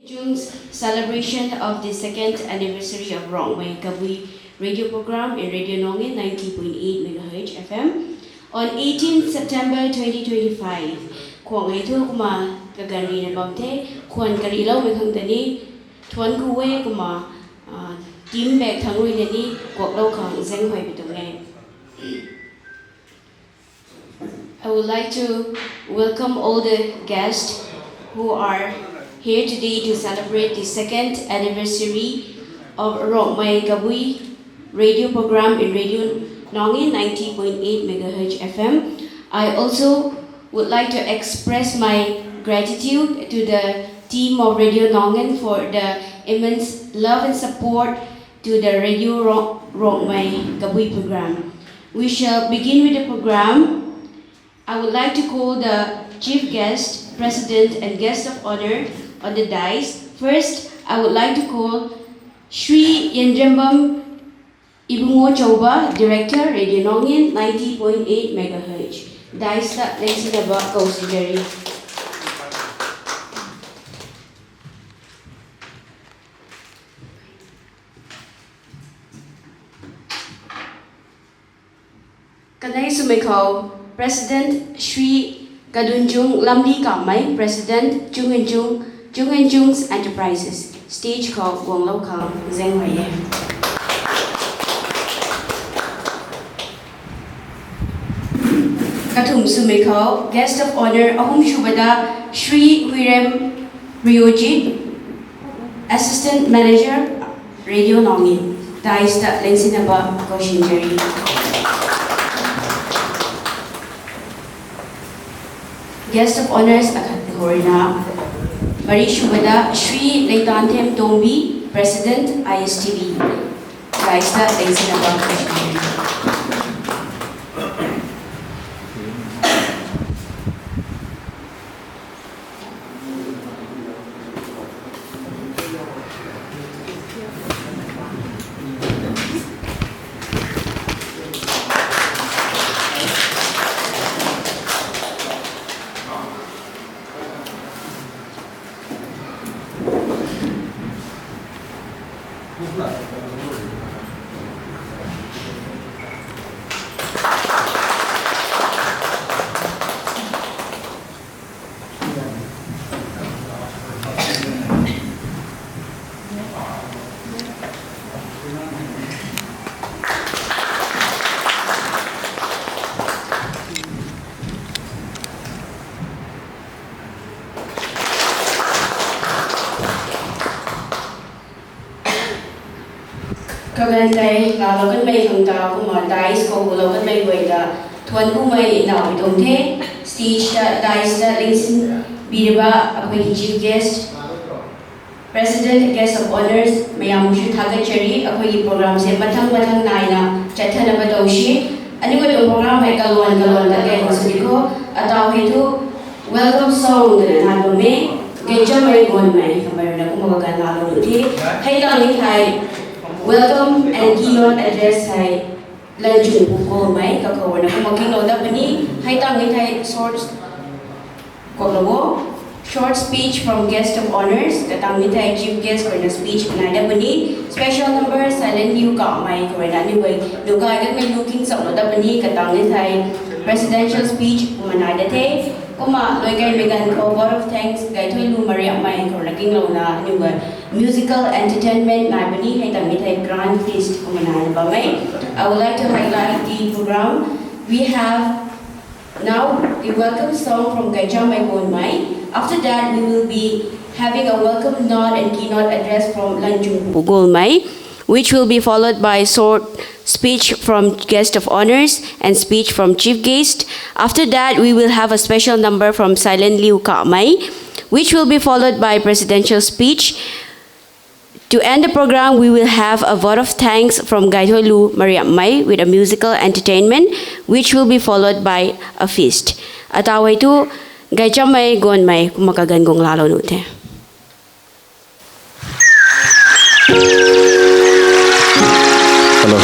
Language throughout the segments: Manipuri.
CHUNG's celebration of the second anniversary of Rongway Kabui radio program in Radio Nongin 90.8 MHz FM on 18 September 2025. Kuang itu kuma kagari na bangte kuan kari lau mekhang dani tuan kuwe kuma team back thangui dani kuak lau kang zeng hoi bitungai. I would like to welcome all the guests who are here today to celebrate the second anniversary of Rongway Kabui radio program in Radio Nongin 90.8 MHz FM. I also would like to express my gratitude to the team of Radio Nongin for the immense love and support to the Radio Rongway Kabui program. We shall begin with the program. I would like to call the chief guest, president, and guest of honor on the dais. First, I would like to call Sri Yendrembam Ibungo Choba, Director, Radio Nongin 90.8 MHz. Dais tak lensin ba considering. Kanai sumekau President Sri Gadunjung Lamli Kamai, President CHUNG CHUNGS Enterprises. Stage call Wong Lau Kang Zeng Waye. Katum Sumekau, Guest of Honor Ahum Shubada Sri Wirem Ryojit, Assistant Manager Radio Nongin. Dais tak lensinaba Koshinjeri. Guest of Honors kategori na Mari Shubada Sri Leitantem Tombi, President ISTV. Guys, that is in about Kashmir. Kaganday ngalokan may hangta kuma dais ko bulokan may weda tuan ko may na bidongte stage dais da lingsin biriba akoy chief guest president guest of honors mayam shu thaga cheri akoy program se mathang naina chathana badawshi ani ko program ay kalwan da kay hosiko ataw hetu welcome song na me genja may gon may kamay na ko magagan na luti hay lang ni hay welcome and keynote address hai lanjung buko mai kakawana ko keynote apni hai tang hai short speech from guest of honors katang hai chief guest for the speech panada pani special number silent you ka mai ko na ni wai duka ga mai looking sa da pani katang hai presidential speech manada the kuma loi gai megan ko word of thanks gai thoi lu maria mai ko na king lo na ni wai musical entertainment nabani hai tami thai grand feast kumanai ba mai. I would like to highlight the program. We have now the welcome song from Gaja Mai Gon Mai. After that, we will be having a welcome nod and keynote address from Lanjung Bugol Mai, which will be followed by short speech from guest of honors and speech from chief guest. After that, we will have a special number from Silent Liu Ka Mai, which will be followed by presidential speech. To end the program, we will have a vote of thanks from Gaitholu Mariam Mai with a musical entertainment, which will be followed by a feast. Ataway to Gaichamay Gon Mai kumakagangong lalo nute. Hello.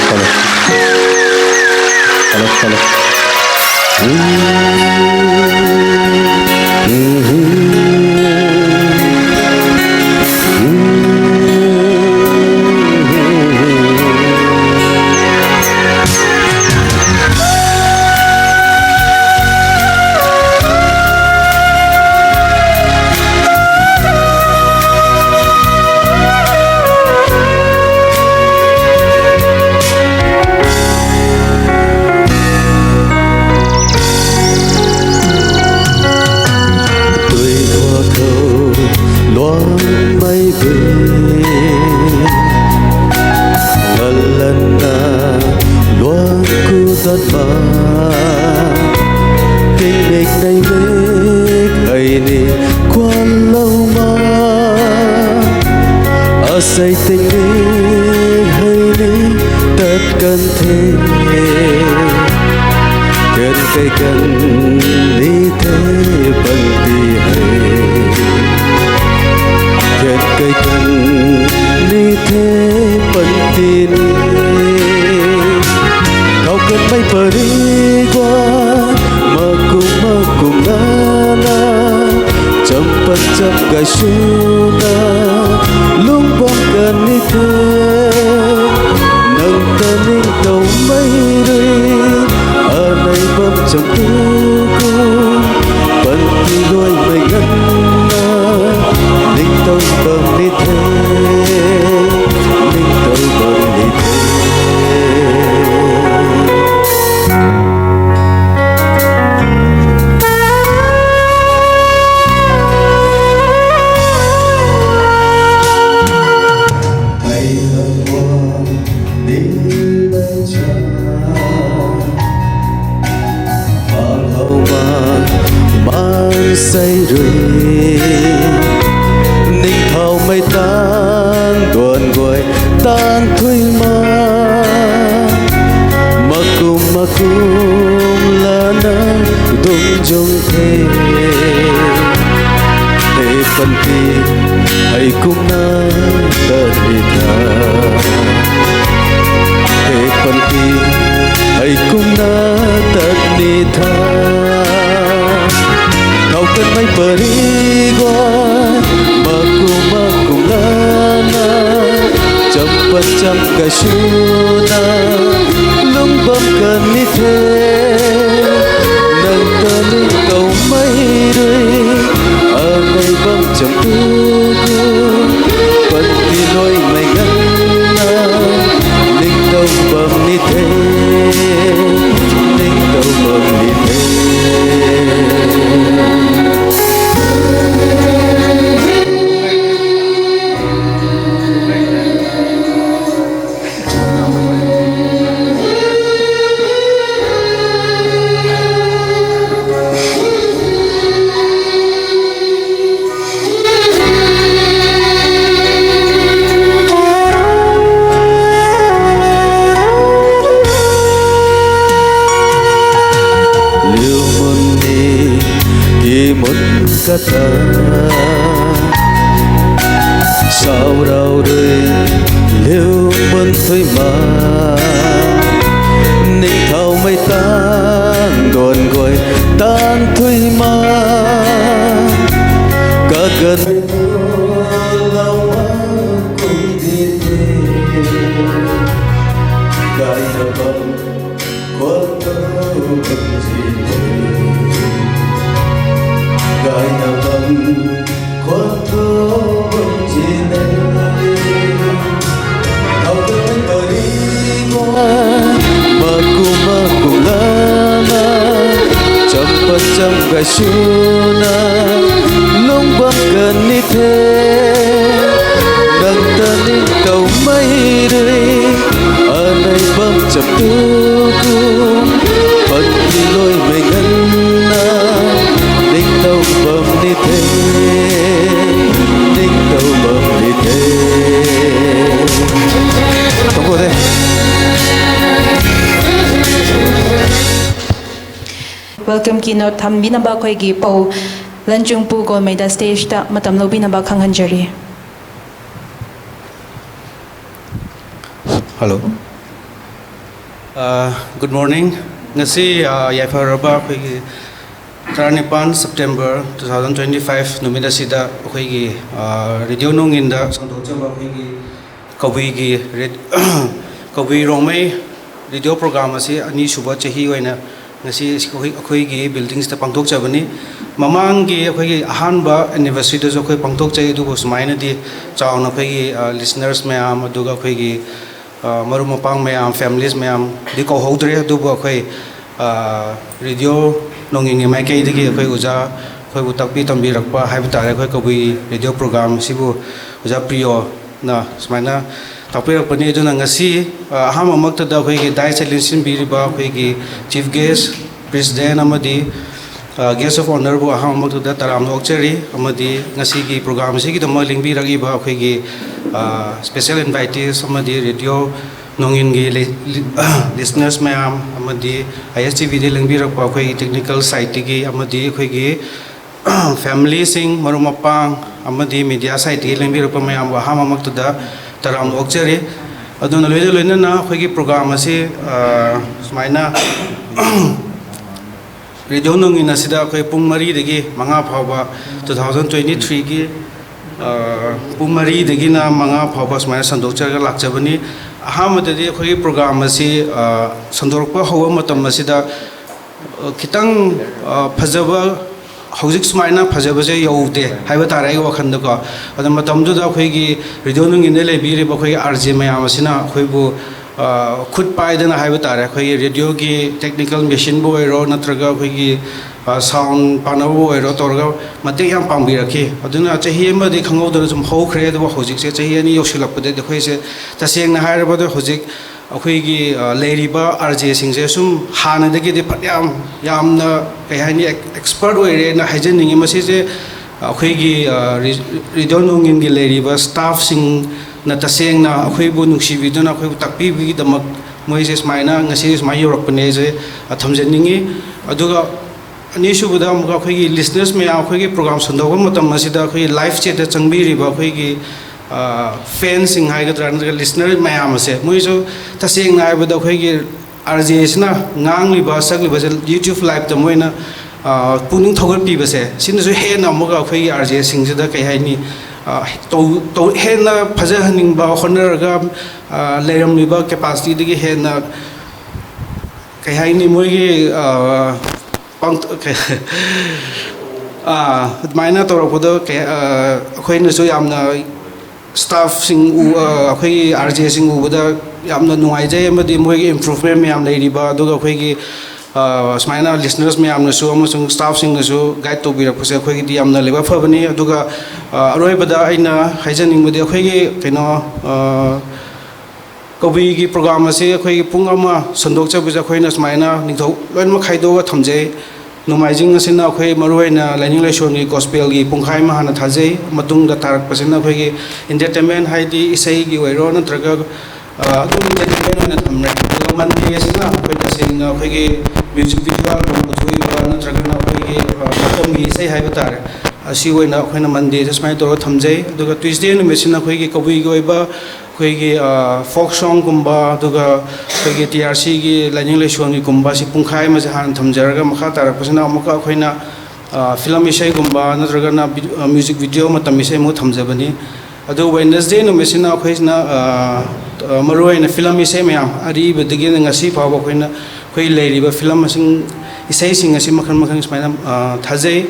tình đi hay đi tất cần thế cần cây cần đi thế bằng tì hay cần cây cần đi thế bằng tì kau cần bay bờ đi qua mơ cùng na na chấm gai suna lung bom cần đi thế nâng ta ninh tàu mây đi ở đây bom chấm tư cung bận đi đôi mây ngân na ninh tàu bom đi thế ninh tàu bom đi thế say rồi ninh thao mây tan buồn quay tan thui mà cùng là nắng đông trong thế để phần ti hãy cùng na tận đi thà để phần ti hãy cùng na tận đi thà kau cần bay bờ đi qua mà cùng la na chăm cái suna lung bom cần đi thế nâng ta lên cầu mây đi ở đây bom chăm tư cung vẫn đi lối mây ngân na ninh đâu bom đi thế ninh đâu bom đi thế kata sao đau đời liêu mân thôi mà ninh thao mây tan đồn gọi tan thôi mà cả gần lòng cùng đi gai nào bằng quan tâm bằng gì gai nào bằng quan tâm bằng gì này thao tới bờ đi qua mà cùng la na chăm gai suna lung bom cần đi thế nâng ta lên cầu mây đi ở đây bom chập tư cung phật đi lối mây ngân na đinh đầu bom đi thế đinh đầu bom đi thế không có thế. Welcome keynote tham binaba khoi gi po lanjung pu go meda stage ta matam lo binaba khangan jari. Hello. Good morning. Ngasi yafaraba khoi gi 29 September 2025 numida sida khoi gi radio Nongin da sangdojaba khoi gi kawi rongmei radio program asi ani suba chahi oina ngasi akhoi gi buildings ta pangthok chabani mamang gi akhoi gi ahanba anniversary da akhoi pangthok chai du smaina di chawna akhoi gi listeners mayam aduga akhoi gi marum mapang mayam families mayam di ko hodre du akhoi radio Nongin mai kai di akhoi uja akhoi bu takpi tambi rakpa haibta akhoi kawi radio program sibu uja priyo na smaina tapir pani juna ngasi aham amakta da khoi gi dai silensin biriba khoi gi chief guest president amadi guest of honor bu aham mak da taram okcheri amadi ngasi gi program si gi dama lingbi ragi ba akhoi gi special invitees amadi radio Nongin gi listeners mayam amadi ISTV de lingbi rak ba akhoi technical side gi amadi akhoi gi family sing marumapang amadi media side gi lingbi rak mayam wa aham mak da taram okcheri aduna loina na akhoi gi program asi sumaina Radio Nongin asida akhoi pung mari dagi manga phawba 2023 gi pung mari dagi na manga phawba sumai sandokchar lakchabani ahamadadi akhoi program asi sandorpa hawa matam asida kitang phajaba hojik sumaina phajaba je yaude haiba tarai wakhan ko adam matamdu da akhoi gi Radio Nongin ne lebiri ba akhoi RJ mayam asina akhoi bu khud paidana haiba tare akhoi radio gi technical machine bo ero natraga akhoi gi sound panabu ero torga mate yam pangbi rakhi aduna chahi ma de khangau da zum ho khre da hojik se chahi ani yoshilak pade de khoi se taseng na haira ba de hojik akhoi gi leiriba RJ sing se sum hana de gi de patyam yamna kai hani expert oire na hajening ma se je akhoi gi Radio Nongin gi leiriba staff sing na taseng na akhoi bu nungsi video na akhoi takpi bi damak moi se smaina ngasi smai yorok pane je athamjeningi aduga ani shubuda amuka akhoi gi listeners me akhoi gi program sundaw matam asida akhoi live chat da changbi ri ba akhoi gi fans sing hai ga tran listener mayam ase moi so taseng na ba da akhoi gi RJS na ngang li ba sak li ba YouTube live da moi na puning thogar pi ba se sin so he na amuka akhoi gi RJS sing da kai hai ni to hena phaja haning ba honor ga leram ni ba capacity de hena kai hai ni moi gi pang maina to ro da khoi na so yamna staff sing akhoi RJ sing u da yamna nuai jai amadi moi gi improvement me am lei ri ba do ga khoi gi smaina listeners me amna so amasung staff sing na so guide to birak phase akhoi gi yamna leba phabani aduga aroi bada aina haijaning mudi akhoi gi keno kobi gi program ase akhoi gi pung ama sandok chabu ja khoi na smaina ningthau loin ma khaido ga thamje numaijing asina akhoi maruaina lining lation gi gospel gi pungkhai ma hana thajei matung da tarak pasina akhoi gi entertainment haidi isai gi wairo na traga adum entertainment na thamre man gi asina akhoi ka sing akhoi gi music video album thui ba na traga na akhoi gi matam gi isai haiba tare asi oina akhoi na mande jasmai to thamjei aduga Tuesday nu mesina akhoi gi kobi gi oiba akhoi gi folk song gumba aduga akhoi gi TRC gi lining lation gi gumba si pungkhai ma jahan thamjaraga makha tarak pasina amuka akhoi na film isai gumba na traga na music video matam isai mo thamjabani adu Wednesday nu mesina akhoi na maruai na film isai mayam ari bedigi ngasi phawa akhoi na akhoi leiriba film sing isai sing asi makhan makhan smaina thajei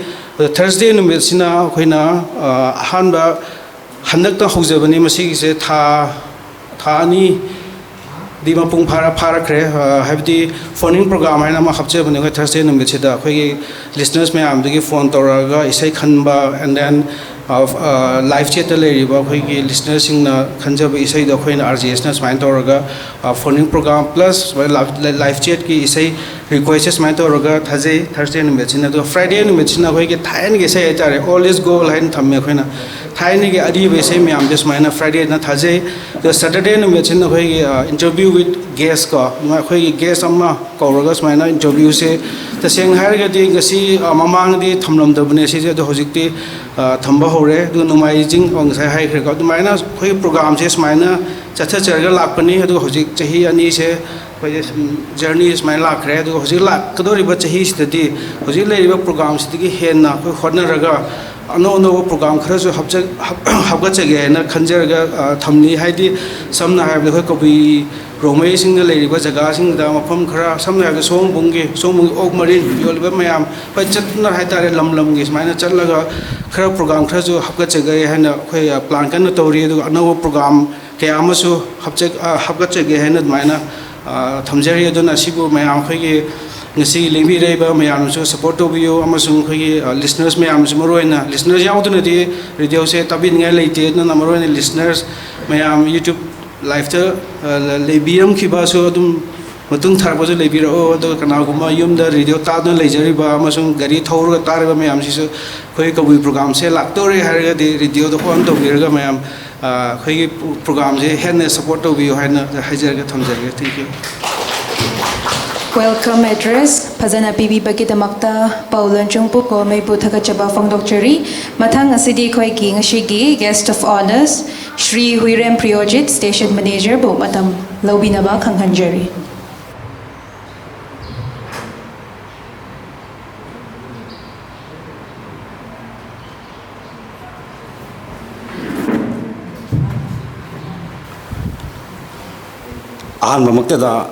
Thursday nu mesina akhoi na hanba handak ta hojabani masi se tha ani di ma pung phara khre habdi phoning program haina ma khapche bani ko Thursday nu mesida akhoi gi listeners me am digi phone toraga isai khanba and then live chat le ri ba akhoi gi listeners sing na khanjaba isai da akhoi na RJS na smain toraga phoning program plus live chat ki isai requests smain toraga thajei Thursday nu mesina do Friday nu mesina akhoi gi thain gi sai tare all is go line thamme akhoi na thain gi adi be sai me am just maina Friday na thajei the Saturday nu mesina akhoi gi interview with guest ko ma akhoi gi guest amma kauraga smaina interview se ta seng har ga di ngasi mamang di thamlam da bune se do hojik ti thamba hore du numai jing ong sai hai khre ko du maina khoi program se smaina chatha charga lakpani du hojik chahi ani se khoi journey smaina lakre du hojik lak kadori ba chahi stati hojik le ba program se ti hen na khoi khotna raga ano program khara jo habga chege na khanjarga thamni haidi samna haible khoi kobi romai sing na leiri ba jaga sing da mafam khara samna haible songbung ok marin yolba mayam pa chatna haitare lam gi smaina chatlaga khara program khara jo habga chege haina khoi plan kan tori du ano program ke amasu habga chege haina maina thamjari aduna sibu mayam khoi gi ngasi lengbi reiba mayam so support to bio amasung khoi listeners mayam so maroina listeners yauduna di radio se tabin ngai leite na maroina listeners mayam YouTube live ta lebiam khiba so adum ꯃꯇꯨꯡ ꯊꯥꯔꯛꯄꯁꯨ ꯂꯩꯕꯤꯔꯛꯑꯣ ꯑꯗꯨꯒ ꯀꯅꯥꯒꯨꯝꯕ ꯌꯨꯝꯗ ꯔꯦꯗꯤꯑꯣ ꯇꯥꯗꯨꯅ ꯂꯩꯖꯔꯤꯕ ꯑꯃꯁꯨꯡ ꯒꯥꯔꯤ ꯊꯧꯔꯒ ꯇꯥꯔꯤꯕ ꯃꯌꯥꯝꯁꯤꯁꯨ ꯑꯩꯈꯣꯏ ꯀꯕꯨꯏ ꯄ꯭ꯔꯣꯒ꯭ꯔꯥꯝꯁꯦ ꯂꯥꯛꯇꯧꯔꯦ ꯍꯥꯏꯔꯒꯗꯤ ꯔꯦꯗꯤꯑꯣꯗ ꯑꯣꯟ ꯇꯧꯕꯤꯔꯒ ꯃꯌꯥꯝ ꯑꯩꯈꯣꯏꯒꯤ ꯄ꯭ꯔꯣꯒ꯭ꯔꯥꯝꯁꯦ ꯍꯦꯟꯅ ꯁꯞꯄꯣꯔꯠ ꯇꯧꯕꯤꯌꯨ ꯍꯥꯏꯅ ꯍꯥꯏꯖꯔꯒ ꯊꯝꯖꯔꯒꯦ thank you Welcome address Fazana pibibagidamakta Paul Lanchungpu ko may buthagachaba fongdokchari Mathang asidi khoi ngashigi guest of honors Shri Huirem Priyojit Station Manager bu matam lobinaba khanghanjari Ahan mamaktada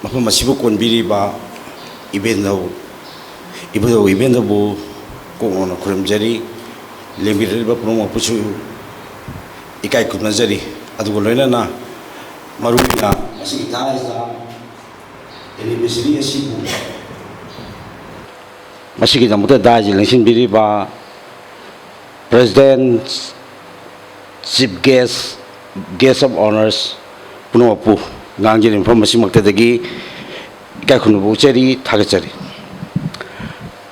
mafam asibu konbiriba ibendau ibendabu kongona kuramjari lembiriba promo puchu ikai kunajari adugo loinana maruina asi daisa anniversary asibu masigi damuta daji lengsin biriba president chief guest of honors punopu Nongin from Masimakadagi, Gakunubu Cheri, Tagachari.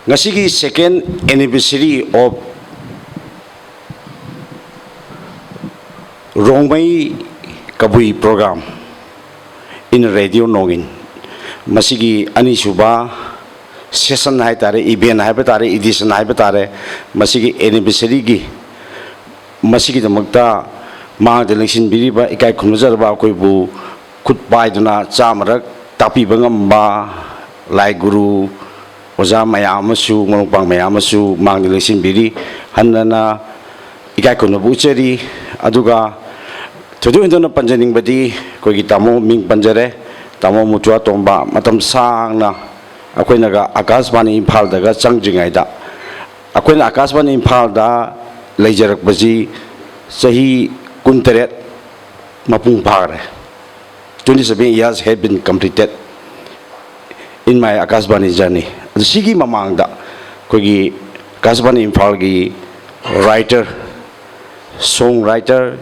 Nasigi second anniversary of Rongmai Kabui program in Radio Nongin. Masigi Anishuba, session Haitare, Ibian Habatare, edition Habatare, Masigi anniversary gi, Masigi the Magda, Ma the election Biriba, Ikai Kunazarba Koibu. Kut pai duna chamarak tapi bangamba lai guru oza mayamasu monopang mayamasu mangni lesin biri hanana ikai kono bucheri aduga thodu indona panjaning badi koi tamo ming panjare tamo mutua tomba matam sangna akoina ga akasbani imphal daga changjingai da akoina akasbani imphal da leijarak baji sahi kunteret mapung phare 27 years had been completed in my Akasbani journey. The Sigi Mamangda, Kogi Akasbani Impalgi, writer, songwriter,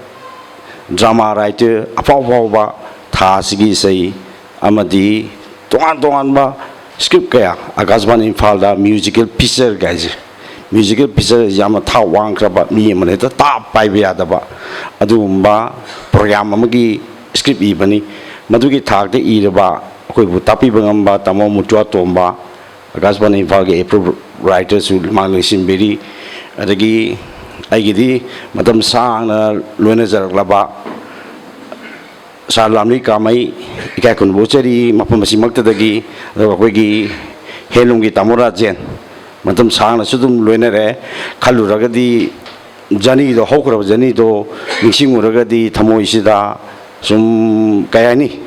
drama writer, Apawa, Ta Sigi say, Amadi, Toan script kaya, Akasbani Impalda, musical picture guys. Musical picture Yamata Wang Krabat, me, Maneta, Tap by Viadaba, Adumba, program Amagi, script Ibani. Madugi Tag the Idaba, Tapi Bangamba, Tamo Mutua Tomba, Agasbani Vagi, approved writers who Manglish Biri, Adagi, Agidi, Madam Sang, Lunazar Laba, Salami Kamai, Ikakun Bocheri, Mapamasi Maktadagi, the Wagi, Helungi Tamura Jen, Madam Sang, Sudum Lunere, Kaluragadi, Jani, the Hawker of Janito, Mixing Uragadi, Tamo Ishida. Sum kayani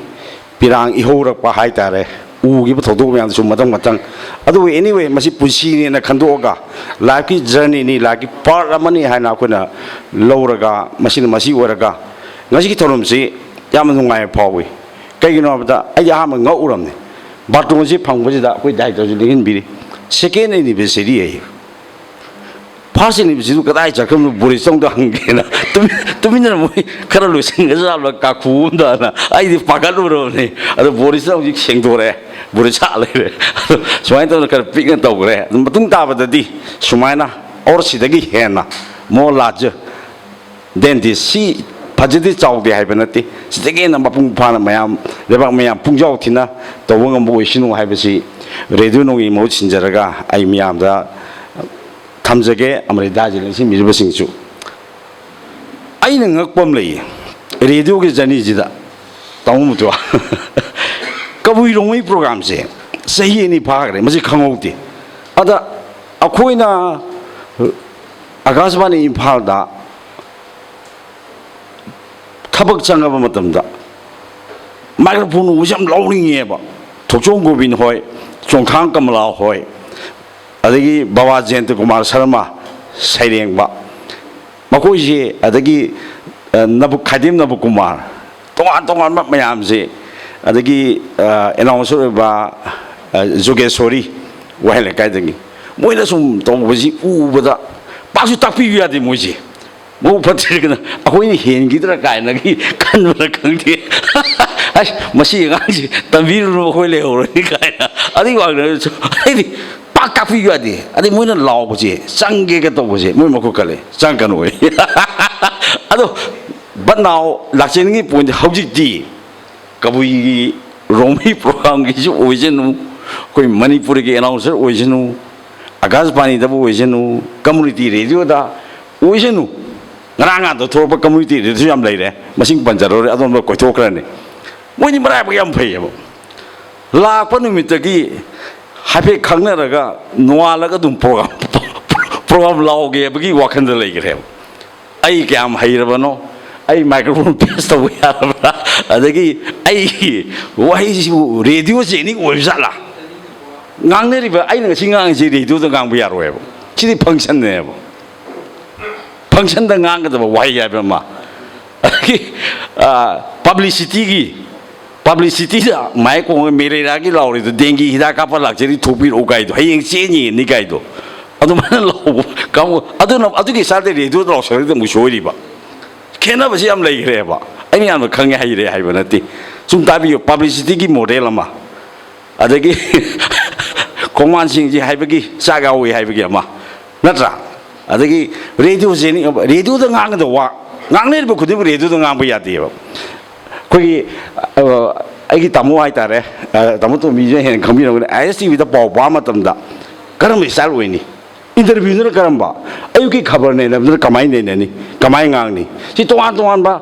pirang ihora pa haitare ugi ba thodo me sum matang adu anyway masi pusi ni na khandoga life ki journey ni life ki part amani haina khuna loraga masi oraga ngasi ki thorum si yam nungai phawi kaigino bada ai ha ma ngauram ni batung si phangbu da koi dai to lingin biri second anniversary ai first anniversary kadai chakam buri song da hangena tuminna moi khara lo singa la ka khu da na ai di pagalu ro ni ado buri song ji sengdore buri cha le swai to ka ping to gre matung ta ba di sumaina or sidagi hena mo laj then this si phajidi chaw de hai banati sidagi na mapung phana mayam lebak mayam pungjau thina to wangam bo isinu hai basi radio nongi mo chinjaraga ai miyam da Tamjage Amrida Jilasi Mirabasingchu. I know Pomley, radio is Janizida, Tamutua. Kabu Romi program say any part, Mazi Kamoti. Other Akoina Agasbani Impalda Kabak Changamatamda Microphone was some lowering ever. Tochongo bin Hoi, Chongkang Kamala Hoi. Adagi Baba Jent Kumar Sharma Saireng Ba Makoji Adagi Nabu Kadim Nabu Kumar Tongan Mayamzi Adagi announcer ba Zogesori Wahele Kaidagi Moila sum Tomazi Ubada Pasu Tapi di Moji Mo Patrick Akoini Hengidra Kainagi Kanura Kangi ai masih ngang sih tapi lu kau lewat ni kaya adi waktu ini pak kafi juga di adi mungkin lau buje sanggih kita buje mungkin mau kale sangkan we aduh banau laksin ni pun hujik di kabui romi program gitu ojenu koi manipur ke announcer ojenu agas pani tabu ojenu community radio da ojenu ngarang tu thor pa community radio jam lai re masing panjaro adon ba koi thok rane moi ni mara ba yam phai ya la pa nu mit ki hape khangna raga noa la ga dum program lao ge ba ki wakhan da lai ge ai kyam hai ra ba no ai microphone pass to ya ra adagi ai wai radio je ni oi sa la ngang ne ri ba ai na singang ji radio da ngang ba ya ro ya chi di function ne ba function da ngang ga ba wai ya ba ma publicity da mai ko mere ra ki law ri da dengi hida ka pa lak je ri thopi ro gai do hayeng che ni ni gai do adu ma law kam adu na adu ki sa de radio da so ri da mu sho ri ba kena ba si am lai re ba ai ni am khang hai re hai ba na ti sum ta bi publicity ki model ma adagi kongwan sing ji hai ba ki sa ga wi hai ba ki ma na tra adagi radio je ni radio da ngang da wa ngang ne ba khu de radio da ngang ba ya ti ba koi ai ki tamu ai ta re tamu to mi je hen kham bi no ISTV da paw ba ma tam da karam bi sal we ni interview na karam ba ayu ki khabar ne na kamai ne ni kamai ngang ni si toan ba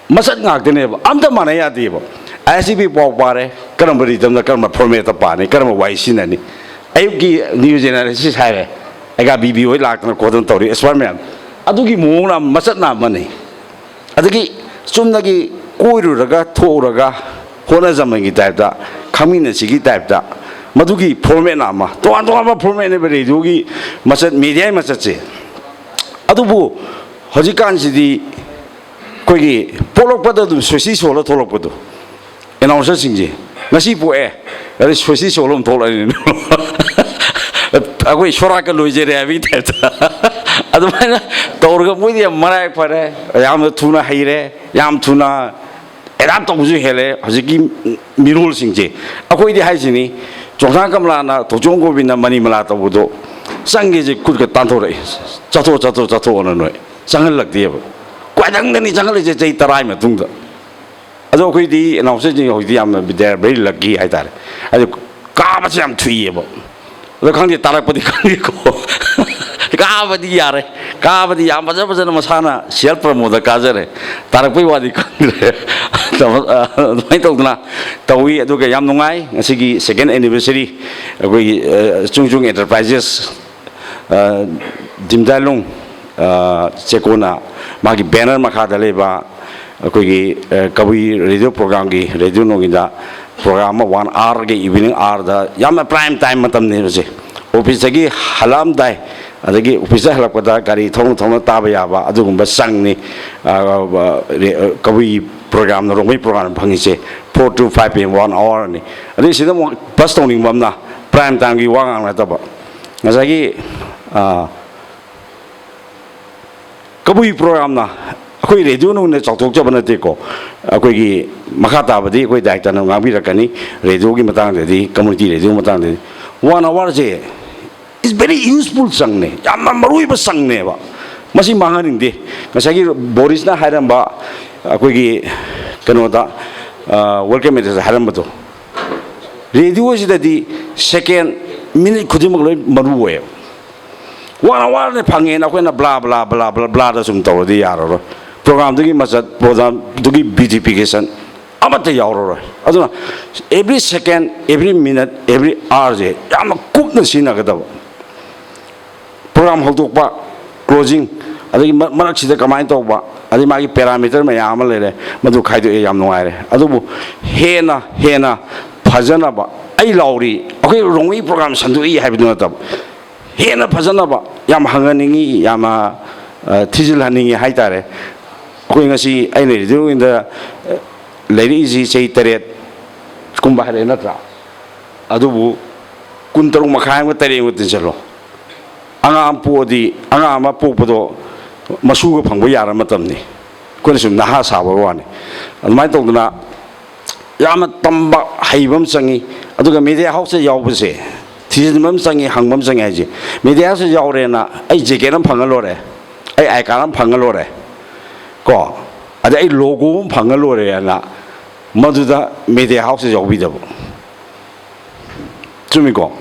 masat ngak de ne ba am da mana ya ti ba ISTV paw ba re karam bi tam da karam format ta pa ni karam wai sin ni ayu ki new generation sai re ai ga BB oi lak na ko don to ri experiment adu ki mo na masat na ma ni adu ki sum na ki koiruraga thoraga hona zamangi type da khamina sigi type da madugi format na ma to an ba format ne bere jogi masat media masat se adubu hojikan sidi koi gi polok pada du sosi solo tholok padu announcer singje ngasi po ari sosi solo tholai ni agoi shora ka loije re abi ta adu mana torga mudi marai pare yam thuna haire yam thuna eram to buju hele hojiki mirul singje akoi di hai sini chongsa kamla na to jonggo bin na mani mala to budo sangge je kut ka tan thore chato ona noi sangal lak di ba kwadang ni sangal je chai tarai ma tung da ado koi di na se ji hoi di am bi there very lucky hai tare ado ka ba jam thui ba lo khang di tarak padi khang di ko ka ba di yare ka ba di yam ba ja na masana self promote ka jare tarak pai wa di khang re mai to na tawi adu ga yam nungai ngasigi second anniversary koi chung chung enterprises dimdalung chekona magi banner makha dale ba koi kawi radio program gi radio Nongin program 1 hour ge evening hour da yam prime time matam ne je office gi halam dai adagi office halap kada gari thong ta ba ya ba adu gumba sang ni kawi program na rongmei program phangi se 4 to 5 pm 1 hour ni adi sida mo bus tong ning bam na prime time gi wang na ta ba ngasagi kawi program na akoi radio no ne chok chok na te ko akoi gi makha ta ba di akoi dai ta na ngang bi ra kani radio gi matang de di community radio matang de 1 hour je is very useful sang ne yam marui ba sang ne ba masi manganing de ngasagi boris na hairam ba akoi gi kano da welcome it haram ba to radio ji da di second minute khudimak loi maru we 1 hour ne phange na akoi na bla bla bla bla bla da sum to di yar ro program dugi masat program dugi beautification amata yauro aduna every second every minute every hour je yam cook na sina ga da program holdok ba closing adagi marak sida kamai to ba adi magi parameter ma yam le re madu khai do yam ngai re adubu hena phajana ba ai lauri akoi rongi program sandu i haibu na ta hena phajana ba yam hanganingi yama thijil haningi haitare akoi ngasi ai ne do in the lady is say teret kumba hare na tra adubu kuntarung makhai ma tare ngut jalo anga ampu di anga ama pu podo masu go phangbo yara matam ni ko sum na ha sa ba wani almai to na ꯌꯥꯝꯅ ꯇꯝꯕ ꯍꯩꯕ ꯑꯃ ꯆꯪꯉꯤ ꯑꯗꯨꯒ ꯃꯦꯗꯤꯌꯥ ꯍꯥꯎꯁꯇ ꯌꯥꯎꯕꯁꯦ ꯊꯤꯖꯤꯟꯕ ꯑꯃ ꯆꯪꯉꯤ ꯍꯪꯕ ꯑꯃ ꯆꯪꯉꯤ ꯍꯥꯏꯁꯦ ꯃꯦꯗꯤꯌꯥ ꯍꯥꯎꯁꯇ ꯌꯥꯎꯔꯦꯅ ꯑꯩ ꯖꯦꯀꯦꯠ ꯑꯃ ꯐꯪꯉ ꯂꯣꯏꯔꯦ ꯑꯩ ꯑꯥꯏ ꯀꯥꯔꯗ ꯑꯃ ꯐꯪꯉ ꯂꯣꯏꯔꯦ ꯀꯣ ꯑꯗꯩ ꯑꯩ ꯂꯣꯒꯣ ꯑꯃ ꯐꯪꯉ ꯂꯣꯏꯔꯦꯅ ꯃꯗꯨꯗ ꯃꯦꯗꯤꯌꯥ ꯍꯥꯎꯁꯇ ꯌꯥꯎꯕꯤꯗꯕ ꯆꯨꯝꯃꯤꯀꯣ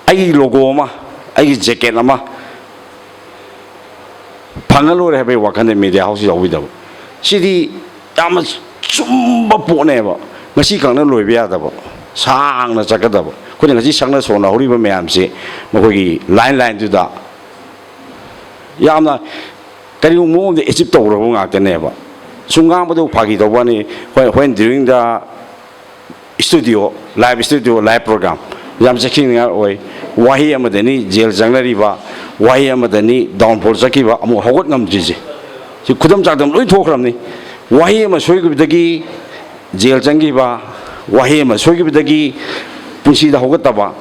ꯑꯩꯒꯤ ꯂꯣꯒꯣ ꯑꯃ ꯑꯩꯒꯤ ꯖꯦꯀꯦꯠ ꯑꯃ ꯐꯪꯉ ꯂꯣꯏꯔꯦ ꯍꯥꯏꯕꯒꯤ ꯋꯥꯈꯜꯗ ꯃꯦꯗꯤꯌꯥ ꯍꯥꯎꯁ ꯌꯥꯎꯕꯤꯗꯕ ꯁꯤꯗꯤ ꯌꯥꯝꯅ ꯆꯨꯝꯕ ꯄꯣꯠꯅꯦꯕ ꯉꯁꯤ ꯈꯛꯅ ꯂꯣꯏꯕ ꯌꯥꯗꯕ ꯁꯥꯡꯅ ꯆꯠꯀꯗꯕ ꯑꯩꯈꯣꯏꯅ ꯉꯁꯤ ꯁꯛꯅ ꯁꯣꯟꯅꯍꯧꯔꯤꯕ ꯃꯌꯥꯝꯁꯦ ꯃꯈꯣꯏꯒꯤ ꯂꯥꯏꯟꯗꯨꯗ ꯌꯥꯝꯅ ꯀꯔꯤꯒꯨꯝꯕ ꯃꯑꯣꯡꯗ ꯑꯦꯆꯤꯞ ꯇꯧꯔꯕ ꯉꯥꯛꯇꯅꯦꯕ ꯁꯨꯝ ꯉꯥꯡꯕꯗ ꯐꯥꯒꯤ ꯇꯧꯕꯅꯤ ꯍꯣꯏ ꯗ꯭ꯌꯨꯔꯤꯡ ꯗ ꯁ꯭ꯇꯨꯗꯤꯑꯣ ꯂꯥꯏꯚ ꯄ꯭ꯔꯣꯒ꯭ꯔꯥꯝ ꯌꯥꯝ ꯆꯦꯛꯁꯤꯟꯅꯤꯡꯉꯥꯏ ꯑꯣꯏ ꯋꯥꯍꯩ ꯑꯃꯗꯅꯤ ꯖꯦꯜ ꯆꯪꯅꯔꯤꯕ ꯋꯥꯍꯩ ꯑꯃꯗꯅꯤ ꯗꯥꯎꯟꯐꯣꯜ ꯆꯠꯈꯤꯕ ꯑꯃꯨꯛ ꯍꯧꯒꯠ ꯉꯝꯗ꯭ꯔꯤꯁꯦ ꯁꯤ ꯈꯨꯗꯝ ꯆꯥꯡꯗꯝ ꯂꯣꯏ ꯊꯣꯛꯈ꯭ꯔꯕꯅꯤ ꯋꯥꯍꯩ ꯑꯃ ꯁꯣꯏꯈꯤꯕꯗꯒꯤ ꯖꯦꯜ ꯆꯪꯈꯤꯕ ꯋꯥꯍꯩ ꯑꯃ ꯁꯣꯏꯈꯤꯕꯗꯒꯤ ꯄꯨꯟꯁꯤꯗ ꯍꯧꯒꯠꯇꯕ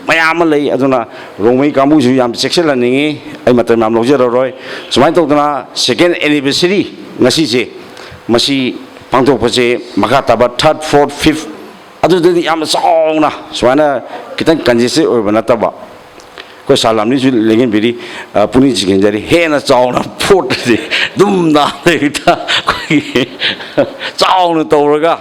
ꯃꯌꯥꯝ ꯑꯃ ꯂꯩ ꯑꯗꯨꯅ ꯔꯣꯡꯃꯩ ꯀꯥꯡꯕꯨꯁꯨ ꯌꯥꯝ ꯆꯦꯛꯁꯤꯜꯍꯟꯅꯤꯡꯉꯤ ꯑꯩ ꯃꯇꯝ ꯌꯥꯝ ꯂꯧꯖꯔꯔꯣꯏ ꯁꯨꯃꯥꯏꯅ ꯇꯧꯗꯅ ꯁꯦꯀꯦꯟ ꯑꯦꯅꯤꯚꯔꯁꯔꯤ ꯉꯁꯤꯁꯦ ꯃꯁꯤ ꯄꯥꯡꯊꯣꯛꯄꯁꯦ ꯃꯈꯥ ꯇꯥꯕ 3rd 4th 5th ꯑꯗꯨꯗꯗꯤ ꯌꯥꯝꯅ ꯆꯥꯎꯅ ꯁꯨꯃꯥꯏꯅ ꯈꯤꯇꯪ ꯀꯟꯖꯦꯁꯇꯦꯠ ꯑꯣꯏꯕ ꯅꯠꯇꯕ ꯑꯩꯈꯣꯏ ꯁꯥꯂꯥꯝꯅꯤꯁꯨ ꯂꯦꯡꯖꯤꯟꯕꯤꯔꯤ ꯄꯨꯛꯅꯤꯡ ꯆꯤꯡꯁꯤꯟꯖꯔꯤ ꯍꯦꯟꯅ ꯆꯥꯎꯅ ꯄꯣꯠꯇꯗꯤ ꯑꯗꯨꯝ ꯅꯥꯗꯩꯗ ꯑꯩꯈꯣꯏꯒꯤ ꯆꯥꯎꯅ ꯇꯧꯔꯒ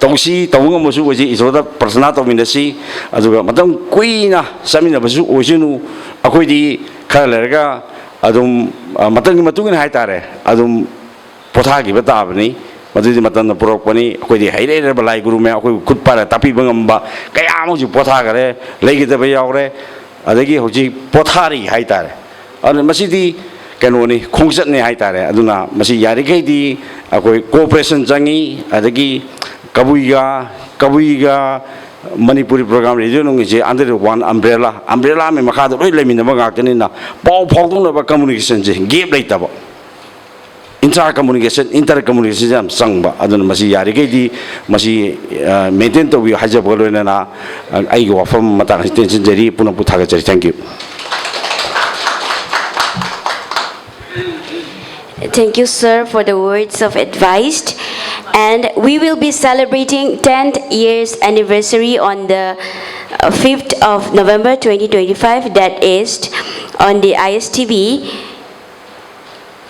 ꯇꯧꯁꯤ ꯇꯧꯕ ꯉꯝꯕꯁꯨ ꯑꯣꯏꯁꯤ ꯏꯁꯣꯔꯗ ꯄ꯭ꯔꯊꯅꯥ ꯇꯧꯃꯤꯟꯅꯁꯤ ꯑꯗꯨꯒ ꯃꯇꯝ ꯀꯨꯏꯅ ꯆꯠꯃꯤꯟꯅꯕꯁꯨ ꯑꯣꯏꯁꯅꯨ ꯑꯩꯈꯣꯏꯗꯤ ꯈꯔ ꯂꯩꯔꯒ ꯑꯗꯨꯝ ꯃꯇꯝꯒꯤ ꯃꯇꯨꯡ ꯏꯟꯅ ꯍꯥꯏꯇꯥꯔꯦ ꯑꯗꯨꯝ ꯄꯣꯊꯥꯈꯤꯕ ꯇꯥꯕꯅꯤ ꯃꯗꯨꯗꯤ ꯃꯇꯝꯅ ꯄꯨꯔꯛꯄꯅꯤ ꯑꯩꯈꯣꯏꯗꯤ ꯍꯩꯔꯩꯔꯕ ꯂꯥꯏ ꯒꯨꯔꯨ ꯃꯌꯥꯝ ꯑꯩꯈꯣꯏꯕꯨ ꯈꯨꯠ ꯄꯥꯏꯔ ꯇꯥꯛꯄꯤꯕ ꯉꯝꯕ ꯀꯌꯥ ꯑꯃꯁꯨ ꯄꯣꯊꯥꯈꯔꯦ ꯂꯩꯈꯤꯗꯕ ꯌꯥꯎꯔꯦ ꯑꯗꯒꯤ ꯍꯧꯖꯤꯛ ꯄꯣꯊꯥꯔꯤ ꯍꯥꯏꯇꯥꯔꯦ ꯑꯗꯨꯅ ꯃꯁꯤꯗꯤ ꯀꯩꯅꯣꯅꯤ ꯈꯣꯡꯆꯠꯅꯤ ꯍꯥꯏꯇꯥꯔꯦ ꯑꯗꯨꯅ ꯃꯁꯤ ꯌꯥꯔꯤꯈꯩꯗꯤ ꯑꯩꯈꯣꯏ ꯀꯣꯑꯣꯄꯔꯦꯁꯟ ꯆꯪꯉꯤ ꯑꯗꯒꯤ ꯀꯕꯨꯏꯒ ꯃꯅꯤꯄꯨꯔꯤ ꯄ꯭ꯔꯣꯒ꯭ꯔꯥꯝ ꯔꯦꯗꯤꯑꯣ ꯅꯨꯡꯒꯤꯁꯦ ꯑꯟꯗꯔ ꯋꯥꯟ ꯑꯝꯕ꯭ꯔꯦꯂꯥ ꯑꯃꯒꯤ ꯃꯈꯥꯗ ꯂꯣꯏ ꯂꯩꯃꯤꯟꯅꯕ ꯉꯥꯛꯇꯅꯤꯅ ꯄꯥꯎ ꯐꯥꯎꯗꯣꯛꯅꯕ ꯀꯝꯃꯨꯅꯤꯀꯦꯁꯟꯁꯦ ꯒꯦꯞ ꯂꯩꯇꯕ ꯏꯟꯇꯔ ꯀꯝꯃꯨꯅꯤꯀꯦꯁꯟꯁꯦ ꯌꯥꯝ ꯆꯪꯕ ꯑꯗꯨꯅ ꯃꯁꯤ ꯌꯥꯔꯤꯈꯩꯗꯤ ꯃꯁꯤ ꯃꯦꯟꯇꯦꯟ ꯇꯧꯕꯤꯌꯨ ꯍꯥꯏꯖꯕꯒ ꯂꯣꯏꯅꯅ ꯑꯩꯒꯤ ꯋꯥꯐꯝ ꯃꯇꯥꯡ ꯑꯁꯤ ꯇꯦꯟꯁꯤꯟꯖꯔꯤ ꯄꯨꯝꯅꯃꯛꯄꯨ ꯊꯥꯒꯠꯆꯔꯤ thank you Thank you, sir, for the words of advice. And we will be celebrating 10th years anniversary on the 5th of November 2025. That is on the ISTV.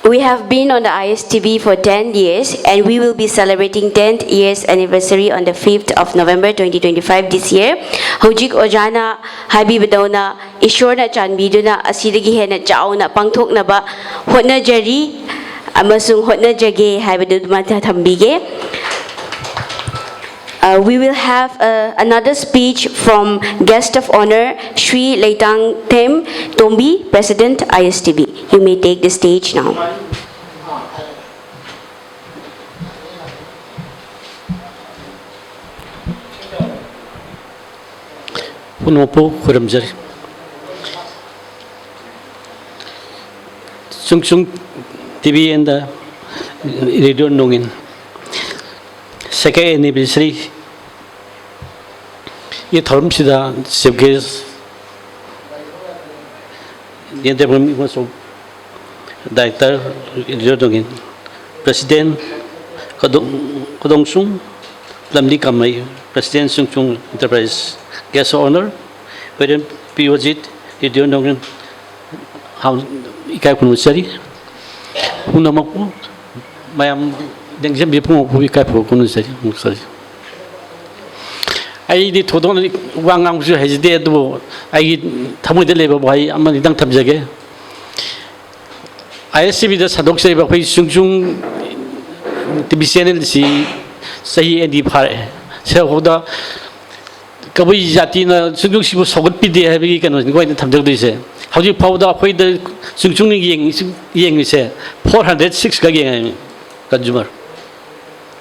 We have been on the ISTV for 10 years, and we will be celebrating 10th years anniversary on the 5th of November 2025 this year. Hojik Ojana Habibadona Ishorna Chanbiduna Asidagi Hena Chauna Pangtoknaba Hotna Jari Amasung Hotna Jage Habidumata Tambige. We will have another speech from guest of honor Sri Leitang Tem Tombi, President ISTV. You may take the stage now. Punopo Kuramjari Chung Chung TV and the Radio Nongin. Second anniversary. ये थर्म सिदा सिवगेस ये डेवलपमेंट मसो डायरेक्टर जोदोगिन प्रेसिडेंट कदोंसुंग लमली कमई प्रेसिडेंट सुंगचुंग एंटरप्राइज गेस्ट ऑनर वेदन पियोजित रेडियो नोंगन हाउ इकाय कुनुसरी पुनमकु मयाम देंगजेम बिपुंगकु इकाय कुनुसरी मुसरी I did totally one ounce has dead. I Tamu the labor by Amanidang Tabjage. I see with the Sadok say about Chung Chung to be sent see say and deep high. So the Kawi Jatina Sugushi was so good pity heavy can was going to Tabjag say. How do you powder up with the Chung Chung Yang say 406 again consumer.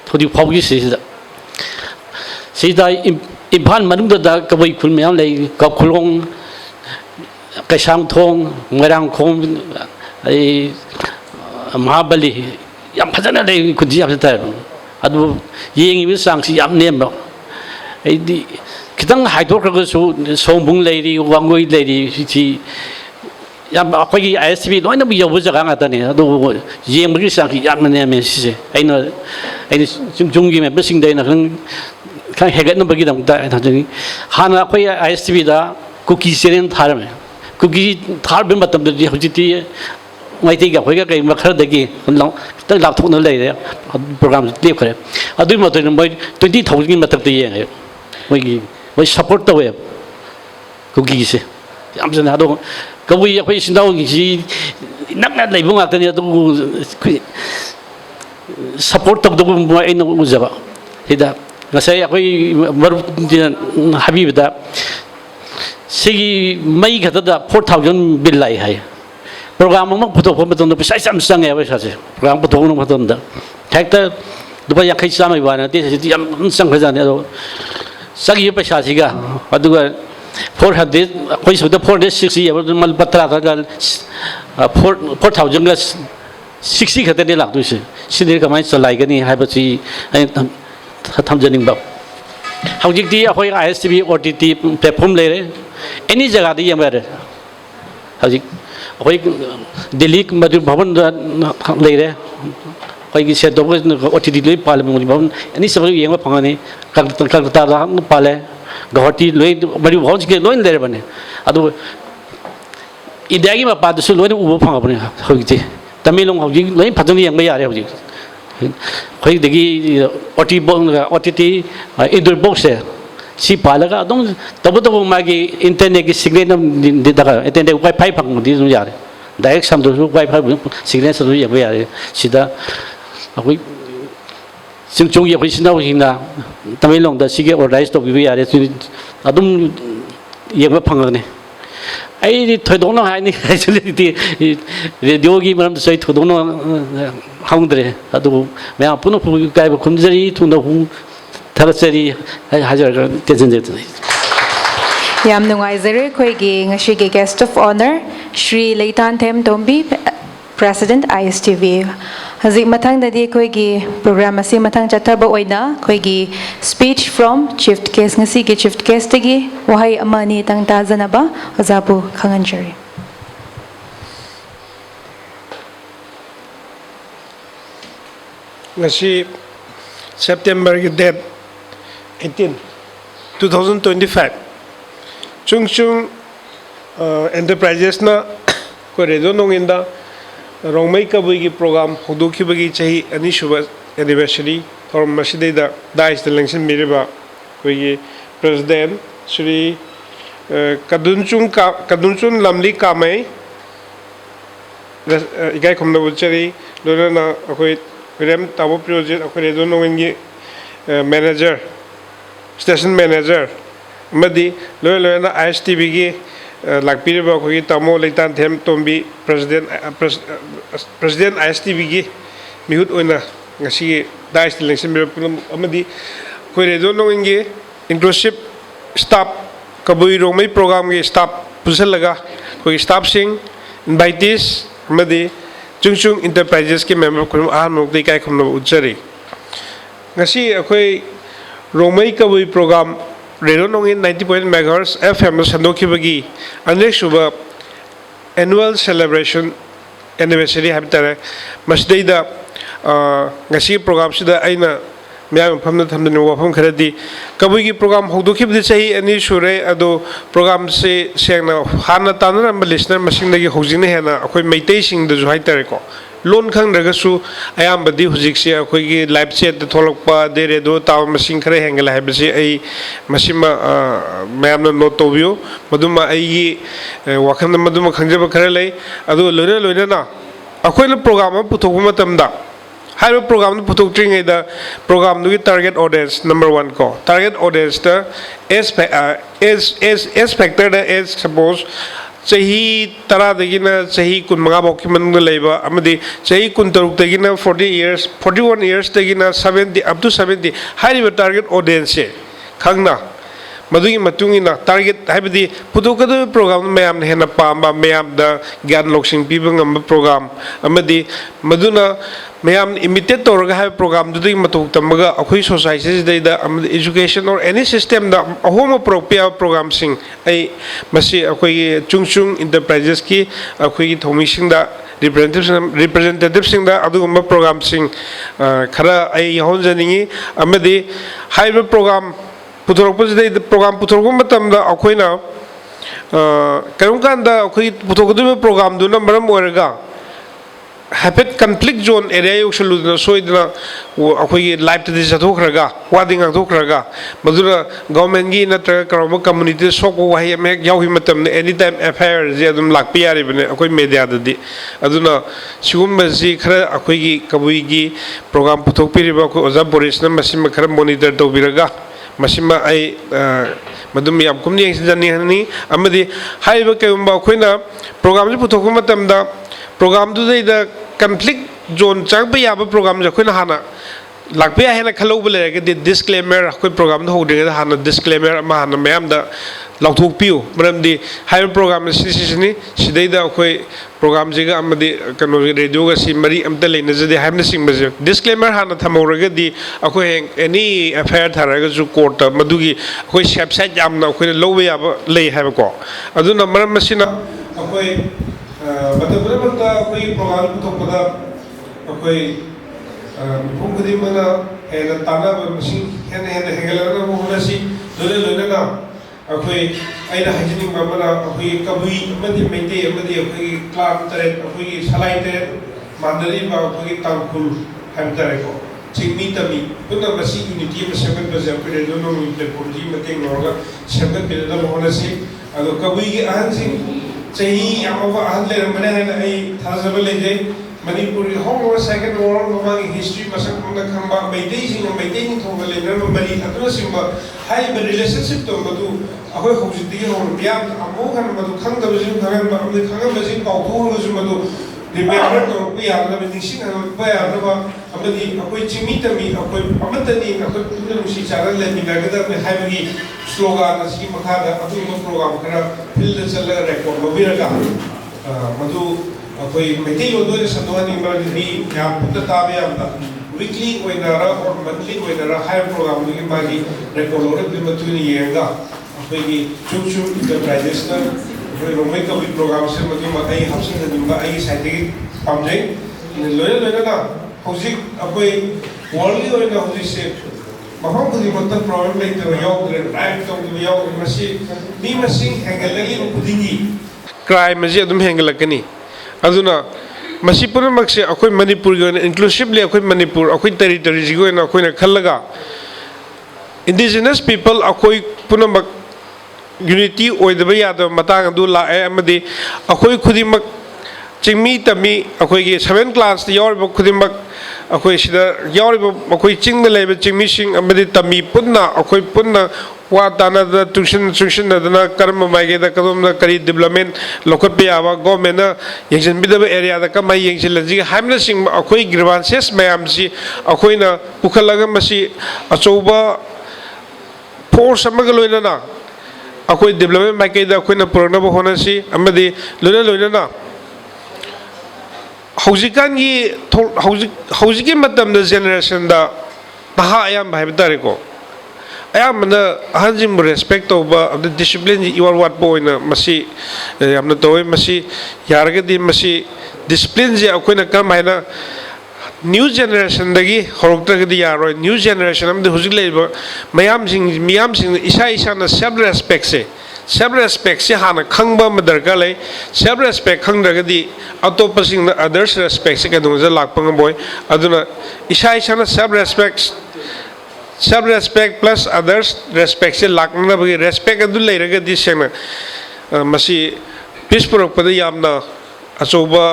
How do you publish is that? See that Impan Manunda Kawi Kulmian lay Kakulong Kasham Tong, Marang Kong, a Mahabali, Yampatana could see after time. Adu Ying with Sanksi Yam Nembo. A Kitang Hydrocragus, so Bung lady, one way lady, she ꯌꯥꯝ ꯑꯩꯈꯣꯏꯒꯤ ꯑꯥꯏ ꯑꯦꯁ ꯇꯤ ꯚꯤ ꯂꯣꯏꯅꯃꯛ ꯌꯧꯕ ꯖꯒꯥ ꯉꯥꯛꯇꯅꯤ ꯑꯗꯨꯕꯨ ꯌꯦꯡꯕꯒꯤ ꯆꯥꯡꯁꯤ ꯌꯥꯝꯅ ꯅꯦꯝꯃꯦ ꯁꯤꯁꯦ ꯑꯩꯅ ꯆꯨꯡꯒꯤ ꯃꯦꯝꯕꯔꯁꯤꯡꯗ ꯑꯩꯅ ꯈꯔ ꯍꯦꯟꯒꯠꯅꯕꯒꯤꯗꯃꯛꯇ ꯑꯩꯅ ꯍꯥꯏꯖꯅꯤꯡꯉꯤ ꯍꯥꯟꯅ ꯑꯩꯈꯣꯏ I S T ꯚꯤꯗ Kuki channel ꯊꯥꯔꯝꯃꯦ ꯀꯨꯀꯤ ꯊꯥꯔꯕ ꯃꯇꯝꯗꯗꯤ ꯍꯧꯖꯤꯛꯇꯤ ꯃꯩꯇꯩꯒ ꯑꯩꯈꯣꯏꯒ ꯀꯩꯒꯨꯝꯕ ꯈꯔꯗꯒꯤ ꯈꯤꯇꯪ ꯂꯥꯞꯊꯣꯛꯅ ꯂꯩꯔꯦ ꯄ꯭ꯔꯣꯒ꯭ꯔꯥꯝꯁꯤ ꯂꯦꯞꯈ꯭ꯔꯦ ꯑꯗꯨꯒꯤ ꯃꯇꯨꯡꯗ ꯃꯣꯏ 20,000ꯒꯤ ꯃꯊꯛꯇ ꯌꯦꯡꯉꯦ ꯃꯣꯏ ꯁꯞꯄꯣꯔꯠ ꯇꯧꯋꯦꯕ ꯀꯨꯀꯤꯒꯤꯁꯦ ꯌꯥꯝ ꯐꯖꯅ ꯑꯗꯣ ꯀꯕꯨꯏ ꯑꯩꯈꯣꯏ ꯏꯆꯤꯟ ꯏꯅꯥꯎꯒꯤꯁꯤ ꯅꯛꯅ ꯂꯩꯕ ꯉꯥꯛꯇꯅꯤ ꯑꯗꯨꯕꯨ ꯁꯞꯄꯣꯔꯠ ꯇꯧꯗꯕꯒꯨꯝꯕ ꯑꯩꯅ ꯎꯖꯕ ꯁꯤꯗ ꯉꯁꯥꯏ ꯑꯩꯈꯣꯏ ꯃꯔꯨꯞꯁꯤꯅ ꯍꯥꯏꯕꯤꯕꯗ ꯁꯤꯒꯤ ꯃꯩ ꯈꯛꯇꯗ 4,000 ꯕꯤꯜ ꯂꯥꯛꯏ ꯍꯥꯏ ꯄ꯭ꯔꯣꯒ꯭ꯔꯥꯝ ꯑꯃ ꯄꯨꯊꯣꯛꯄ ꯃꯇꯝꯗ ꯄꯩꯁꯥ ꯌꯥꯝ ꯆꯪꯉꯦꯕ ꯄꯩꯁꯥꯁꯦ ꯄ꯭ꯔꯣꯒ꯭ꯔꯥꯝ ꯄꯨꯊꯣꯛꯄ ꯃꯇꯝꯗ ꯍꯦꯛꯇ ꯂꯨꯄꯥ 50 ꯆꯥꯝꯃꯒꯤ ꯋꯥ ꯅꯠꯇꯦ ꯍꯧꯖꯤꯛꯇꯤ ꯌꯥꯝ ꯆꯪꯈ꯭ꯔꯖꯥꯠꯅꯤ ꯑꯗꯣ ꯆꯪꯉꯤꯕ ꯄꯩꯁꯥꯁꯤꯒ ꯑꯗꯨꯒ 400 ꯑꯩꯈꯣꯏ ꯁꯤꯗ 460 ꯌꯧꯕ ꯂꯨꯄꯥ 4,000ꯒ 60 ꯈꯛꯇꯅꯤ ꯂꯥꯛꯇꯣꯏꯁꯦ ꯁꯤꯗꯤ ꯀꯃꯥꯏꯅ ꯆꯂꯥꯏꯒꯅꯤ ꯍꯥꯏꯕꯁꯤ ꯑꯩꯅ ꯊꯝꯖꯅꯤꯡꯕ ꯍꯧꯖꯤꯛꯇꯤ ꯑꯩꯈꯣꯏ I S T V O T T platform ꯂꯩꯔꯦ ꯑꯦꯅꯤ ꯖꯒꯥꯗ ꯌꯦꯡꯕ ꯌꯥꯔꯦ ꯍꯧꯖꯤꯛ ꯑꯩꯈꯣꯏ ꯗꯦꯜꯂꯤ ꯃꯗꯨ ꯚꯕꯟꯗ ꯂꯩꯔꯦ ꯑꯩꯈꯣꯏꯒꯤ ꯁꯦꯠꯇꯣꯛꯄ ꯑꯣ ꯇꯤ ꯇꯤ ꯂꯣꯏ ꯄꯥꯜꯂꯦ ꯃꯗꯨ ꯚꯕꯟ ꯑꯦꯅꯤ ꯆꯠꯄ ꯌꯦꯡꯕ ꯐꯪꯒꯅꯤ ꯀꯜꯀꯇꯥꯗ ꯄꯥꯜꯂꯦ ꯒꯧꯍꯥꯇꯤ ꯂꯣꯏ ꯃꯔꯤ ꯍꯧꯖꯤꯛꯀꯤ ꯂꯣꯏꯅ ꯂꯩꯔꯕꯅꯤ ꯑꯗꯨꯒ ꯏꯟꯗꯤꯌꯥꯒꯤ ꯃꯄꯥꯟꯗꯁꯨ ꯂꯣꯏꯅ ꯎꯕ ꯐꯪꯉꯕꯅꯤ ꯍꯧꯖꯤꯛꯇꯤ ꯇꯃꯦꯡꯂꯣꯡ ꯍꯧꯖꯤꯛ ꯂꯣꯏꯅ ꯐꯖꯅ ꯌꯦꯡꯕ ꯌꯥꯔꯦ ꯍꯧꯖꯤꯛ ꯑꯩꯈꯣꯏꯗꯒꯤ ꯑꯣ ꯇꯤ ꯇꯤ ꯏꯟꯗꯣꯔ ꯕꯣꯛꯁꯁꯦ ꯁꯤ ꯄꯥꯜꯂꯒ ꯑꯗꯨꯝ ꯇꯧꯕꯇꯕꯨ ꯃꯥꯒꯤ ꯏꯟꯇꯔꯅꯦꯠꯀꯤ ꯁꯤꯒꯅꯦꯜ ꯗꯔꯀꯥꯔ ꯏꯟꯇꯔꯅꯦꯠ ꯋꯥꯏꯐꯥꯏ ꯐꯪꯕꯗꯤ ꯑꯗꯨꯝ ꯌꯥꯔꯦ ꯗꯥꯏꯔꯦꯛ ꯁꯝꯗ꯭ꯔꯁꯨ ꯋꯥꯏꯐꯥꯏ ꯁꯤꯒꯅꯦꯜꯁꯨ ꯑꯗꯨꯝ ꯌꯦꯡꯕ ꯌꯥꯔꯦ ꯁꯤꯗ ꯑꯩꯈꯣꯏ ꯆꯨꯡꯒꯤ ꯑꯩꯈꯣꯏ ꯏꯆꯤꯟ ꯏꯅꯥꯎꯁꯤꯡꯅ ꯇꯃꯦꯡꯂꯣꯡꯗ ꯁꯤꯒꯤ ꯑꯣꯔꯒꯅꯥꯏꯖ ꯇꯧꯕꯤꯕ ꯌꯥꯔꯦ ꯑꯗꯨꯝ ꯌꯦꯡꯕ ꯐꯪꯒꯅꯤ ꯑꯩꯗꯤ ꯊꯣꯏꯗꯣꯛꯅ ꯍꯥꯏꯅꯤꯡꯉꯥꯏꯁꯨ ꯂꯩꯇꯦ ꯔꯦꯗꯤꯑꯣꯒꯤ ꯃꯔꯝꯗꯁꯨ ꯑꯩ ꯊꯣꯏꯗꯣꯛꯅ ꯍꯪꯗ꯭ꯔꯦ ꯑꯗꯨꯕꯨ ꯃꯌꯥꯝ ꯄꯨꯟꯅ ꯏꯀꯥꯏꯕ ꯈꯨꯝꯖꯔꯤ ꯊꯨꯅ ꯊꯥꯒꯠꯆꯔꯤ ꯍꯥꯏꯖꯔꯒ ꯇꯦꯟꯁꯤꯟꯖꯔꯤ ꯌꯥꯝ ꯅꯨꯡꯉꯥꯏꯖꯔꯦ ꯑꯩꯈꯣꯏꯒꯤ ꯉꯁꯤꯒꯤ guest of honour Shri Leitanthem Tombi president I S T V ꯍꯧꯖꯤꯛ ꯃꯊꯪꯗꯗꯤ ꯑꯩꯈꯣꯏꯒꯤ ꯄ꯭ꯔꯣꯒ꯭ꯔꯥꯝ ꯑꯁꯤ ꯃꯊꯪ ꯆꯠꯊꯕ ꯑꯣꯏꯅ ꯑꯩꯈꯣꯏꯒꯤ ꯁ꯭ꯄꯤꯆ ꯐ꯭ꯔꯣꯝ ꯆꯤꯐ ꯒꯦꯁꯠ ꯉꯁꯤꯒꯤ ꯆꯤꯐ ꯒꯦꯁꯠꯇꯒꯤ ꯋꯥꯍꯩ ꯑꯃ ꯑꯅꯤꯇꯪ ꯇꯥꯖꯅꯕ ꯑꯣꯖꯥꯕꯨ ꯈꯪꯍꯟꯖꯔꯤ ngasi September ki date 18 2025 chung chung enterprises na ko redo Nongin da rongmai kabui ki program huduki bagi chahi ani shuba anniversary thorum maside da dais da lengsin miriba ko ye president Shri kadunchun lamli kamai igai khomna buchari lona na akoi Rem Tabo project akore do Nongin gi manager station manager madi lo na ISTV gi lakpire ba ko gi tamo leitan them tombi president ISTV gi mihut oina ngasi dais election be amadi ko re do Nongin gi inclusive staff kabui romai program gi staff pusal laga ko staff sing invitees amadi chung chung enterprises ke member ko ahmok dei kai khomno uchari ngasi akhoi romai kabui program radio Nongin 90.1 MHz FM sandoki bagi anek suba annual celebration anniversary habitare masdei da ngasi program sida aina मैम फम थमदन वफम खरदी कबुई की प्रोग्राम होदोखिबदि चाहि अनि सुरे अदो प्रोग्राम से सेंगना हाना तानना लिसनर मसिंगदगी होजिने हेना अखोय मैतै सिंगदजु हाइतरेको लोन खंगरगसु अयामबदि हुजिकसे अखोयगी लाइव चैट द थोलकपा देरे दो ताव मसिंग खरे हेंगल हाइबसे अई मसिमा मैम नोट तोबियो मदुमा अईगी वखन मदुमा खंजब खरे लै अदो लोइना लोइना ना अखोयना प्रोग्राम पुथोकु मतमदा हाइबा प्रोग्राम पुथोक्ट्रिङै दा प्रोग्राम दुगी टारगेट ऑडियंस नंबर 1 को टारगेट ऑडियंस दा एस फैक्टर दा एज सपोज चाही तरा दगिना चाही 15 बौकी मनग लेबा अमदि चाही 16 दगिना 40 इयर्स 41 इयर्स दगिना 70 अप टू 70 हाइबा टारगेट ऑडियंस से खंगना मधुगी मतुंगिना टारगेट हाइबदी पुथोकद प्रोग्राम मैम हेना पामा मैम द ज्ञान लौसिंग पीबं प्रोग्राम अमदी मधुना मैम इमिटेट तौरगा है प्रोग्राम दुदी मतुक तमगा अखोई सोसाइटी दा एजुकेशन और एनी सिस्टम दा अहोम प्रोपिया प्रोग्राम सिंग आई मसी अखोई चुंगचुंग इंटरप्राइजेस की अखोई थोमिसिंग दा representative sing da adugumba program sing khara ai yahon janingi amadi high program puthorokpus de program puthorokpa matam da akoina karum kan da akoi puthokdu program du na maram oraga habit conflict zone area yokshalu na soidna akoi life to this athokraga wading athokraga madura government gi natra karama community soko wahi me yawi matam anytime affair je adum lakpi yari bane akoi media dadi aduna sigum ji khara akoi gi kabui gi program puthok piriba ko oza boris na masim khara monitor to biraga masima ai madum yam kumni jani hani amadi haiba kayumba khoina program ji puthok matam da program du da conflict zone chang pe yaba program ja khoina hana lakpe hena khalo bele ga disclaimer khoi program da hode ga hana disclaimer ma hana mayam da lauthok piu maram di high program ni sidai da khoi program jiga amadi kano radio ga si mari amta leina jade hamna sing baje disclaimer hana thamora ga di akhoi any affair thara ga ju court madugi khoi website amna khoi lowe yaba lei ha ko aduna maram masina akhoi मतलब बता कोई प्रोग्राम तो पता कोई भूखदी मना है ना ताना मशीन है ना हेगला वो होना सी दोले लोने ना कोई ऐना हजनी मना कोई कभी मध्य मेंटे मध्य कोई क्लास तरह कोई सलाई तरह मांडली बा कोई तांकुल हम तरह को चिंगी तमी पुनः मशीन यूनिटी में सेवन बजे अपने दोनों मिलते पुर्जी में केंग लोगा सेवन बिल्डर होना सी अगर कभी की आंसिंग चाहिए अम्मा आहले रमने हैं आई थाज़ बले जे मणिपुरी होम और सेकंड वॉर ममांग हिस्ट्री मसक मुंडा खंबा मैदे नहीं थोंगले नर मरी अदुना सिंबा हाई बे रिलेशनशिप तो मधु अखोई होजिति होम बियाम अमो खन मधु खंग दबजिम खंगन अमदे खंगन बजिम पाउथो होजु मधु रिमेंबर तो बिया न निसिंग न बया न बा अमदि अखोई चिमी तमी अखोई अमतनी अखोई पुन नुसी चारा ले मिनागदा में हाइबगी स्लोगन असकी मखादा अदुम प्रोग्राम करा फिल्ड चल रिकॉर्ड लोबिरगा मधु अखोई मेथी लोदो सदवानी बरदी या पुत ताबे आमदा वीकली ओइनारा और मंथली ओइनारा हाई प्रोग्राम की मागी रिकॉर्ड लोरे बिमतुनी येगा अखोई चुचु इंटरप्राइजेस ना अखोई रोमे कभी प्रोग्राम से मधु मताई हाउसिंग दिबा आई साइंटिफिक पामजे लोरे लोरे ना हौजिक अखोई वर्ल्डली ओइना हौजिक से महम खुदी मत प्रॉब्लम लेते याव राइट तो याव मसी मी मसिंग हेंगलगी खुदिंगी क्राइम जे अदुम हेंगलकनी अदुना मसी पुनमक से अखोई मणिपुर के इंक्लूसिवली अखोई मणिपुर अखोई टेरिटरी जिगो ना अखोई खलगा इंडिजिनस पीपल अखोई पुनमक यूनिटी ओइदबा याद मतांग अदु लाए अमदी अखोई खुदिमक चिंगमी तमी अखोई के 7 क्लास याव खुदिमक अखोई सिदा याव अखोई चिंग में लेबे चिंगमी सिंग अमदी तमी पुन्ना अखोई पुन्ना वा ताना द ट्यूशन दना कर्म माइगे द कदम द करी डेवलपमेंट लोकल पे आवा गवर्नमेंट यंगजन बिदब एरिया द कमाई यंगजन लजी हामना सिंग अखोई ग्रीवांसेस मैम सी अखोइना पुखलगा मसी अचौबा फोर्स अमग लोइना अखोई डेवलपमेंट माइके द अखोइना पुरनब होनसी अमदी लोइना लोइना हौजिकान की मतम द जेनरेशन द नहा अयाम भाई बतारेको अयामना अहनजिम रेस्पेक्ट तौबा अब डिसिप्लिन इवर वाट पोइना मसी यामना तोय मसी यारगदी मसी डिसिप्लिन जे अखोइना कम हाइना न्यू जेनरेशन दगी हरक्तगदी यारोय न्यू जेनरेशन अमदे हुजिक लेबा मियाम सिंग इसा इसा ना सेल्फ रेस्पेक्ट से हाना खंगबा म दरकार ले सेल्फ रेस्पेक्ट खंगदगदी अतोपसिंग अदर्स रेस्पेक्ट से कदुंग जे लाकपंग बोय अदुना इसा इसा ना self respect plus others respect से लाकना बगे रेस्पेक्ट अदु लेरगदी सेना मसी पीस पुरकपद यामना अचौबा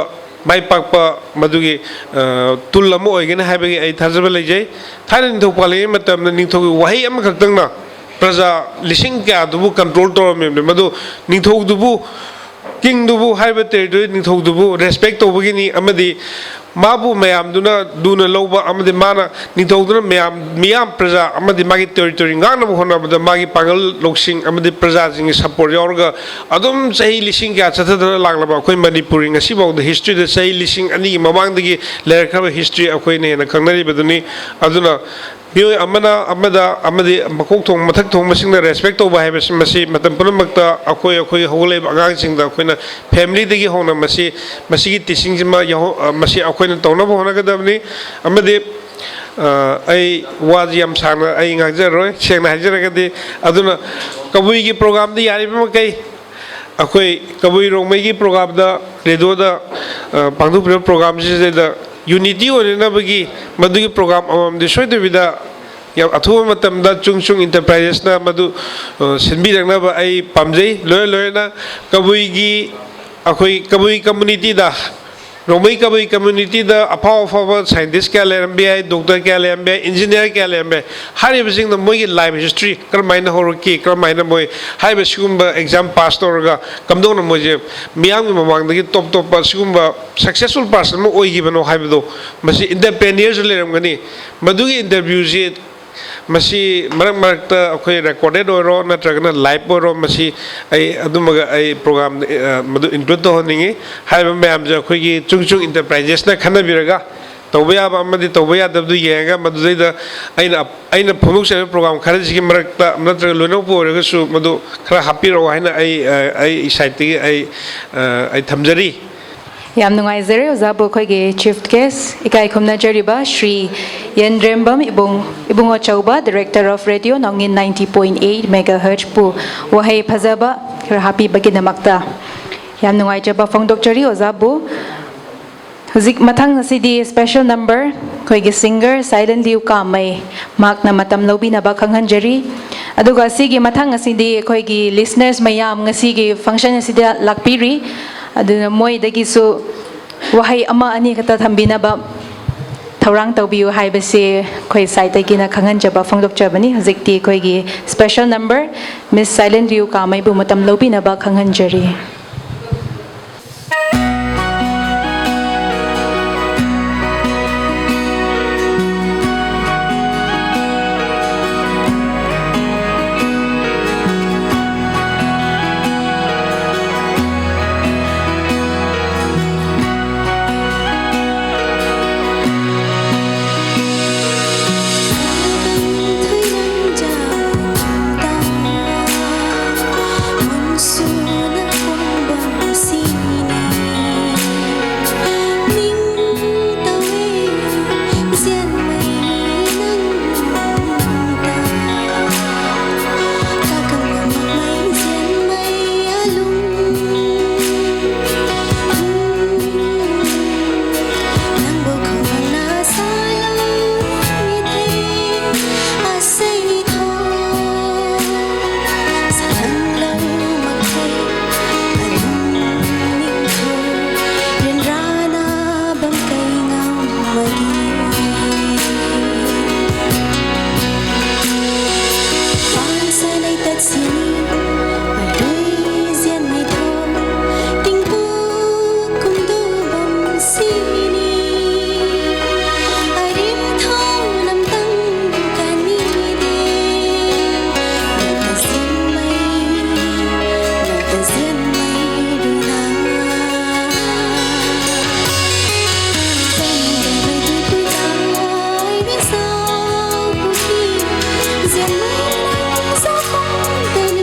माइ पाकपा मदुगी तुल अमो ओइगेन हाइबगे आई थाजबा लेजै थाने निथौपाले मतम निथौगी वही अम खक्तंगना प्रजा लिसिंग क्या दुबु control तोरमे मदु निथौदुबु king dubu haiba territory nithok dubu respect to begini amadi mabu mayam duna loba amadi mana nithok duna miyam praja amadi magi territory ngana hona bada magi pangal loksing amadi praja jing support yorga adum sahi lising kya chathadana laglaba koi manipuri ngasi bau the history the sahi lising ani mamang dagi lerakha history akoi ne na khangnari baduni aduna Biyo amadi makok thong mathak thong masing na respect to bahai masi matam punamakta akoi hole agang sing da akoi na family dagi hona masi gi teaching jima masi akoi na tawna hona kadabni amadi ai waji am sana ai ngajar roi seng na hajar kadi aduna kabui gi program di yari ma kai akoi kabui rongmai gi program da radio da pangdu program je da unity or na bagi madu program amam de shoy de vida ya athu matam da chung chung enterprises na madu sinbi rangna ba ai pamjai loy na kabui gi akoi kabui community da Romai kabui community da apaw scientist kya le MBI doctor kya le MBI engineer kya le MBI hari bising da moi life history karmaina horoki karmaina moi hai bisumba exam pass torga kamdo na moje miyang mamang da top basumba successful person mo oi gibano hai do masi independence le ramgani madugi interview je masi marak ta akoi recorded oro na tragna live oro masi ai adumaga ai program madu include to honingi hai ma'am ja akoi gi chung enterprises na khana biraga tawya ba amadi tawya dabdu yenga madu da aina phumuk se program khara ji marak ta na traga lono porega su madu khara hapiro haina ai site gi ai thamjari Yam nungaizere ozabu khoige chief guest ikai khumna jariba Shri Yendrembam Ibungo Chauba Director of Radio Nongin 90.8 MHz pu wahai phazaba happy baginamakta yam nungaijaba phongdok jari ozabu huzik mathang asidi special number khoige singer Silent Liu Kamai makna matam lobi na ba khanghan jari aduga sigi mathang asidi khoige listeners mayam ngasigi function asida lakpiri aduna moi dagi su wahai ama ani kata thambina ba thaurang tawbiu haibase khoi sai dagi na khangan jaba phongdok jabani hajikti khoi gi special number Miss Silent Liu Kamai bu matam lobi na ba khanghan jari Hãy subscribe cho kênh Ghiền Mì Gõ để không bỏ lỡ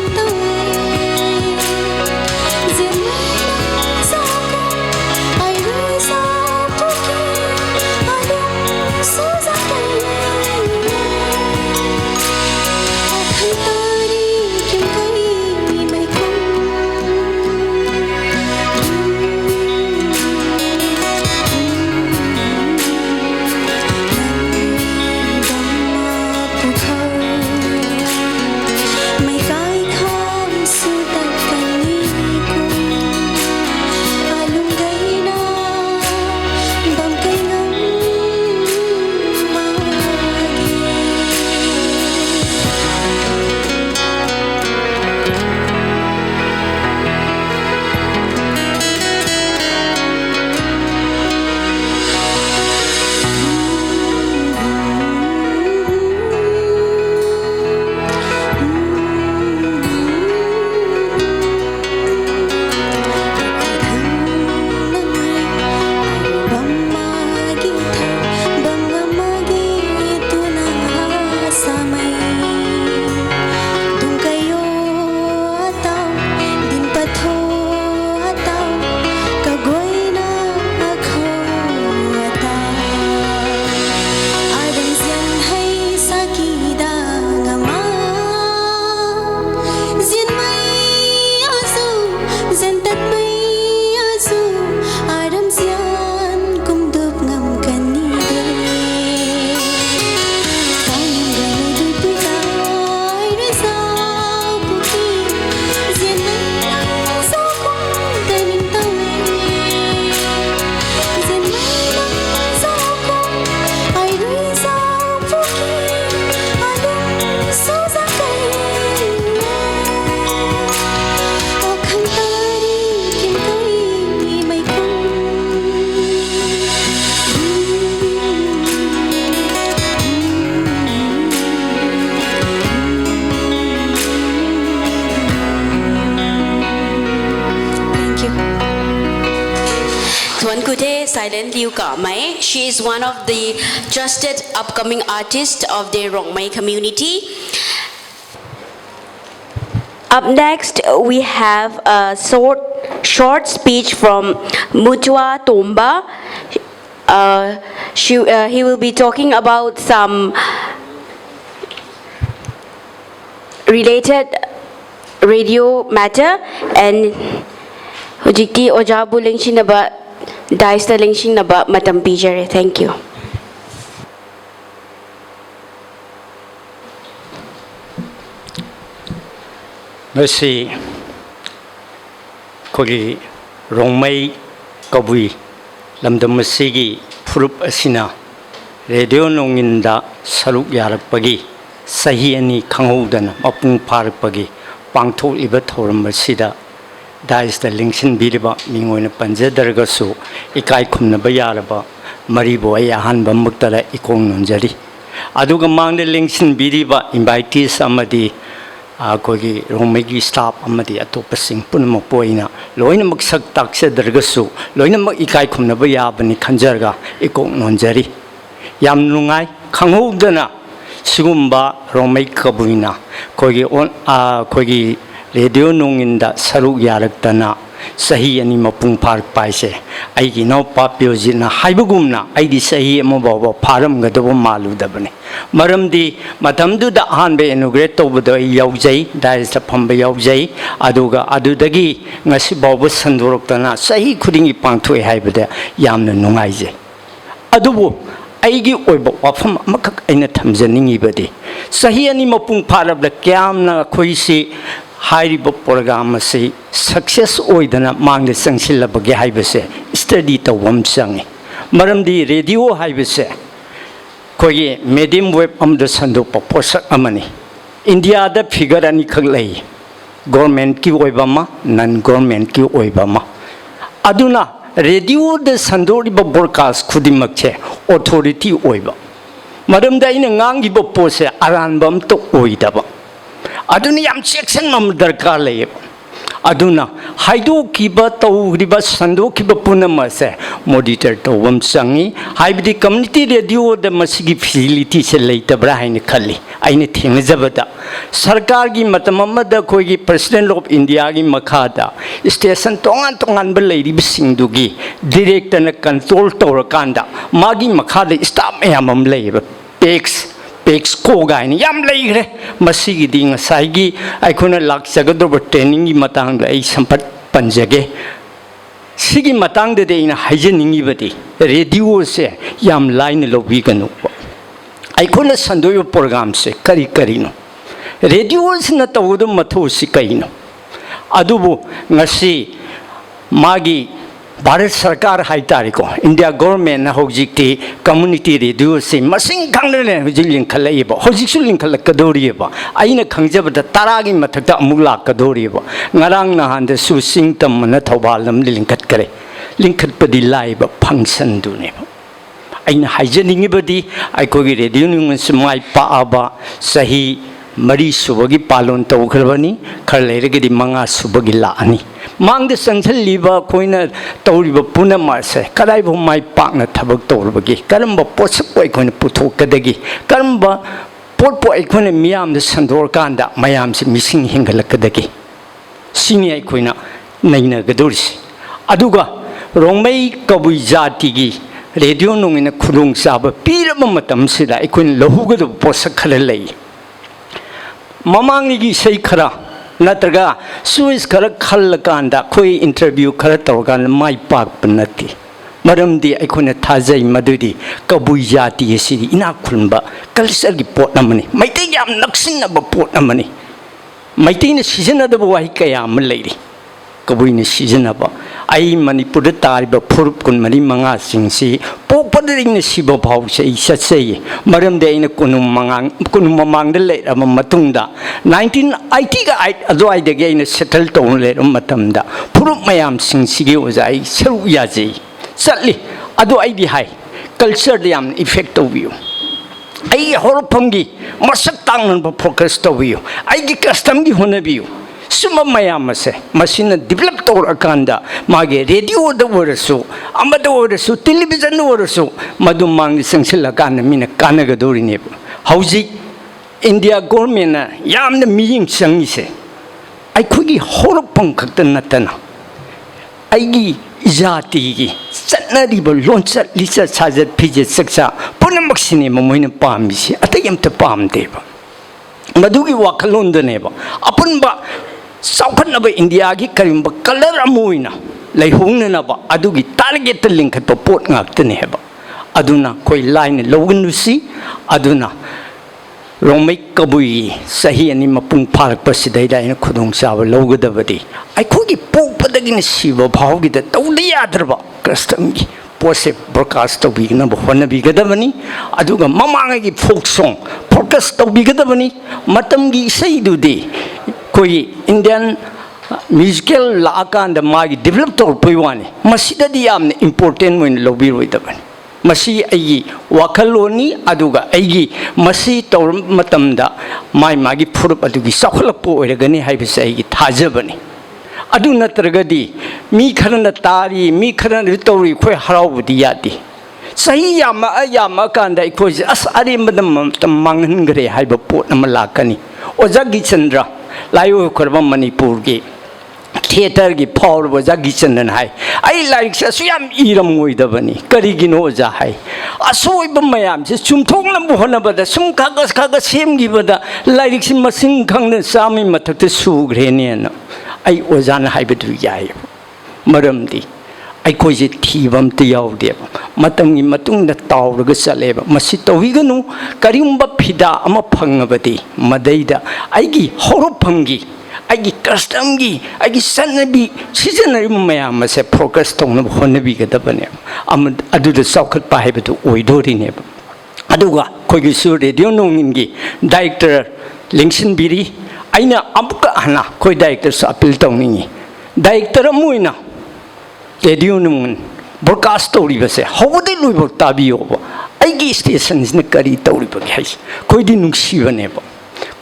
Silent Liu Ka Mai. She is one of the trusted upcoming artists of the Rongmei community. Up next, we have a short speech from Mutua Tomba. He will be talking about some related radio matter, and hujikti ojabu lengshin naba daista lengshin naba matam pijare. Thank you. Merci. Kogi Rongmei Kabui Lamdam Masigi Furup Asina Radio Nonginda Saruk Yarapagi Sahiani Kangodan Mapung Parapagi Pangto Ibatoram Masida. That is the Linkshin Biriba Mingoin Panja Dargasu Ikai Kumnabayaraba Mariboya Hanba Muktala Ikong Nunjari Aduga Mang the Linkshin Biriba invitees Samadi Kogi Romegi staff Amadi Atopasing Punamapoina Loina Maksak Taxa Dargasu Loina Ikai Kumnabayabani Kanjarga Ikong Nunjari Yam Nungai Kangodana Sugumba Romei Kabuina Kogi on Kogi Radio Nonginda Saruk Yaraktana Sahi ani Mapung Park Paise Aigi no Papiozina Haibugumna Aidi Sahi Mobo Param Gadabo Malu Dabane Maramdi Matamdu da Hanbe Enugrate over the Yaujay, that is the Pamba Yaujay, Aduga Adudagi, Nasibobo Sandoroktana, Sahi Kudingi Pangtu Haibada Yamna Nungaize Adubu Aigi Oibo Wafam Makak in a Tamzaningi Badi Sahi ani Mapung Parab the Kiamna Koisi Haribo program say success oidana mang the sangshilla bagi haibase study to wamsangi maram di radio haibase koye medium web the sando posak amani India the figure ani khaglai government ki oibama non government ki oibama aduna radio the sandori ba broadcast khudimakche authority oiba maram da ina ngangi bo pose aranbam to oidaba Aduna yam section mam darkar lay aduna haidu kiba tawriba sando kiba punama se monitor to wam sangi haibdi community radio the masigi facility se later brahin khali aine thing zabada sarkar gi matamama da koi gi president of india gi makhada station tongan ba lady bisingdu gi director na control tower kanda magi makhada staff yamam lay Pex ko gaini yam leigre masigi ding saigi aikuna laksagadro training gi matang ai sampat panjage sigi matang de ina haijeningi badi radio se yam line lobi kanu aikuna sandoyo program se kari no radio se na tawdu mathu si kaino adubu ngasi magi Bharat Sarkar Haitariko, India government Hojikti, community radio say, Masing Kangan Hujilin Kalaiba, Hojiksulin Kalakadoriba, Aina Kangjaba, the Taragi Matata Mula Kadoriba, Narang Nahan the Su Singtam Manatobalam Linkatkare, Linkat Padi Laiba, Pangsan Duneba. Aina Hygienic body, I could get radio my Paaba, Sahi, Mari Subagi Palon Tokrabani, Karlerigi Manga Subagila Ani. Mang the Santal Liba, Koina, Toriba Puna Marse, Karaibo, my partner Tabak Torbagi, Karamba Posapo, Ikon Puto Kadagi, Karamba Porpo Ikon Miam the Sandor Kanda, Mayam's missing Hingalakadagi. Senior Equina, Naina Gaduris. Aduga, Rongmei Kabujatigi, Radio Nung in a Kurung Saba, Pira Mamatam Sida, Ikon Lohuga the Posakalay. Mamangi say Kara. Nataga, Suis Kara Kalakanda, Koi interview Karatorgan, my park penati. Madam de Ikona Tazai Madudi, Kabujati city, Inakulumba, Kalsagi port namani. My thing am Naxin about port namani. My thing is season of the Waikayam lady. Kabuin season about. I manipulate but Purpun Marimanga sing see, Popering the Sibo House, such say, Madam de in a Kunumang the late of Matunda. 19 I think although I again settled on late on Matamda. Purup Mayam sing Sigi was I, so yazi. Sadly, ado I be high. Culture the effect of you. I Horopungi, Masak Tang and Procast of you. I get custom give one of you. suma mayam se machine develop tor akanda mage radio da warasu amada warasu television warasu madu mang sangsil akanda mina kanaga dori ne hauji India government na yamna meeting sangi se ai khugi horpang khakta natana aigi jati gi sanari bo loncha lisa sajat phije saksa punamak sine moina pambi se atayam ta pamde ba madugi wakalon da ne ba apun ba saukhan ba India gi karim ba color amuina lai hungna na ba adugi target link to pot ngak ta ne ba aduna koi line logun si aduna Romai kabui sahi ani mapung parak pasidai da ina khudong sawa logadabadi ai khogi pokpadagin siwa bhawgi da tawdi yadraba custom gi pose broadcast to bi na bhona bi gadabani aduga mamanga gi folk song focus to bi gadabani matam gi sai du de koi Indian musical la kan da magi develop to poiwani masida di amne important moin lobi roidabani Masi ayi wakaloni aduga ayi masi tawr matamda mai magi furup adugi sakhalapo oiragani haibase ayi thajabani adu natragadi mi kharana tari mi kharana tawri khoi haraubudi yadi sahi yama kanda ikoi as ari madam tamanghan gre haiba pot namalakani ojagi chandra layo korba manipur gi theater gi power boja gichan hai ai like sa suyam iram ngoi da bani kari gi no ja hai asoi bam mayam se chumthong lam bo na bada sum khaga sem gi bada like sim masing khang na sami mathak te su gre ne na ai ojan hai bedu yai maram di ai koi je thibam te yaw de matam gi matung da taw ga chale ba masi towi ga nu karimba phida ama phangabadi madaida ai gi horo phangi Agi custom gi agi sanabi seasonary mayam se focus tong na honabi ga dabane am adu da saukat pa hebatu oidori ne aduga koi gi su radio nongin gi director lingsin biri aina amka hana koi director sa appeal tong ni director amuina radio nong broadcast story ba se howde lui bok tabiyo ai gi stations ne kari tori ba gi koi di nungsi bane ba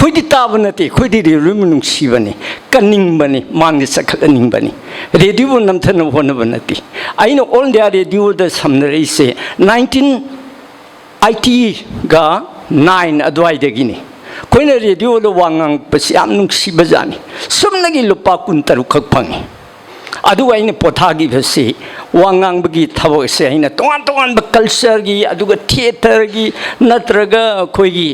koi di tabanate koi di remunung sibani kaning bani mang sakhaning bani radio namthana hona banati aino all the radio da samnare se 1980 ga 9 adwai de gini koi na radio lo wangang pasi amnung sibajani sumnagi lupa kuntaru khak phangi adu aina pothagi basi wangang bagi thabo se aina ton ba culture gi aduga theater gi natraga koi gi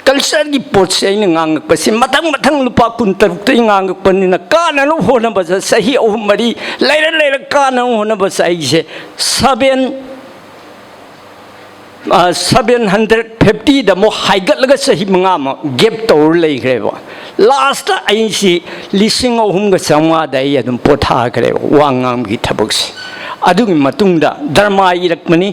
culture gi potse ina ngang pasi matang lupa kuntaruk te ngang panina kana lo hona ba sahi o mari laira kana hona ba sai se 750 da mo haigat laga sahi manga ma gap tor lei greba last ai si lising ohum ga samwa dai adum potha gre wangam gi thabuk adugi matungda dharma irakmani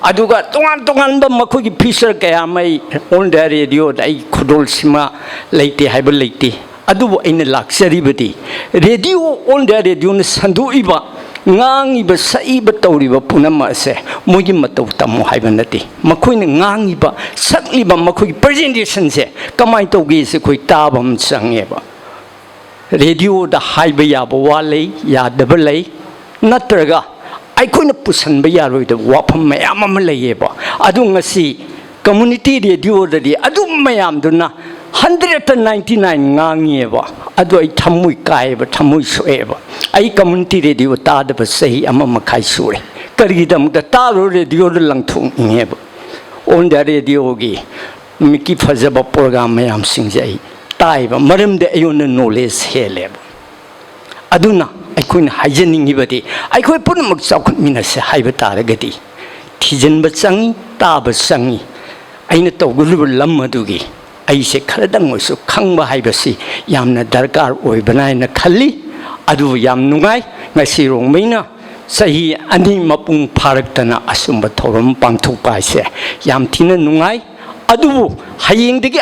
aduga tongan ba makhogi feature kaya mai on the radio dai khudol sima leite haiba leite adubu aina luxury bati radio on the radio ne sandu iba ngangi ba sai ba tauri ba punama se mogi matau tamu haiba nati makhoi ne ngangi ba sakli ba makhoi presentation se kamai togi se khoi tabam change ba radio da haiba ya ba wale ya double lei natraga ai khoi na pusan ba ya roi da wafam mayam am leye ba adu ngasi community radio da di adu mayam du na 199 ngangi ba adu ai thamui kai ba thamui soe ba ai community radio ta da ba sei ama makhai sure kari dam da ta ro radio da langthung nge ba on da radio gi miki phajaba program mayam singjai tai ba maram de ayona knowledge hele ba aduna aikoina haijening ibadi aikoi punamak chaukhat minase haiba taragadi thijanba changi taba changi aina tawgulu lam adugi aise kharadang osu khangba haibasi yamna darkar oibanaina khalli adu yam nungai ngasi rongmeina sahi ani mapung pharaktana asumba thoram pangthok paise yam thina nungai adu hayengdigi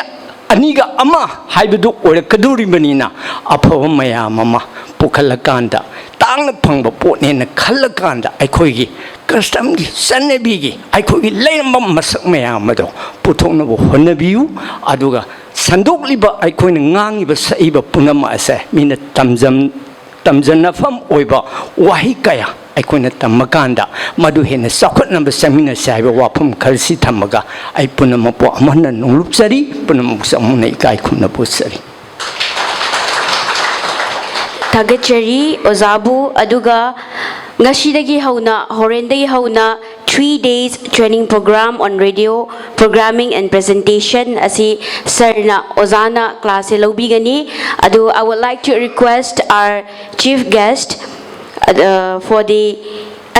aniga ama haibadu orakaduri banina aphawa mayam ama pukhalakanda tangna phangba potne na khalakanda aikhoigi custom gi sannabi gi aikhoigi leiramba masak mayam ado puthokna bo honabiu aduga ꯁꯟꯗꯣꯛꯂꯤꯕ ꯑꯩꯈꯣꯏꯅ ꯉꯥꯡꯉꯤꯕ ꯁꯛꯏꯕ ꯄꯨꯝꯅꯃꯛ ꯑꯁꯦ ꯃꯤꯅ ꯇꯝꯖꯅꯐꯝ ꯑꯣꯏꯕ ꯋꯥꯍꯩ ꯀꯌꯥ ꯑꯩꯈꯣꯏꯅ ꯇꯝꯃꯀꯥꯟꯗ ꯃꯗꯨ ꯍꯦꯟꯅ ꯆꯥꯎꯈꯠꯅꯕ ꯆꯪꯃꯤꯟꯅꯁꯤ ꯍꯥꯏꯕ ꯋꯥꯐꯝ ꯈꯔꯁꯤ ꯊꯝꯃꯒ ꯑꯩ ꯄꯨꯝꯅꯃꯛꯄꯨ ꯑꯃꯨꯛ ꯅꯣꯡꯂꯨꯞꯆꯔꯤ ꯄꯨꯝꯅꯃꯛꯁꯨ ꯑꯃꯨꯛ ꯏꯀꯥꯏ ꯈꯨꯝꯅꯕ ꯎꯠꯆꯔꯤ ꯊꯥꯒꯠꯆꯔꯤ ꯑꯣꯖꯥꯕꯨ ꯑꯗꯨꯒ ngashidagi hauna horendagi hauna 3 days training program on radio programming and presentation asi sarna ozana class e lobigani adu I would like to request our chief guest for the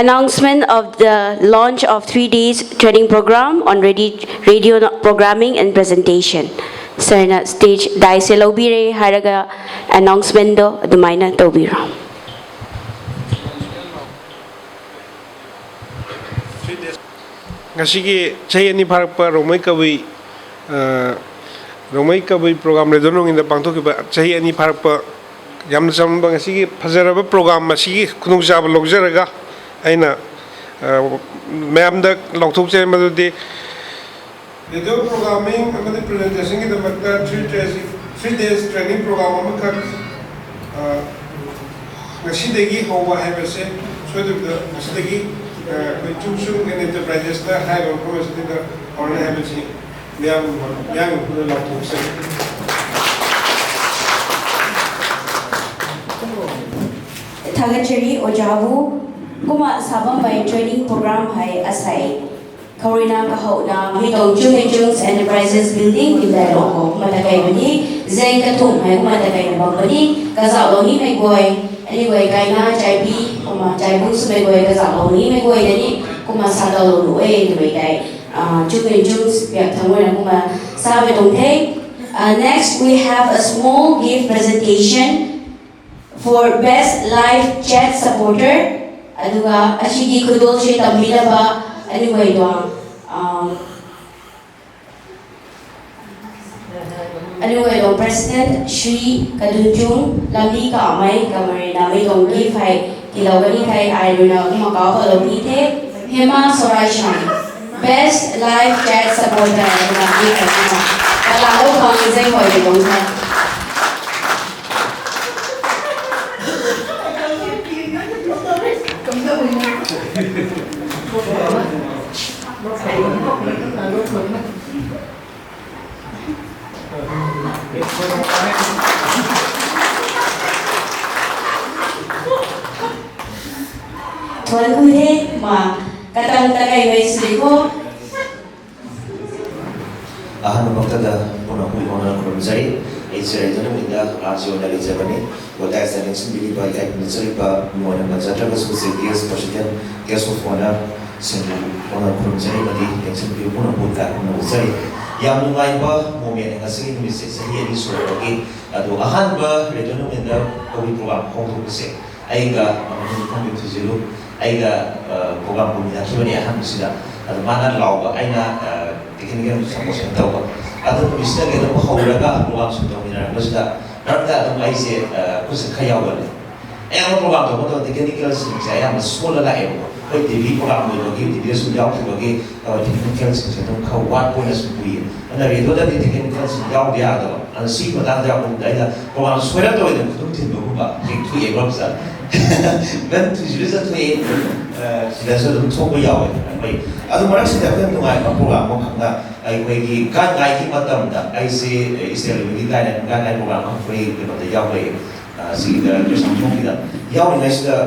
announcement of the launch of 3 days training program on radio programming and presentation sarna stage daise lobire haraga announcement do adumaina tobiro ngasi chahi ani pharakpa romai kawi program le donong inda pangthok ba chahi ani pharakpa yamna chamba ngasi phajaraba program masi khunung jaba logjaraga aina ma'am da lokthok chai madudi video programming amadi presentation ki damakta 3 days training program amakha ngasi degi howa haibase soidubda ngasi degi chung chung enterprises da high on course da or have it yang lokthok chai thagachari ojabu kuma sabam by training program hai asai Kaurina kahona mitong CHUNG CHUNGS enterprises building in Dailoko matakai bani zai katum hai matakai na bani kazaloni mai goi anyway kaina jaibi kuma jaibu sumai goi kazaloni mai goi dani kuma sadalonu e doi dai CHUNG CHUNGS biak thangona kuma sabe dongthei next we have a small gift presentation for best live chat supporter aduga ashigi khudol che tambilaba anyway do President Shri Kadunjung Lamli Kamai Kamarina Mai Dong Gi Phai Kilawani Thai Iruna Makao Palopi The Hema Soraishan Best Live Chat Supporter Lamli Kamai Kalalo Kang Zai Hoi Dong Thai Tuan kuhe ma katang tagai mai sriko ahanu baktada puna hui ona kurumzai Israel dona minda rasio dari Germany wata sanin sun bili ba ya kun tsari ba mona mazata ba su se gas president gas of ona sun ona kurumzai ba di sun bili puna buta kuna uzai yang nungai ba momen ngasi ni se sahi ni so oke adu ahan ba redona minda kowi program khong se aiga amani khong tu jilu aiga program pumida kibani ahan sida adu mana lauba aina teknikal support tawba adu bisna ge do hawraga program su tawina basda randa adu aise kus khayawal ai am program to technical se ai am sola la ebo koi tv program mo ge tv su yaw ko ge technical se to khawat pona su pui ana redo da technical se yaw dia do ana si ko da da ko da program su ra to de ku tin do ba ke tu e rom sa ben tu jisa tu e sida so dum thong ko yaw ai adu marak se da kan ngai ka program mo khanga ai koi gi kan ngai ki matam da ai se israel gi da na kan ngai program ko koi ke ba da yaw le si da jo sam thong ki da yaw ngai se da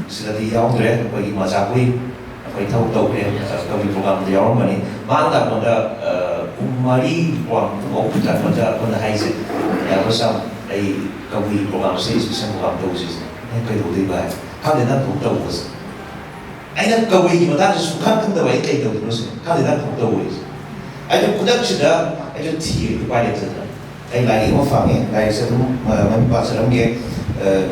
sida di yaw dre koi gi ma ja koi koi thau to ke ka vi program da yaw ma ni ma da ko da umari wang ko da ko da hai se ya ko sam ai ka vi program se sam program do se ai kai do di ba ka de na to to ko aina kawai ki mata su kan kan da wai kai da no se ka da kan da wai ai da kudak shida ai da ti ba da ta ai lai mo fa nge lai se mu man pa sa ram ge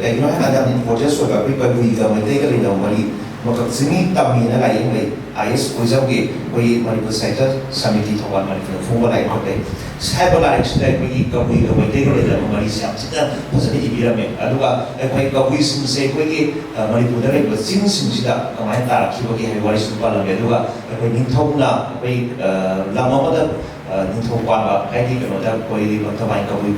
ai no ha da ni project so ga ba bi ga mai dai ga ri da mari mo ka singi tam ni na lai ngai is ko jam ge koi mari ko sai ta samiti thowan mari ko fo ba lai ko dai sai ba lai shida ko gi ka bi ga mai dai ga ri da mari sia sida ko sa ni bi ra me adu ga ai koi ka bi sim se ko gi mari ko da ri ko sing sim sida ka mai ta ki ba gi hai wari su pa la me adu ga koi ning thau na koi la ma ma da ninthau pa hai di kano da koi bantabai kabui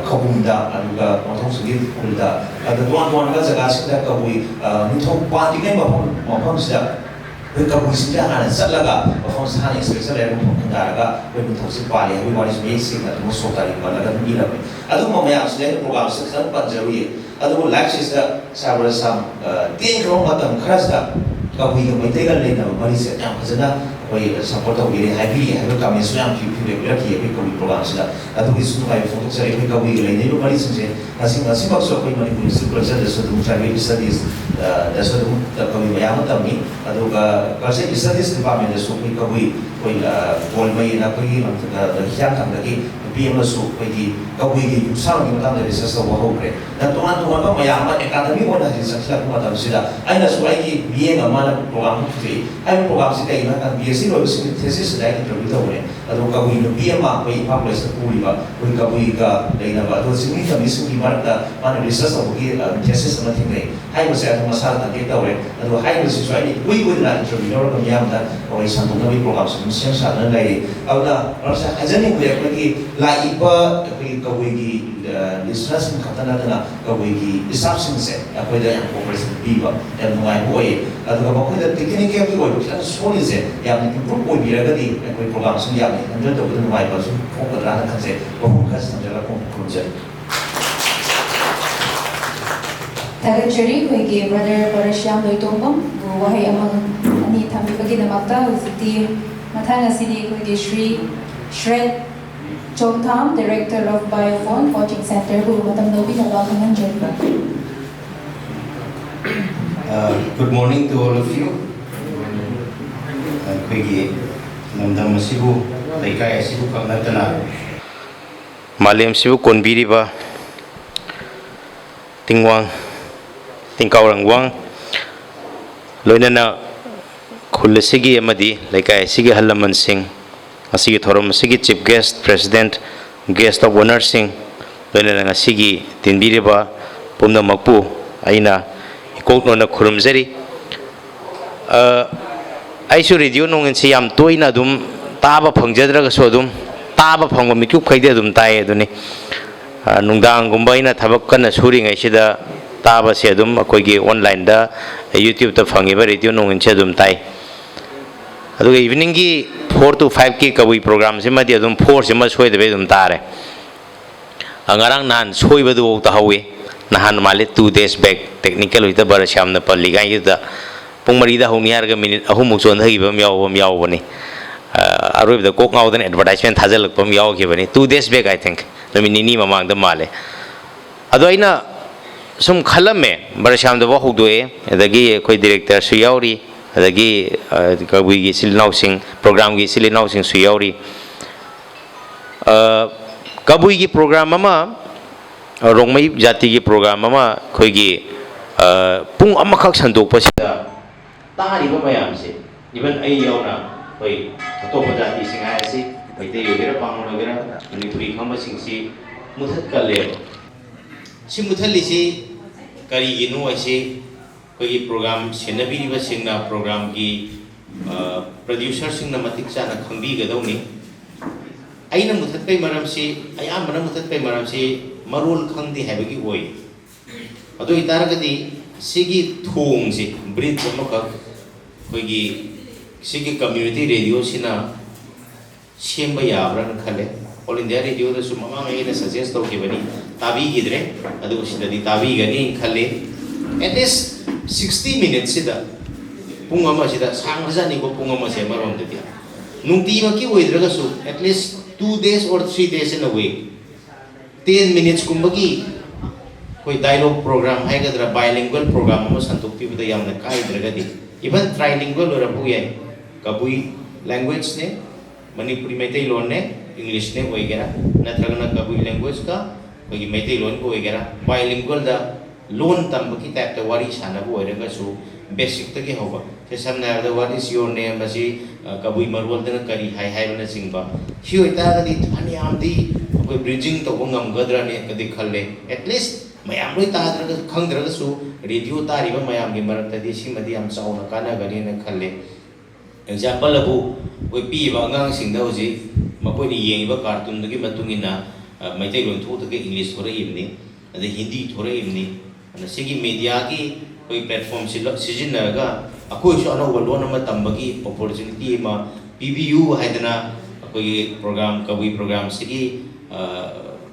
kabunda anuga mothong sugi kulda ada tuan ga jaga sida kabui ninthau pa di kai mafam sida koi kabui sida ana satlaga mafam sahani special air mafam ga koi ninthau si pa le wi wari smi singa mo sotari ba laga mi la adu mamaya sida program section panjawi adu live sida sabra sam tin kro matam khrasta kabui ga mai ga le na mari se tam khazana koi support of gire happy have come is yam ki regular ki koi kabui program sida adu ki sunu kai photo sari koi kabui le ne mari se asing bak so koi mari pun culture the so tribal studies the so the kabui mayam tamni adu ga culture studies department the so koi koi pol mai na koi the hyang tham da ki PM so koi kabui ki usang ni matam the research wa ho kre na tuan ba mayam ma academy one research la matam sida aina so ai ki BA ga ma program ki ai program si kai na kan BSc lo thesis da ki program to ne adu kabui no PM ma koi publish puri ba koi kabui ga dai na ba to sini ka misu ki mar da man research of ki thesis ma thing nei ai mo se atu masal ta ke tawre adu hai mo si so ai wi na entrepreneur ka yam da koi san to na program so mission sa na lai au na rasa hajani ko ki la ipa ki kabui ki listeners in katana na kabui ki isapsin se apoy da yang congress biba and no ai boy adu ka ko da technique ki ko ta so ni se ya ni improve boy bi ra ga di koi program so ya ni under to no ai ba so ko ka ra na se ko ka sa ja la ko je Tagachari koigi brother Parashyam Loitongam wahai amang ani thambi bagi namakta uziti mathang asidi koigi Shri Shred Chongtham, Director of Biophone Coaching Center, who matam nobi na bakangan dyan. Good morning to all of you. Koigi namdam asibu laikai asibu kamnatana. Malim sibu konbiri ba tingwang tingkaurangwang loinana khulsigi amadi laikai sigi halaman sing asigi thorom sigi chief guest president guest of honor sing loinana asigi tinbiri ba pumna makpu aina ikokno na khurumjari aisu radio nongin si yam toina dum taba phangjadraga so dum taba phangba mikuk khaide dum tai aduni nungdang gumba ina thabak kana suring aisida taba se dum akoigi online da youtube ta phangiba radio nongin se dum tai aduga evening gi 4 to 5 ki kabui program se madi dum 4 se ma soi de dum tare angarang nan soi badu ta hawi nahan male 2 days back technical ita bar sham na palli ga ida pungmari da honi har ga minute ahum mu chon thagi bam yaw bani aroi da kok ngau den advertisement thajal pam yaw ki bani 2 days back I think nami nini mamang da male ado aina sum khalame bar sham da wa hugdoe adagi koi director su yauri adagi kabui gi silnau sing program gi silnau sing su yauri kabui gi program ama rongmai jati gi program ama koi gi pung amakhak sandok pasida tari ba mayam se even ai yauna koi to jati sing ai si paite yogera pangno gera manipuri khamba sing si muthat kale si muthali si kari ginu ai koi program senabiri ba singna program gi producer singna matik chana khangbi ga dawni aina muthat kai maram si ayam mana muthat kai maram si marul khangdi habagi oi ado itaragadi sigi thong si bridge amaka koi gi sigi community radio sina semba yabra na khale all india radio da sumama ngai na suggest to ki bani tabi gidre adu sidadi tabi gani khale at least 60 minutes sida pung ama sida sang jani ko pung ama se marom de dia nungti ma ki oidraga su at least 2 days or 3 days in a week 10 minutes kumbagi koi dialogue program hai gadra bilingual program ama santuk pi da yamna kai dragadi even trilingual or apu yai kabui language ne manipuri meitei lon ne english ne hoigera natragana kabui language ka koi meitei lon ko hoigera bilingual da loan tambaki type ta wari sana bu hoiraga su basic ta ki hoba te samna da what is your name basi kabui marwal da kari hai hai bana singba hi hoita ga di thani am di koi bridging to ngam gadra ne kadi khalle at least mayam loi ta dra khang dra su radio ta ri ba mayam gi marak ta di si madi am chauna kana gari na khalle example Abu ꯑꯩꯈꯣꯏ ꯄꯤꯕ ꯑꯉꯥꯡꯁꯤꯡꯗ ꯍꯧꯖꯤꯛ ꯃꯈꯣꯏꯅ ꯌꯦꯡꯉꯤꯕ ꯀꯥꯔꯇꯨꯟꯗꯨꯒꯤ ꯃꯇꯨꯡ ꯏꯟꯅ ꯃꯩꯇꯩꯂꯣꯟ ꯊꯣꯛꯇ꯭ꯔꯒ ꯏꯪꯂꯤꯁ ꯊꯣꯔꯛꯏꯕꯅꯤ ꯑꯗꯩ ꯍꯤꯟꯗꯤ ꯊꯣꯔꯛꯏꯕꯅꯤ ꯑꯗꯨꯅ ꯁꯤꯒꯤ ꯃꯦꯗꯤꯌꯥꯒꯤ ꯑꯩꯈꯣꯏ ꯄ꯭ꯂꯦꯠꯐꯣꯝꯁꯤ ꯁꯤꯖꯤꯟꯅꯔꯒ ꯑꯩꯈꯣꯏꯁꯨ ꯑꯅꯧꯕ ꯂꯣꯟ ꯑꯃ ꯇꯝꯕꯒꯤ ꯑꯣꯄꯣꯔꯆꯨꯅꯤꯇꯤ ꯑꯃ ꯄꯤꯕꯤꯌꯨ ꯍꯥꯏꯗꯅ ꯑꯩꯈꯣꯏꯒꯤ ꯄ꯭ꯔꯣꯒ꯭ꯔꯥꯝ ꯀꯕꯨꯏ ꯄ꯭ꯔꯣꯒ꯭ꯔꯥꯝꯁꯤꯒꯤ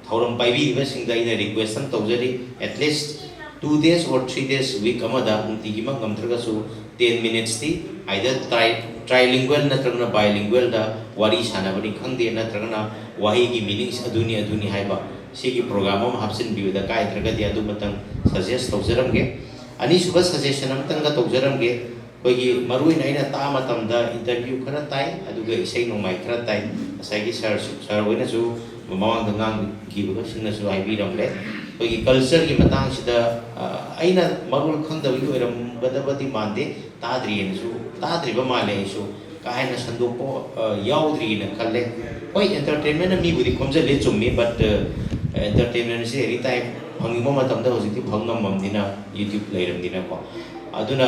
ꯊꯧꯔꯝ ꯄꯥꯏꯕꯤꯔꯤꯕꯁꯤꯡꯗ ꯑꯩꯅ ꯔꯤꯀ꯭ꯋꯦꯁ ꯑꯃ ꯇꯧꯖꯔꯤ at least 2 days or 3 days week amada nuntigima ngamdragasu 10 minutes ti either trilingual natragana bilingual da wari sanabani khangde natragana wahi gi meanings aduni haiba sigi program am hapsin biu da kai tragadi adu matang suggest tawjaramge ani suba suggestion am tanga tawjaramge koigi marui naina ta matamda interview khara tai aduga isai nomai khara tai asai gi sir hoina su mamang da ngang gi ba singna su ai bi ramle koigi culture gi matang sida aina marul khangdabi oiramgadabadi mande tadriba male su kaina sandopo yaudri na khalle oi entertainment mi budi khomjale chummi but entertainment se every time phangimo matamda hojiti phangam mamdina youtube leiramdina ko aduna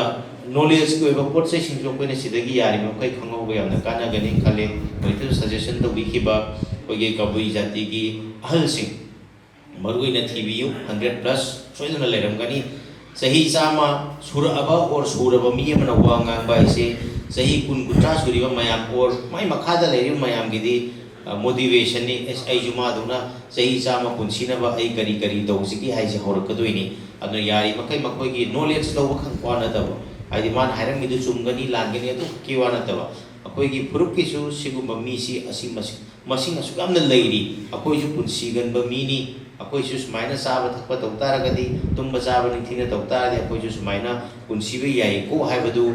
knowledge ko eba pot se singjo ko ne sidagi yari ma kai khangau ba yamna kana gani khalle moitu suggestion to wikiba koigi kabui jati gi ahal sing marui na thibiu 100 plus soiduna leiramgani sahi sama suraba or suraba mi amana wanga ba ise sahi kun kutra suriba mayam or mai makhada leirim mayam gidi motivation ni ai juma duna sahi sama punsina ba ai kari kari dawsiki haise horakadoi adu yari makai makoi gi knowledge lo khang kwana da ai man hairam mi du chumgani langani adu kiwana da akoi gi purup ki su sigumba mi si asi masing asu gamna leiri akoi ju punsi gan ba mi ni akoi su sumaina saba thakpa tawtara gadi tumba saba ni thina tawtara di akoi ju sumaina punsi be yai ko haibadu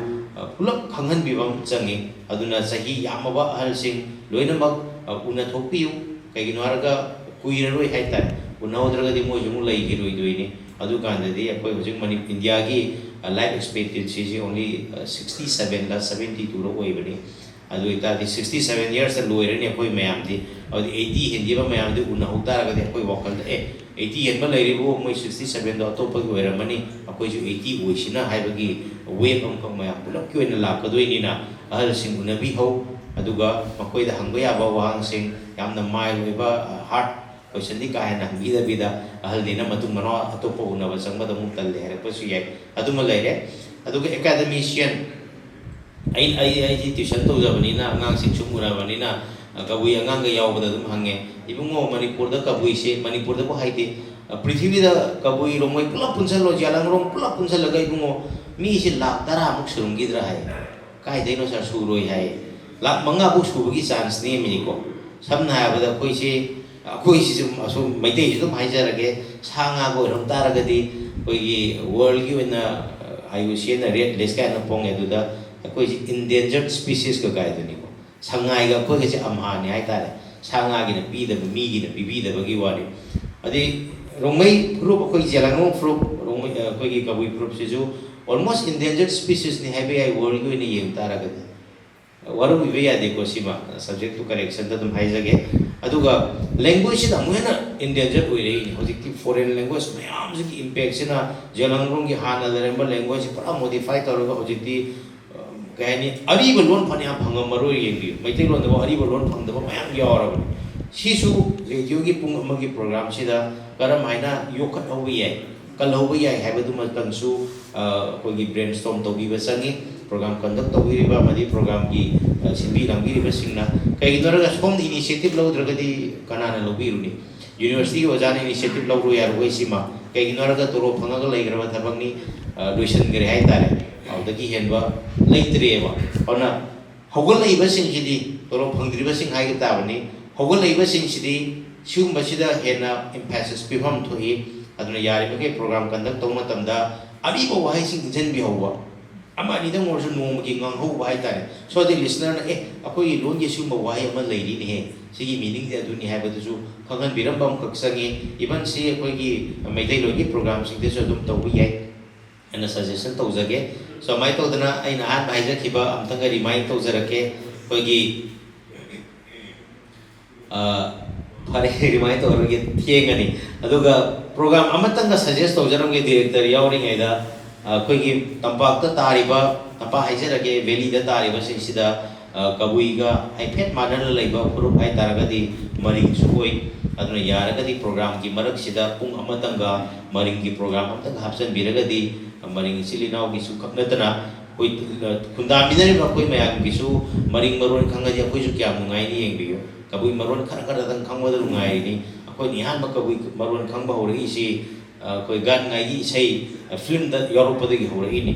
pulak khanghan bibam changi aduna sahi yamaba hal sing loina mak una thokpiu kai ginwaraga kuira roi haitar unaudra gadi mo jumu lai gi roi doini adu kanda di akoi hojik mani india gi life expectancy is only 67 la 72 ro oi bani adu ita di 67 years da loire ni akoi mayam di adu 80 hindi ba mayam di una hutara gadi akoi wakal da 80 yen ba lairi bo moi 67 do to pa goira mani akoi ju 80 oisina haibagi wave am kang mayam pulak ki oina la kadoi ni na ahal sing unabi ho aduga makoi da hangba ya ba wang sing yamna mai loiba heart question di ka na bida ahal dina matung mano atopo una ba sangba da muk tal le pa su yai aduma laire aduga academician ai tuition to jabani na ngang sing sumura bani na kabui angang ga yaw bada dum hange ibungo manipur da kabui se manipur da ko haite prithvi da kabui romoi pula punsal lo jalang rom pula punsal lagai ibungo mi se lak tara muk surungi dra hai kai dei no sa suroi hai lak manga bu subugi chance ni mi ko samna ha bada koi se aso maitei ju dum hai jarage sanga go rom tara gadi koi gi world gi na ayu se na red list ka na pong edu da koi endangered species ka kai duni ko sangai ga koi ge amha ni hai tare sanga gi na pi da mi gi na pi da bagi wari adi romai group koi jalang group romai koi gi kabui group se ju almost endangered species ni hai be ai world gi ni yem tara ga waru bi ya de ko sima subject to correction da dum hai jage aduga language da muena endangered oi rei ni hojik ti foreign language mayam ji impact sina jalang rong gi hana da remba language pura modify toroga hojik ti gani ari balon phania phangam maru yengi maitai lon da ari balon phang da mayam yawra sisu radio gi pung amagi program sida karam haina yokat hobi yai kal hobi yai habadu matang su ko gi brainstorm to bi basangi program conduct to bi ba madi program gi simbi lamgi ri basingna kai gi dora som initiative lo dra gadi kanana lo bi runi university wajana initiative lo ro yar wei sima kai gi dora ga toro phanga ga lai gra thabang ni duisan gre hai tare audagi henba leitreba ona hogol lai basing jidi toro phangdri basing hai ga tabani hogol lai basing sidi sium basida hena emphasis pibam thoi aduna yari bage program conduct to matamda abi bo wahai sing jen bi howa ama ni dang or nu magi ngang ho wahai tare so the listener na akoi lon ge sium wahai ama leiri ni he sigi meaning de aduni hai ba du khangan biram bam kaksangi even si akoi gi maidai lo gi program sing de so dum to bi yai ana suggestion to jage so mai to dana aina an bai ja khiba amtanga remind to jarake koi gi fare remind to ge thiengani aduga program amatanga suggest to jaram ge director yawring aida koi gi tampak ta tariba ꯇꯝꯄꯥꯛ ꯍꯥꯏꯖꯔꯒꯦ ꯚꯦꯂꯤꯗ ꯇꯥꯔꯤꯕꯁꯤꯡꯁꯤꯗ ꯀꯕꯨꯏꯒ ꯍꯥꯏꯐꯦꯠ ꯃꯥꯟꯅꯅ ꯂꯩꯕ ꯐꯨꯔꯨꯞ ꯍꯥꯏꯇꯥꯔꯒꯗꯤ ꯃꯔꯤꯡꯁꯨ ꯑꯣꯏ ꯑꯗꯨꯅ ꯌꯥꯔꯒꯗꯤ ꯄ꯭ꯔꯣꯒ꯭ꯔꯥꯝꯒꯤ ꯃꯔꯛꯁꯤꯗ ꯄꯨꯡ ꯑꯃꯇꯪꯒ ꯃꯔꯤꯡꯒꯤ ꯄ꯭ꯔꯣꯒ꯭ꯔꯥꯝ ꯑꯃꯇꯪ ꯍꯥꯞꯆꯤꯟꯕꯤꯔꯒꯗꯤ ꯃꯔꯤꯡ ꯏꯆꯤꯜ ꯏꯅꯥꯎꯒꯤꯁꯨ ꯈꯛ ꯅꯠꯇꯅ ꯑꯩꯈꯣꯏ ꯈꯨꯟꯗꯥꯃꯤꯟꯅꯔꯤꯕ ꯑꯩꯈꯣꯏ ꯃꯌꯥꯝꯒꯤꯁꯨ ꯃꯔꯤꯡ ꯃꯔꯣꯟ ꯈꯪꯉꯗꯤ ꯑꯩꯈꯣꯏꯁꯨ ꯀꯌꯥꯝ ꯅꯨꯡꯉꯥꯏꯅꯤ ꯌꯦꯡꯕꯤꯌꯨ ꯀꯕꯨꯏ ꯃꯔꯣꯟ ꯈꯔ ꯈꯔꯗꯪ ꯈꯪꯕꯗ ꯅꯨꯡꯉꯥꯏꯔꯤꯅꯤ ꯑꯩꯈꯣꯏꯅ ꯑꯍꯥꯟꯕ ꯀꯕꯨꯏ ꯃꯔꯣꯟ ꯈꯪꯕ ꯍꯧꯔꯛꯏꯁꯤ ꯑꯩꯈꯣই ꯒꯥꯟꯉꯥꯏꯒꯤ ꯏꯁꯩ ꯐꯤल्मꯗ ꯌꯥꯎꯔꯛꯄꯗꯒꯤ ꯍꯧꯔꯛꯏꯅꯤ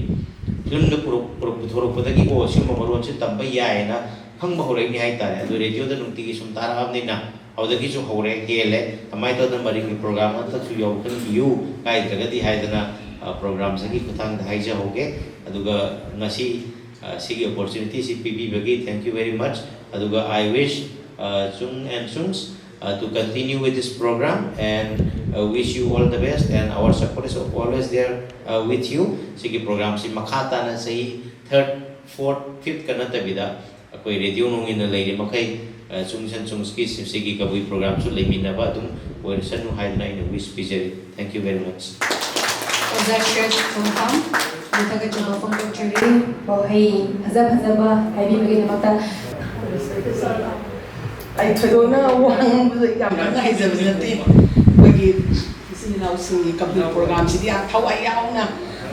ꯐꯤल्मꯗ ꯄꯨꯊꯣꯔꯛꯄꯗꯒꯤ ꯑꯣ ꯁꯤꯒꯨꯝꯕ ꯃꯔꯣꯟꯁꯤ ꯇꯝꯕ ꯌꯥꯏꯅ ꯈꯪꯕ ꯍꯧꯔꯛꯏꯅꯤ ꯍꯥꯏꯇꯥꯔꯦ ꯑꯗꯨ ꯔꯦꯗꯤꯑꯣꯗ ꯅꯨꯡꯇꯤꯒꯤ ꯁꯨꯝ ꯇꯥꯔꯛꯑꯕꯅꯤꯅ ꯑꯗꯨꯗꯒꯤꯁꯨ ꯍꯧꯔꯦ ꯍꯦꯜꯂꯦ ꯀꯃꯥꯏꯅ ꯇꯧꯗꯅ ꯃꯔꯤꯡꯒꯤ ꯄ꯭ꯔꯣꯒ꯭ꯔꯥꯝ ꯑꯃꯇꯁꯨ ꯌꯧꯍꯟꯕꯤꯌꯨ ꯀꯥꯏꯗ꯭ꯔꯒꯗꯤ ꯍꯥꯏꯗꯅ ꯄ꯭ꯔꯣꯒ꯭ꯔꯥꯝꯁꯤꯒꯤ ꯈꯨꯠꯊꯥꯡꯗ ꯍꯥꯏꯖꯍꯧꯒꯦ ꯑꯗꯨꯒ ꯉꯁꯤ ꯁꯤꯒꯤ ꯑꯣꯄꯣꯔꯆꯨꯅꯤꯇꯤꯁꯤ ꯄꯤꯕꯤꯕꯒꯤ ꯊꯦꯡꯛ ꯌꯨ ꯚꯦꯔꯤ ꯃꯆ ꯑꯗꯨꯒ ꯑꯥꯏ ꯋꯤsh chung and chungs to continue with this program and wish you all the best and our support is always there with you sigi program si makha tana sahi 3rd 4th 5th kana tabida akoi radio nongin na leiri makai chung chungs ki sigi kabui program su leimina ba dum oirsanu haidna in wish pijari thank you very much Oza Church Program Muthaga Chaba Phongdokchari Bauhei Hazaba Haibibagi Namakta ꯑꯩ ꯊꯣꯏꯗꯣꯛꯅ ꯋꯥꯡꯕꯗ ꯌꯥꯝ ꯅꯨꯡꯉꯥꯏꯖꯕꯗꯤ ꯅꯠꯇꯦ ꯑꯩꯈꯣꯏꯒꯤ ꯏꯆꯤꯟ ꯏꯅꯥꯎꯁꯤꯡꯒꯤ ꯀꯕꯨꯏ ꯄ꯭ꯔꯣꯒ꯭ꯔꯥꯝꯁꯤꯗꯤ ꯌꯥꯝ ꯊꯋꯥꯏ ꯌꯥꯎꯅ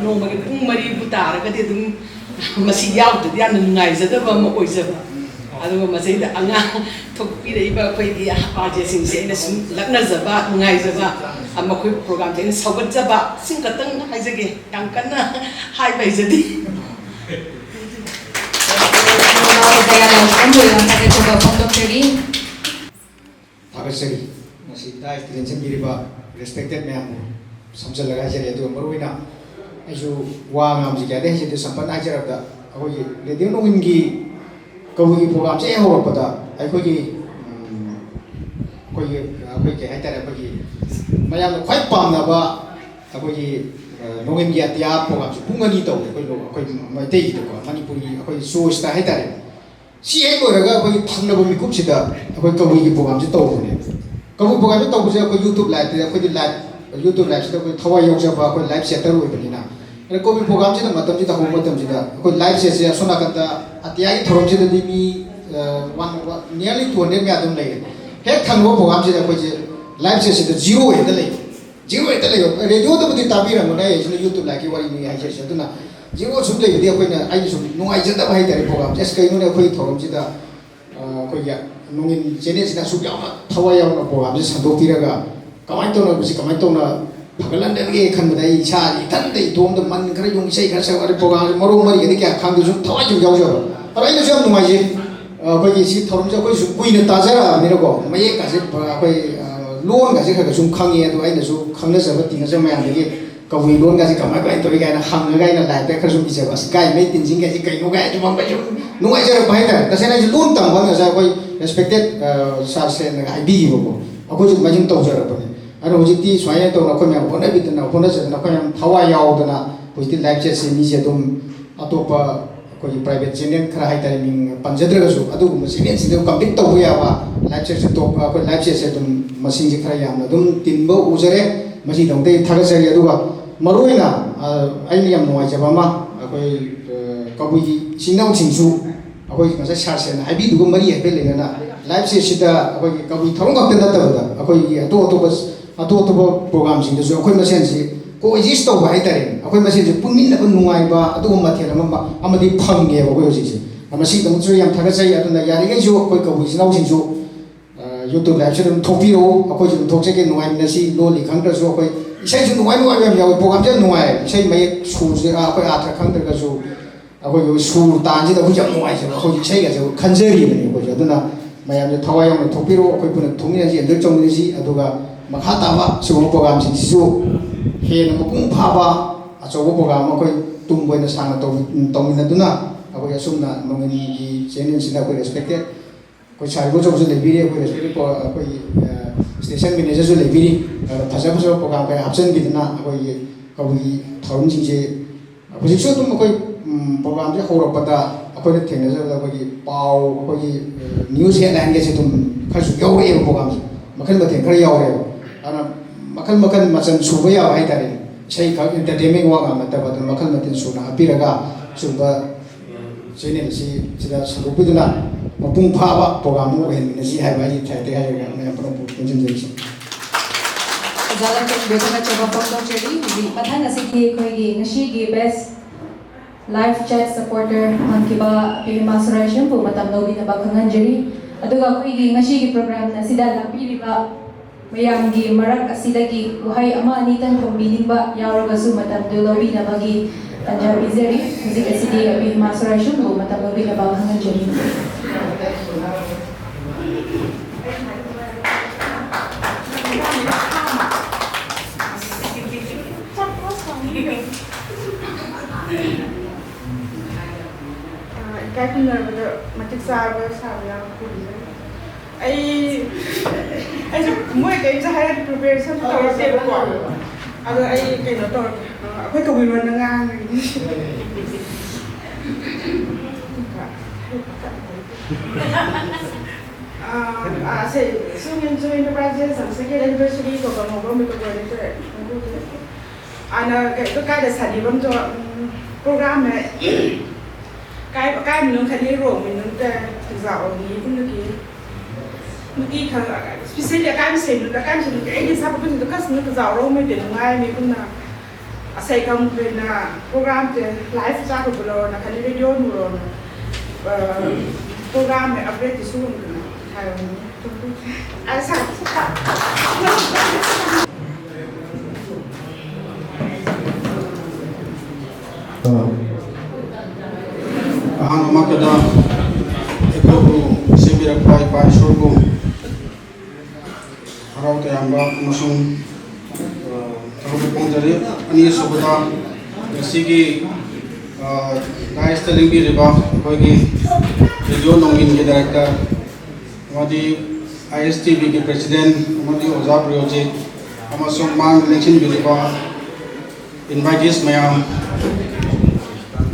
ꯅꯣꯡꯃꯒꯤ ꯄꯨꯡ 4ꯕꯨ ꯇꯥꯔꯒꯗꯤ ꯑꯗꯨꯝ ꯃꯁꯤ ꯌꯥꯎꯗ꯭ꯔꯗꯤ ꯌꯥꯝꯅ ꯅꯨꯡꯉꯥꯏꯖꯗꯕ ꯑꯃ ꯑꯣꯏꯖꯕ ꯑꯗꯨꯒ ꯃꯁꯤꯗ ꯑꯉꯥꯡ ꯊꯣꯛꯄꯤꯔꯛꯏꯕ ꯑꯩꯈꯣꯏꯒꯤ ꯑꯥꯔꯖꯦꯁꯤꯡꯁꯦ ꯑꯩꯅ ꯁꯨꯝ ꯂꯛꯅꯖꯕ ꯅꯨꯡꯉꯥꯏꯖꯕ ꯃꯈꯣꯏ ꯄ꯭ꯔꯣꯒ꯭ꯔꯥꯝꯁꯦ ꯑꯩꯅ ꯁꯧꯒꯠꯆꯕ ꯁꯤꯡ ꯈꯛꯇꯪ ꯍꯥꯏꯖꯒꯦ ꯌꯥꯝ ꯀꯟꯅ ꯍꯥꯏꯕ ꯍꯩꯖꯗꯦ Thakasari, masi dai tension biriba respected me amu samjalaga jare adu maruina aiju wa ngam ji gade ji sampan ajara da akoi radio nongin gi kawi program che ho pada akoi gi akoi ke haitare akoi gi mayam khoi pam na ba akoi gi nongin gi atia program chu pungani to akoi mai te gi to manipuri akoi show sta haitare si ai loraga akoi thangna ba mikup sida akoi kawi program ji to ne kawi program ji to bu akoi youtube live te akoi live youtube live sida akoi thawai yau ja ba akoi live setter oi bani na kawi program ji da matam ji da ho matam ji da akoi live set ya sona kanta atia gi thorom ji da di mi nearly 200 me adum lai he thangbo program ji da akoi ji live set sida 0 he da lai 0 he da lai radio da bu tabi ra mo na ye youtube live ki wari mi ha je aduna Zero sum lay dia koina ai sum nungai jada bai dari program just kai nune koi thorom jida koi ya nungin jene sina su yauna thawai yauna program ji sando tiraga kamai to na bisi kamai to na phagalan den ge khan badai cha ji tan dei dom da man khara yung sei khara sa ari program maru mari ge kya khang du sum thawai ju yaw jo ara ai sum nungai ji koi gi si thorom ja koi sum kuina ta jara mi ko mai ka ji koi lon ga ji kha sum khangi adu ai na su khangna sa ba tinga sa ma yang ge kawi lon ga ji kamai kai to ga na hang ga na lai te khar sum bi ba kai mai tin jing ga ji kai no ga ju mang ba ju nungai jara bai da ta se na ji lon tang ba ga sa koi respected sa se na ai bi bo ko akoi ju ma jing to jara ba ne ano ji ti swai to na ko me ho na bi na ho na se na ko yam thawa yaw da na ko ti live chat se ni je dum atopa ko private channel khara hai ta ming panjadra ga su adu ma channel se de complete to ya wa live chat se to ko live chat se dum masing ji khara yam na dum tin bo ujare masi dong te thaga se adu ga maruina ai ni yam noi jaba ma akoi kabui sinau singsu akoi ma sa se na ai bi du mari he le na live chat se da akoi kabui thong ga ta ta da akoi ato program sing so akoi ma sen si ko exist to ba itare akoi ma sen si punmin na nungai ba adu ma thela ma amadi phang ge ba ko si ama si dam chu yam thaga sai adu na yari ge jo akoi kabui sinau singsu YouTube live chat dum thopi ro akoi ju thok se ge nungai na si lo li khang ta so akoi isai ju nungai yam yaw program je nungai isai mai su je akoi a tha khang ta ga su akoi yo su ta ji da bu jam nungai se akoi isai ga jo khanjeri ne ko ju adu na mayam je thawai yam thopi ro akoi pun thumi na ji endar chong ni si adu ga makha ta ba su program sing su he na mapung pha ba acho program akoi tum boina sang to mi na duna akoi asum na nongin gi channel sina ko respected ko chai bo jo le bi re ko respect ko akoi station manager jo le bi ri phaja phaja program ka option bi na akoi ko gi thorum jing je akoi so tum akoi program je horo pada akoi ne thena ja akoi gi pau akoi gi news headline ge se tum khasu yaw re program makan ma theng khar yaw re ana makan macam suba ya hai tare sei ka entertainment wa ga mata ba makan matin suna apiraga suba channel ꯑꯁꯤ ꯁꯤꯗ ꯁꯟꯗꯣꯛꯄꯤꯗꯨꯅ ꯃꯄꯨꯡ ꯐꯥꯕ ꯄ꯭ꯔꯣꯒ꯭ꯔꯥꯝ ꯑꯃ ꯑꯣꯏꯍꯟꯃꯤꯟꯅꯁꯤ ꯍꯥꯏꯕ ꯑꯩꯒꯤ ꯊꯥꯏꯇꯩ ꯍꯥꯏꯔꯒ ꯃꯌꯥꯝ ꯄꯨꯝꯅꯃꯛ ꯄꯨꯟꯁꯤꯟꯖꯔꯤꯁꯤ Fazana Pembeka Chaba Fondokchari, Mathang Asiki Koigi, Nashigi Best Live Chat Supporter, Mankiba, Pima Surajam, Matam Nobi Nabakanganjari, Aduga Koigi, Nashigi Program, Nasida Lapiriba, Mayamgi, Marak Asidaki, Uhai Ama Nitan Kombiniba, Yarogasu Matam Dulobi Nabagi, Punjabi Zeri, Music Asidi, Pima Surajam, Matam Nobi Nabakanganjari. Cái con người mà thực ra với sao là ai mỗi cái ra hay preparation tao là cái quả ai cái nó tao cái cầu bình luận nó ngang sẽ xung quanh enterprise sản xuất cái anniversary của con một mình có người đấy cái để sản phẩm cho program này cái mình nâng khởi rồi mình nâng thực dạo nghĩ cũng được cái thằng special là cái mình xem được cái mình cái gì sao cũng được cái mình thực dạo rồi mình để ngay mình cũng là xây công về là program thì live ra của rồi là khởi radio rồi program này update thì xuống hay là sao Ahang makada ekobu sibira pai pai shorbu harau te amba musung tahu pengjari ani sobuta sigi guys telling bi riba koigi radio Nongin ke director amadi ISTB ke president amadi Oza Priyoji amasung mang election bi riba invitees mayam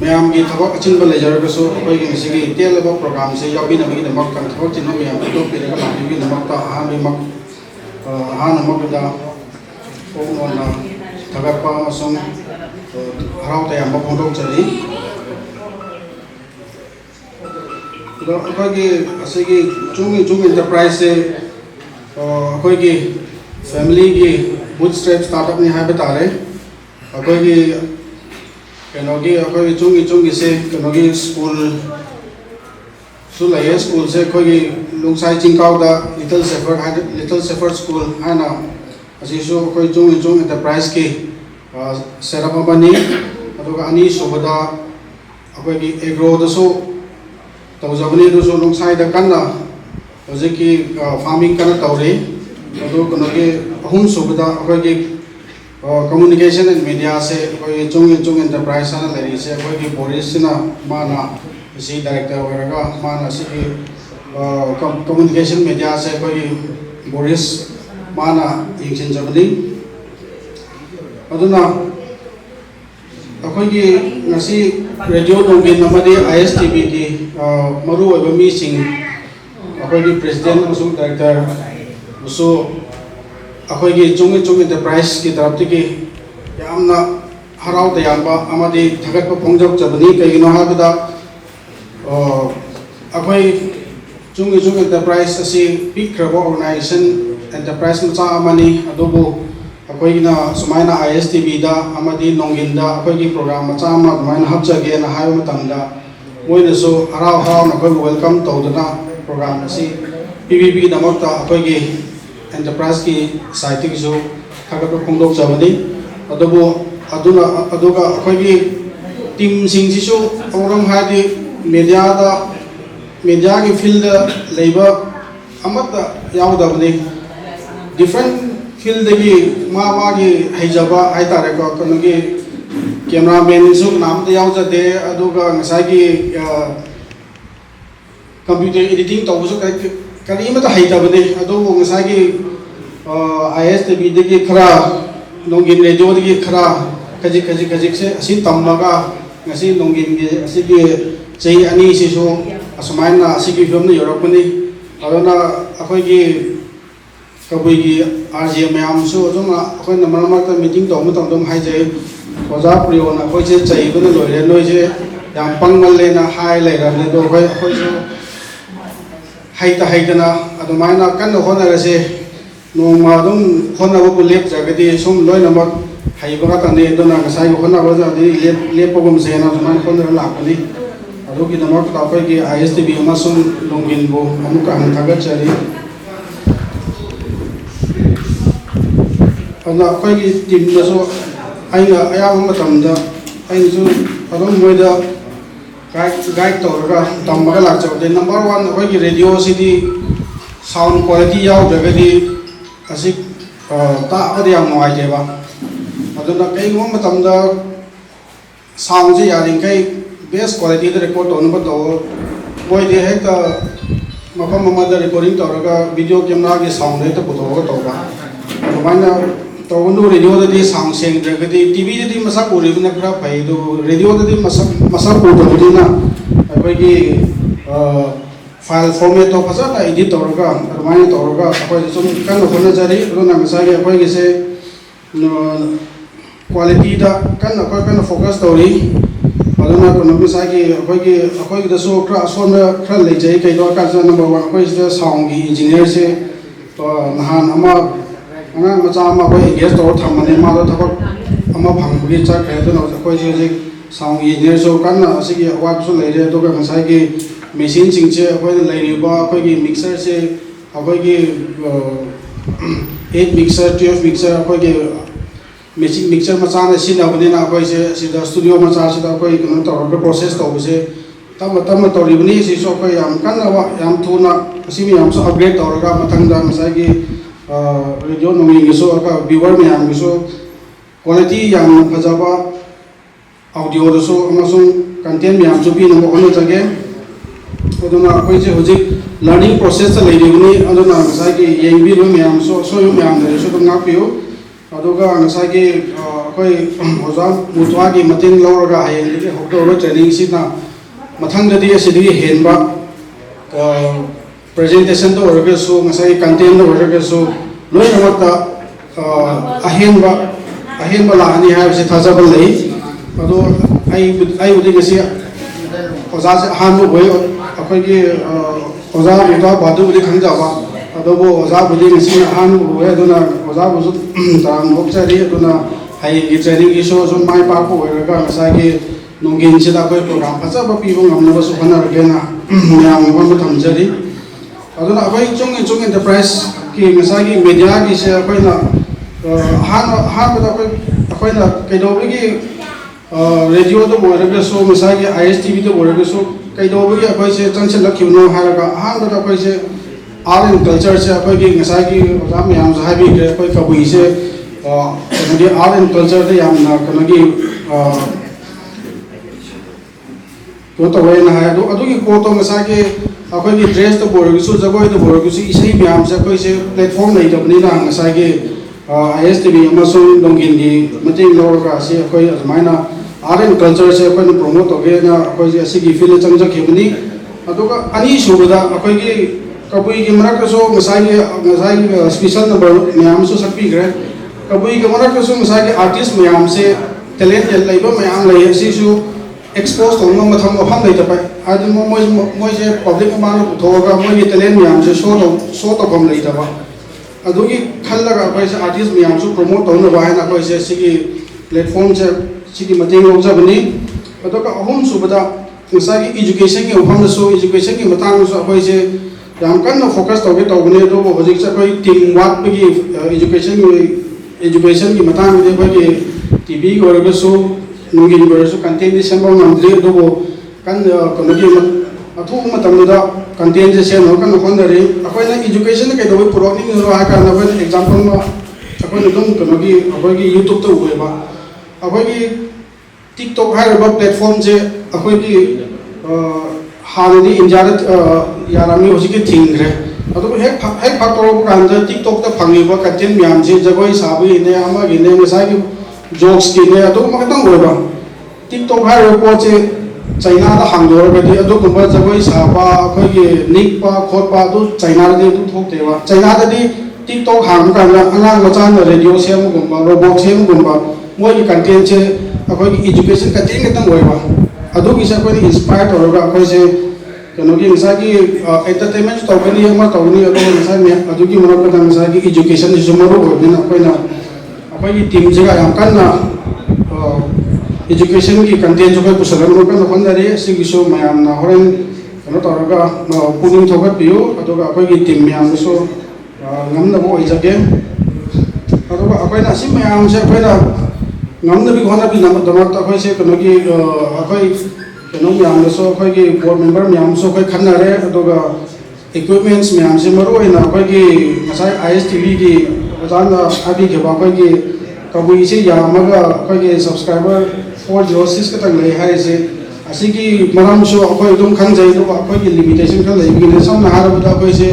की थबक अचिन बले जरगसो कोई की मिसिगी तेलबो प्रोग्राम से याबी नबी नमक का थबक चिन में तो पिरे का लाबी नमक ता हा नमक दा ओ ना थगक पा मसुम हराव ते हम फोटो चली तो कोई की असिगी चुंग एंटरप्राइज से कोई की फैमिली की बूटस्ट्रैप स्टार्टअप ने है बता रहे कोई की कनोगी अखोई चुंगी से कनोगी स्कूल सुलाये स्कूल से कोई लुंगसाई चिंकाउ दा लिटिल सेफर्ड स्कूल है ना असीसो कोई चुंग एंटरप्राइज की सेटअप बनी अदुगा अनी सोबदा अखोई की एग्रो दसो तौजबनी दसो लुंगसाई दा कन्ना होजिकी फार्मिंग कन्ना तौरे अदु कनोगी अहुम सोबदा अखोई की कम्युनिकेशन एंड मीडिया से कोई चुंग एंटरप्राइज ना लेरी से कोई की बोरिस ना माना इसी डायरेक्टर वगैरह माना सी की कम्युनिकेशन मीडिया से कोई बोरिस माना इंजिन जबनी अदुना अखोई की नसी रेडियो नोंगिन नमदे ISTB की मरु अबमी सिंह अखोई की प्रेसिडेंट अमसुंग डायरेक्टर उसो अखोई की चुंग एंटरप्राइज की तरफ की यामना हराव तयाबा अमदी थगत फोंजब जबनी कईनो हाबदा अखोई चुंग एंटरप्राइज असी पिक्रब ऑर्गेनाइजेशन एंटरप्राइज मचा अमनी अदुबो अखोई ना सुमाइना ISTB दा अमदी नोंगिन दा अखोई की प्रोग्राम मचा अमा दुमाइना हबजगे ना हायो मतंदा मोइनसो हराव हराव ना कोई वेलकम तौदना प्रोग्राम असी PBB की नमकता अखोई की एंटरप्राइज की साइट की जो थगत फोंदोक जबनी अदुबो अदुगा अखोई टीम सिंगसिसु औरम हादि मीडिया की फील्ड लेबा अमत यावदबनी डिफरेंट फील्ड की मा की हैजबा हाइतारे को कनगी कैमरामैन सु नाम यावजदे अदुगा ngसाई कंप्यूटर एडिटिंग तौबसु करी मत हैतबने अदुबो ngसाई की ISTB दगी खरा नोंगिन रेडियो दगी खरा खजिक से असी तमगा ngasi नोंगिन की असी की चही अनि सिसु असमायना असी की फिल्म ने योरपनी अदना अखोई की कबुई की RJ मयाम सु अदना अखोई नमरमत मीटिंग तौम तौम हाइजे ओजा प्रियो ना अखोई से चही बने लोरे लोइजे ꯌꯥꯝ ꯄꯪꯃꯜꯂꯦꯅ ꯍꯥꯏ ꯂꯩꯔꯕꯅꯤ ꯑꯗꯣ ꯑꯩꯈꯣꯏꯁꯨ ꯍꯩꯇꯅ ꯑꯗꯨꯃꯥꯏꯅ ꯀꯟꯅ ꯍꯣꯠꯅꯔꯁꯦ ꯅꯣꯡꯃ ꯑꯗꯨꯝ ꯍꯣꯠꯅꯕꯕꯨ ꯂꯦꯞꯇ꯭ꯔꯒꯗꯤ ꯁꯨꯝ ꯂꯣꯏꯅꯃꯛ ꯍꯩꯕ ꯉꯥꯛꯇꯅꯤ ꯑꯗꯨꯅ ꯉꯁꯥꯏꯒꯤ ꯍꯣꯠꯅꯕꯗꯗꯤ ꯂꯦꯞꯄꯒꯨꯝꯁꯦꯅ ꯑꯗꯨꯃꯥꯏꯅ ꯍꯣꯠꯅꯔ ꯂꯥꯛꯄꯅꯤ ꯑꯗꯨꯒꯤꯗꯃꯛꯇ ꯑꯩꯈꯣꯏꯒꯤ ISTB ꯑꯃꯁꯨꯡ ꯅꯣꯡꯒꯤꯟꯕꯨ ꯑꯃꯨꯛꯀ ꯍꯟꯅ ꯊꯥꯒꯠꯆꯔꯤ ꯑꯗꯨꯅ ꯑꯩꯈꯣꯏꯒꯤ ꯇꯤꯝꯗꯁꯨ ꯑꯩꯅ ꯑꯌꯥꯝꯕ ꯃꯇꯝꯗ ꯑꯩꯅꯁꯨ ꯑꯗꯨꯝ ꯃꯣꯏꯗ ꯒꯥꯏꯗ ꯇꯧꯔꯒ ꯇꯝꯃꯒ ꯂꯥꯛꯆꯕꯗꯤ ꯅꯝꯕꯔ 1 ꯑꯩꯈꯣꯏꯒꯤ ꯔꯦꯗꯤꯑꯣꯁꯤꯗꯤ ꯁꯥꯎꯟ ꯀ꯭ꯋꯥꯂꯤꯇꯤ ꯌꯥꯎꯗ꯭ꯔꯒꯗꯤ ꯑꯁꯤ ꯇꯥꯕꯗ ꯌꯥꯝ ꯅꯨꯡꯉꯥꯏꯇꯦꯕ ꯑꯗꯨꯅ ꯀꯩꯒꯨꯝꯕ ꯃꯇꯝꯗ ꯁꯥꯎꯟꯁꯦ ꯌꯥꯔꯤꯈꯩ ꯕꯦꯁ क्वालिटी रिकॉर्ड तौर तौर मोदी हेक्ट मफम रिकॉर्डिंग तौर वीडियो कैमरा की साउंड हेक्ट पुथोग तौर अदुमाइना तौनु रेडियोदि साउंड सेंद्रगदि टीवीदि मसक उरिबना खरा फै दो रेडियोदि मसक उदबदिना अखोइगी फाइल फॉर्मेट तो फजना एडिट तौरगा अदुमाइना तौरगा अखोइ सुम कन होनजरी अदुना मसागे अखोइगी से क्वालिटी दा कन अखोइ कन फोकस तौरी अदुना कोनोमी सागी अखोइगी दसो खरा असोन खरा लेजै कैदो काजा नंबर 1 अखोइ से साउंड की इंजीनियर से नहान अमा अंगा मचा अमा अखोइ एंगेज तौर थमने मादो थबक अमा फंगबगी चक्रे अदुना अखोइ जे साउंड इंजीनियर सो कन असिगी अवाबसो लेरे अदुगा मसागी मेसिन सिंगसे अखोइ लेरिबा अखोइगी मिक्सर से अखोइगी 8 मिक्सर 12 मिक्सर अखोइगी मेसिन मिक्सर मचा ने सिनाबनिना अखोइ से सिदा स्टूडियो मचा सिदा अखोइ कनो तौर प्रोसेस तौबसे तम तौरिबनी सिसो अखोइ याम कन्ना याम थुना असिमी याम सो अपग्रेड तौरगा मथंगदा मसागी रेडियो नोंगिंगसो अका व्यूअर मयामगिसो क्वालिटी याम फजाबा ऑडियो दसो अमसो कंटेंट मयाम सो पि नंबर होनो जगे अदुना अखोइ से हुजिक लर्निंग प्रोसेस त लेरिबनी अदुना मसागी येंबि लो मयाम सो यो मयाम दरेसो दम नापियो अदुगा मसागी अखोइ ओजा मुतवा की मतिंग लौरगा हायेंदि होक्टोबा ट्रेनिंग सिना मथंगदि असिदि हेनबा प्रेजेंटेशन तो ओरगसो मसाई कंटेंट ओरगसो लोइनमता अहेनबा लानी हायबसे थाजब लई अदो आई उदि गसी ओजा से हानु होय अखोइगी ओजा बिता बादु उदि खंजाबा अदोबो ओजा बुदि गसी हानु होय अदुना ओजा बुजु ताम होक्चरी अदुना हायेंगी ट्रेनिंग इशो जो माय पाको ओरगा मसागी नोंगिन सिदा कोइ प्रोग्राम फजब पिबो ngमनबसु हनरगेना मयाम वन थमजरी अदुना अखोइ चुंग एंटरप्राइज की मसागी मीडिया की से अखोइना हानबदा अखोइना कैदोबगी रेडियो तो बोरगसो मसागी ISTV तो बोरगसो कैदोबगी अखोइ से चंचलखिनो हारगा हानबदा अखोइ से आर्ट एंड कल्चर से अखोइगी मसागी ओजाम याम हाबी के अखोइ कबुई से कनगी आर्ट एंड कल्चर ते यामना कनगी तो तवेना है अदुगी पोतो मसागी अखोइगी ड्रेस तो बोरगसु जगोय तो बोरगसु इसै म्याम से अखोइ से प्लेटफॉर्म लेदबनी ना मसागी ISTV अमसो नोंगिनगी मतिंग लौरगा से अखोइ अजमाइना आर्ट एंड कल्चर से अखोइ प्रमोट तोगेना अखोइ से असिगी फील चंगजखिबनी अदुगा अनि सुबदा अखोइगी कबुई की मरकसो मसागी स्पेशल नंबर म्याम सो सकपीग्रे कबुई के मरकसो मसागी आर्टिस्ट म्याम से टैलेंट लेबा म्याम लय सिसु एक्सपोज तौन मथम मफम लेतपै आदि मोय से पब्लिक मान पुथोगा मोय टैलेंट म्याम से शो तौफम लेतबा अदुगी खल्लगा अखोइ से आर्टिस्ट म्याम सो प्रमोट तौन बायना अखोइ से सिगी प्लेटफॉर्म से सिगी मतेंग लौजबनी अदुगा अहुम सुबदा मसागी एजुकेशन के उफमसो एजुकेशन की मतंगसो अखोइ से याम कन्ना फोकस तौगे तौबने दो होजिक से अखोइ टीम वर्क की एजुकेशन की मतंग दे अखोइ टीवी ओरगसो नोंगिन ओरगसो कंटेंट सेंबो नमद्रे दो कन कनगी अथु मतमदा कंटेंट से नो कन होनरे अखोइना एजुकेशन के दो पुरोनिंग रो हाका न बन एग्जांपल मा अखोइना दम कनगी अखोइगी यूट्यूब तो उबेबा अखोइगी टिकटॉक हाइरबा प्लेटफॉर्म से अखोइगी हानि इंडिया यारामी होजिके थिंग्रे अदो हेक फैक्टर कांद टिकटॉक ता फंगिबा कंटेंट म्याम से जगोय साबी ने अमा गिने मसागी जोक्स गिने अदो मखतंग होबा टिकटॉक हाइरो पोचे चाइना दा हांगदोरगदि अदो कुंबा जगोय साबा अखोइगे निकपा खोटपा अदो चाइना दे दु थोकतेबा चाइना दि टिकटॉक हांग कांदा अंगांग मचान रेडियो सेम गुंबा रोबोट सेम गुंबा मोय कंटेंट से अखोइगे एजुकेशन कंटेंट खतंग होबा ꯑꯗꯨꯒꯤꯁꯦ ꯑꯩꯈꯣꯏꯅ ꯏꯟꯁꯄꯥꯌꯔ ꯇꯧꯔꯒ ꯑꯩꯈꯣꯏꯁꯦ ꯀꯩꯅꯣꯒꯤ ꯉꯁꯥꯏꯒꯤ ꯑꯦꯟꯇꯔꯇꯦꯟꯃꯦꯟꯁꯨ ꯇꯧꯒꯅꯤ ꯑꯃ ꯇꯧꯒꯅꯤ ꯑꯗꯨꯒ ꯉꯁꯥꯏ ꯑꯗꯨꯒꯤ ꯃꯔꯛꯇ ꯉꯁꯥꯏꯒꯤ ꯏꯖꯨꯀꯦꯁꯟꯁꯤꯁꯨ ꯃꯔꯨ ꯑꯣꯏꯕꯅꯤꯅ ꯑꯩꯈꯣꯏꯒꯤ ꯇꯤꯝꯁꯤꯒ ꯌꯥꯝ ꯀꯟꯅ educationꯒꯤ ꯀꯟꯇꯦꯟꯁꯨ ꯑꯩꯈꯣꯏ ꯄꯨꯁꯜꯂꯒ ꯀꯟꯅ ꯍꯣꯠꯅꯔꯤ ꯑꯁꯤꯒꯤꯁꯨ ꯃꯌꯥꯝꯅ ꯍꯣꯔꯦꯟ ꯀꯩꯅꯣ ꯇꯧꯔꯒ ꯄꯨꯛꯅꯤꯡ ꯊꯧꯒꯠꯄꯤꯌꯨ ꯑꯗꯨꯒ ꯑꯩꯈꯣꯏꯒꯤ ꯇꯤꯝ ꯃꯌꯥꯝꯗꯁꯨ ꯉꯝꯅꯕ ꯑꯣꯏꯖꯒꯦ ꯑꯗꯨꯒ ꯑꯩꯈꯣꯏꯅ ꯑꯁꯤ ꯃꯌꯥꯝꯁꯦ ꯑꯩꯈꯣꯏꯅ ꯉꯝꯅꯕꯒꯤ ꯍꯣꯠꯅꯕꯒꯤꯗꯃꯛꯇ ꯑꯩꯈꯣꯏꯁꯦ ꯀꯩꯅꯣꯒꯤ ꯑꯩꯈꯣꯏ ꯀꯩꯅꯣ ꯃꯌꯥꯝꯗꯁꯨ ꯑꯩꯈꯣꯏꯒꯤ ꯕꯣꯔꯗ ꯃꯦꯝꯕꯔ ꯃꯌꯥꯝꯁꯨ ꯑꯩꯈꯣꯏ ꯈꯟꯅꯔꯦ ꯑꯗꯨꯒ equipments ꯃꯌꯥꯝꯁꯦ ꯃꯔꯨꯑꯣꯏꯅ ꯑꯩꯈꯣꯏꯒꯤ ꯉꯁꯥꯏ ISTVꯒꯤ ꯑꯣꯖꯥꯅ ꯍꯥꯏꯕꯤꯈꯤꯕ ꯑꯩꯈꯣꯏꯒꯤ ꯀꯕꯨꯏꯁꯦ ꯌꯥꯝꯃꯒ ꯑꯩꯈꯣꯏꯒꯤ ꯁꯕꯁꯀ꯭ꯔꯥꯏꯕꯔ 406 ꯈꯛꯇꯪ ꯂꯩ ꯍꯥꯏꯔꯤꯁꯦ ꯑꯁꯤꯒꯤ ꯃꯔꯝꯁꯨ ꯑꯩꯈꯣꯏ ꯑꯗꯨꯝ ꯈꯪꯖꯩ ꯑꯗꯨꯒ ꯑꯩꯈꯣꯏꯒꯤ ꯂꯤꯃꯤꯇꯦꯁꯟ ꯈꯔ ꯂꯩꯕꯒꯤꯅꯤ ꯁꯝꯅ ꯍꯥꯏꯔꯕꯗ ꯑꯩꯈꯣꯏꯁꯦ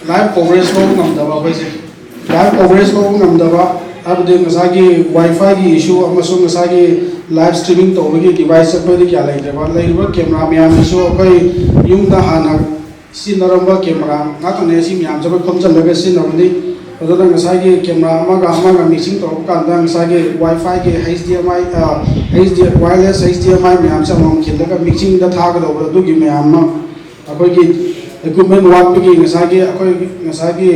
ꯂꯥꯏꯚ ꯀꯣꯚꯔꯦꯖ ꯂꯧꯕ ꯉꯝꯗꯕ ꯑꯩꯈꯣꯏꯁꯦ ꯂꯥꯏꯚ ꯀꯣꯚꯔꯦꯖ ꯂꯧꯕ ꯉꯝꯗꯕ ꯍꯥꯏꯕꯗꯤ ꯉꯁꯥꯏꯒꯤ ꯋꯥꯏꯐꯥꯏꯒꯤ ꯏꯁꯨ ꯑꯃꯁꯨꯡ ꯉꯁꯥꯏꯒꯤ ꯂꯥꯏꯚ ꯁ꯭ꯇ꯭ꯔꯤꯃꯤꯡ ꯇꯧꯕꯒꯤ ꯗꯤꯚꯥꯏꯁ ꯑꯩꯈꯣꯏꯗꯤ ꯀꯌꯥ ꯂꯩꯇ꯭ꯔꯦꯕ ꯂꯩꯔꯤꯕ ꯀꯦꯃꯦꯔꯥ ꯃꯌꯥꯝꯁꯤꯁꯨ ꯑꯩꯈꯣꯏ ꯌꯨꯝꯗ ꯍꯥꯟꯅ ꯁꯤꯖꯤꯟꯅꯔꯝꯕ ꯀꯦꯃꯦꯔꯥ ꯉꯥꯛꯇꯅꯦ ꯑꯁꯤ ꯃꯌꯥꯝꯁꯦ ꯑꯩꯈꯣꯏ ꯈꯣꯝꯖꯤꯜꯂꯒ ꯁꯤꯖꯤꯟꯅꯕꯅꯤ ꯑꯗꯨꯅ ꯉꯁꯥꯏꯒꯤ ꯀꯦꯃꯦꯔꯥ ꯑꯃꯒ ꯃꯤꯛꯁꯤꯡ ꯇꯧꯔꯛꯄ ꯀꯥꯟꯗ ꯉꯁꯥꯏꯒꯤ ꯋꯥꯏꯐꯥꯏꯒꯤ HDMI ꯋꯥꯏꯔꯂꯦꯁ HDMI ꯃꯌꯥꯝꯁꯦ ꯑꯃꯃꯝ ꯈꯤꯜꯂꯒ ꯃꯤꯛꯁꯤꯡꯗ ꯊꯥꯒꯗꯧꯕ ꯑꯗꯨꯒꯤ ꯃꯌꯥꯝ ꯑꯃ ꯑꯩꯈꯣꯏꯒꯤ equipment ꯋꯥꯠꯄꯒꯤ ꯉꯁꯥꯏꯒꯤ ꯑꯩꯈꯣꯏꯒꯤ ꯉꯁꯥꯏꯒꯤ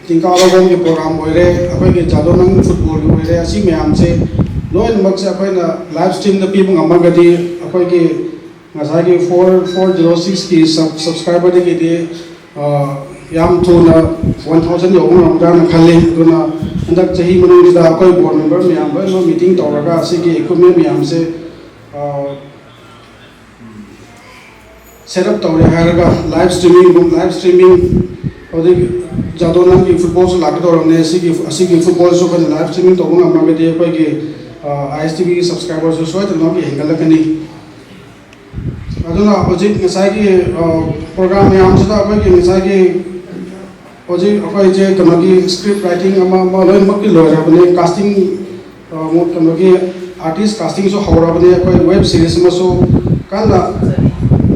ꯇꯤꯡꯀꯥꯂꯣꯡꯒꯤ ꯄ꯭ꯔꯣꯒ꯭ꯔꯥꯝ ꯑꯣꯏꯔꯦ ꯑꯩꯈꯣꯏꯒꯤ ꯖꯥꯗꯣꯅꯪ ꯐꯨꯠꯕꯣꯜꯒꯤ ꯑꯣꯏꯔꯦ ꯑꯁꯤ ꯃꯌꯥꯝꯁꯦ ꯂꯣꯏꯅꯃꯛꯁꯦ ꯑꯩꯈꯣꯏꯅ ꯂꯥꯏꯚ ꯁ꯭ꯇ꯭ꯔꯤꯝꯗ ꯄꯤꯕ ꯉꯝꯃꯒꯗꯤ ꯑꯩꯈꯣꯏꯒꯤ ꯉꯁꯥꯏꯒꯤ 406ꯀꯤ ꯁꯕꯁꯀ꯭ꯔꯥꯏꯕꯔꯗꯒꯤꯗꯤ ꯌꯥꯝ ꯊꯨꯅ 1000 ꯌꯧꯕ ꯉꯝꯒꯗ꯭ꯔꯥꯅ ꯈꯜꯂꯤ ꯑꯗꯨꯅ ꯍꯟꯗꯛ ꯆꯍꯤ ꯃꯅꯨꯡꯁꯤꯗ ꯑꯩꯈꯣꯏ ꯕꯣꯔꯗ ꯃꯦꯝꯕꯔ ꯃꯌꯥꯝ ꯂꯣꯏꯅꯃꯛ ꯃꯤꯇꯤꯡ ꯇꯧꯔꯒ ꯑꯁꯤꯒꯤ equipment ꯃꯌꯥꯝꯁꯦ ꯁꯦꯠ ꯑꯞ ꯇꯧꯔꯦ ꯍꯥꯏꯔꯒ ꯂꯥꯏꯚ ꯁ꯭ꯇ꯭ꯔꯤꯃꯤꯡ ꯍꯧꯖꯤꯛ ꯖꯥꯗꯣꯅꯪꯒꯤ ꯐꯨꯠꯕꯣꯜꯁꯨ ꯂꯥꯛꯀꯗꯧꯔꯕꯅꯤ ꯑꯁꯤꯒꯤ ꯐꯨꯠꯕꯣꯜꯁꯨ ꯑꯩꯈꯣꯏꯅ ꯂꯥꯏꯚ ꯁ꯭ꯇ꯭ꯔꯤꯃꯤꯡ ꯇꯧꯕ ꯉꯝꯃꯒꯗꯤ ꯑꯩꯈꯣꯏꯒꯤ ISTVꯒꯤ ꯁꯕꯁꯀ꯭ꯔꯥꯏꯕꯔꯁꯨ ꯁꯣꯏꯗꯅꯃꯛꯀꯤ ꯍꯦꯟꯒꯠꯂꯛꯀꯅꯤ ꯑꯗꯨꯅ ꯍꯧꯖꯤꯛ ꯉꯁꯥꯏꯒꯤ ꯄ꯭ꯔꯣꯒ꯭ꯔꯥꯝ ꯃꯌꯥꯝꯁꯤꯗ ꯑꯩꯈꯣꯏꯒꯤ ꯉꯁꯥꯏꯒꯤ ꯍꯧꯖꯤꯛ ꯑꯩꯈꯣꯏꯁꯦ ꯀꯩꯅꯣꯒꯤ ꯁ꯭ꯀ꯭ꯔꯤꯞ ꯔꯥꯏꯇꯤꯡ ꯑꯃ ꯂꯣꯏꯅꯃꯛꯀꯤ ꯂꯣꯏꯔꯕꯅꯤ ꯀꯥꯁꯇꯤꯡ ꯀꯩꯅꯣꯒꯤ ꯑꯥꯔꯇꯤꯁ ꯀꯥꯁꯇꯤꯡꯁꯨ ꯍꯧꯔꯕꯅꯤ ꯑꯩꯈꯣꯏ ꯋꯦꯕ ꯁꯤꯔꯤꯁ ꯑꯃꯁꯨ ꯀꯟꯅ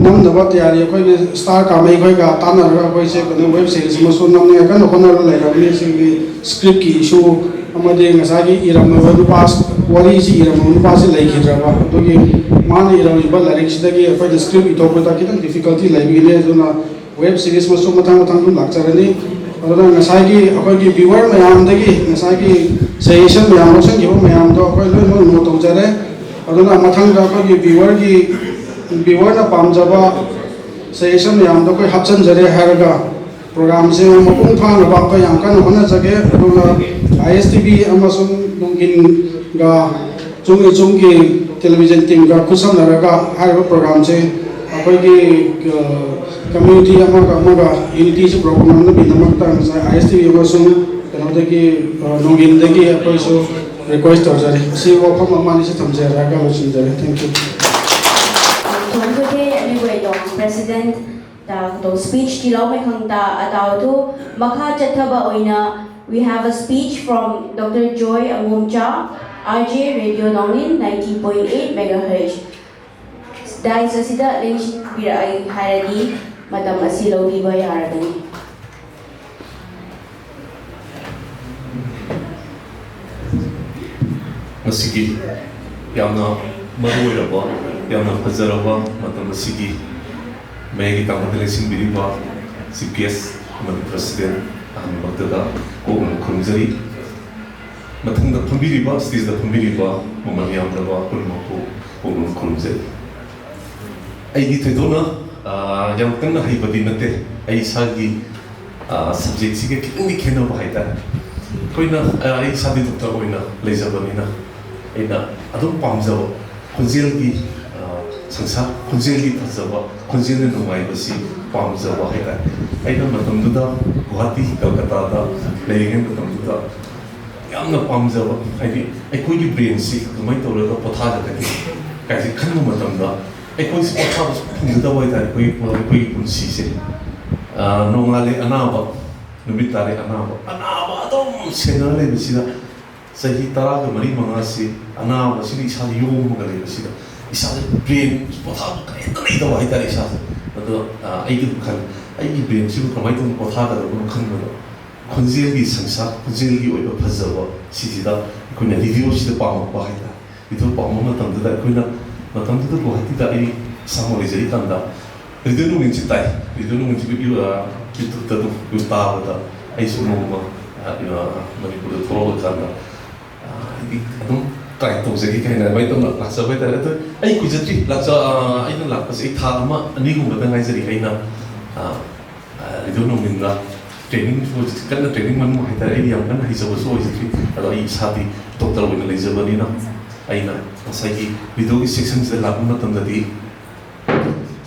ꯅꯝꯅꯕ ꯇꯌꯥꯔꯤ ꯑꯩꯈꯣꯏꯒꯤ ꯁ꯭ꯇꯥꯔ ꯀꯥꯃꯩꯈꯣꯏꯒ ꯇꯥꯟꯅꯔꯒ ꯑꯩꯈꯣꯏꯁꯦ ꯀꯩꯅꯣ ꯋꯦꯕ ꯁꯤꯔꯤꯁ ꯑꯃꯁꯨ ꯅꯝꯅꯤꯡꯉꯥꯏ ꯀꯟꯅ ꯍꯣꯠꯅꯔꯒ ꯂꯩꯔꯕꯅꯤ ꯁꯤꯒꯤ ꯁ꯭ꯀ꯭ꯔꯤꯞꯀꯤ ꯏꯁꯨ ꯑꯃꯗꯤ ꯉꯁꯥꯏꯒꯤ ꯏꯔꯝꯃꯤꯕ ꯋꯥꯔꯤꯁꯤ ꯏꯔꯝꯃꯤꯕ ꯅꯨꯄꯥꯁꯤ ꯂꯩꯈꯤꯗ꯭ꯔꯕ ꯑꯗꯨꯒꯤ ꯃꯥꯅ ꯏꯔꯝꯃꯤꯕ ꯂꯥꯏꯔꯤꯛꯁꯤꯗꯒꯤ ꯑꯩꯈꯣꯏꯅ ꯁ꯭ꯀ꯭ꯔꯤꯞ ꯏꯊꯣꯛꯄꯗ ꯈꯤꯇꯪ ꯗꯤꯐꯤꯀꯜꯇꯤ ꯂꯩꯕꯒꯤꯅꯤ ꯑꯗꯨꯅ ꯋꯦꯕ ꯁꯤꯔꯤꯁ ꯃꯁꯨ ꯃꯊꯪ ꯑꯗꯨꯝ ꯂꯥꯛꯆꯔꯅꯤ ꯑꯗꯨꯅ ꯉꯁꯥꯏꯒꯤ ꯑꯩꯈꯣꯏꯒꯤ ꯚ꯭ꯌꯨꯋꯔ ꯃꯌꯥꯝꯗꯒꯤ ꯉꯁꯥꯏꯒꯤ ꯁꯖꯦꯁꯟ ꯃꯌꯥꯝ ꯂꯧꯁꯤꯟꯈꯤꯕ ꯃꯌꯥꯝꯗꯣ ꯑꯩꯈꯣꯏ ꯂꯣꯏꯅꯃꯛ ꯅꯣꯠ ꯇꯧꯖꯔꯦ ꯑꯗꯨꯅ ꯃꯊꯪꯗ ꯑꯩꯈꯣꯏꯒꯤ ꯚ꯭ꯌꯨꯋꯔꯅ ꯄꯥꯝꯖꯕ ꯁꯖꯦꯁꯟ ꯃꯌꯥꯝꯗꯣ ꯑꯩꯈꯣꯏ ꯍꯥꯞꯆꯤꯟꯖꯔꯦ ꯍꯥꯏꯔꯒ ꯄ꯭ꯔꯣꯒ꯭ꯔꯥꯝꯁꯦ ꯃꯄꯨꯡ ꯐꯥꯅꯕ ꯑꯩꯈꯣꯏ ꯌꯥꯝ ꯀꯟꯅ ꯍꯣꯠꯅꯖꯒꯦ ꯑꯗꯨꯒ ISTV ꯑꯃꯁꯨꯡ ꯅꯣꯡꯒꯤꯟꯒ ꯆꯨꯡꯒꯤ ꯇꯦꯂꯤꯚꯤꯖꯟ ꯇꯤꯝꯒ ꯈꯨꯠꯁꯝꯅꯔꯒ ꯍꯥꯏꯔꯤꯕ ꯄ꯭ꯔꯣꯒ꯭ꯔꯥꯝꯁꯦ ꯑꯩꯈꯣꯏꯒꯤ ꯀꯝꯃ꯭ꯌꯨꯅꯤꯇꯤ ꯑꯃꯒ ꯌꯨꯅꯤꯇꯤꯁꯤ ꯄꯨꯔꯛꯅꯕꯒꯤꯗꯃꯛꯇ ꯉꯁꯥꯏ ISTV ꯑꯃꯁꯨꯡ ꯀꯩꯅꯣꯗꯒꯤ ꯅꯣꯡꯒꯤꯟꯗꯒꯤ ꯑꯩꯈꯣꯏꯁꯨ ꯔꯤꯀ꯭ꯋꯦꯁ ꯇꯧꯖꯔꯤ ꯑꯁꯤ ꯋꯥꯐꯝ ꯑꯃꯅꯤꯁꯤ ꯊꯝꯖꯔꯒ ꯂꯣꯏꯁꯤꯟꯖꯔꯦ thank you President the speech tilaw may khangta atawdu makha chathaba oina we have a speech from Dr. Joy Amumcha RJ Radio Nongin 90.8 MHz dai sasida lengi birai haradi madam asilo diba yaragani masigi yamna maruiraba yamna fazaraba madam masigi mayagi tamadale sinbiriba CPS amadi president ahmedda ko khumjari mathangda phambiriba stage da phambiriba mamal yamdaba kulmapu ko khumjari aigi thedona yam kanna haibadi nate ai sagi subject sige kitni khena bahaita koina ai sadi doctor koina lejabanina aina adum pamjaba khunjel gi संसार खुंजेली फजबा खुंजेली नुमाइबसी पामजबा हैता आइना मतमदुदा गुवाहाटी कलकत्ता लेरिगेन मतमदुदा यामना पामजबा हाइदि अखोइगी ब्रेन सि कमाइ तौरगा पथाजगनि काइसे खन्नु मतमदा अखोइस पथाब फुंगदा वइता अखोइगी पुंसी से नोंगाले अनाबा नुबितारे अनाबा अदम सेनाले बिसिदा सही तरागा मरी मंगासी अनाबा सिनि इसा योमगा लेबसिदा इसाद ब्रेन पथा नहीं तो वाही तारीख साथ मतलब आई की दुकान आई की ब्रेन सिर्फ कमाई तो पथा का तो बुन खन मतलब खुंजेल की संसार खुंजेल की वही फजवा सीधा कोई ना रिव्यू से पाँव बाहर था video pamma matamda akhoi na matamda da guwahati da ai samo lejari kanda radio nungin chitai radio nungin chibi youtube da du ta da ai su noma manipur da thoro kanda di adum try to jagi kaina bai to laksa bai ta to ai ku jatri laksa ai na laksa ai tha ma ani gum da ngai jari kaina radio nungin da training for kan training man mo haita ai yang kan hi sabu so jatri alo ai sati doctor win le jabani na ai na sai ki video ki sections da lagu na tam da di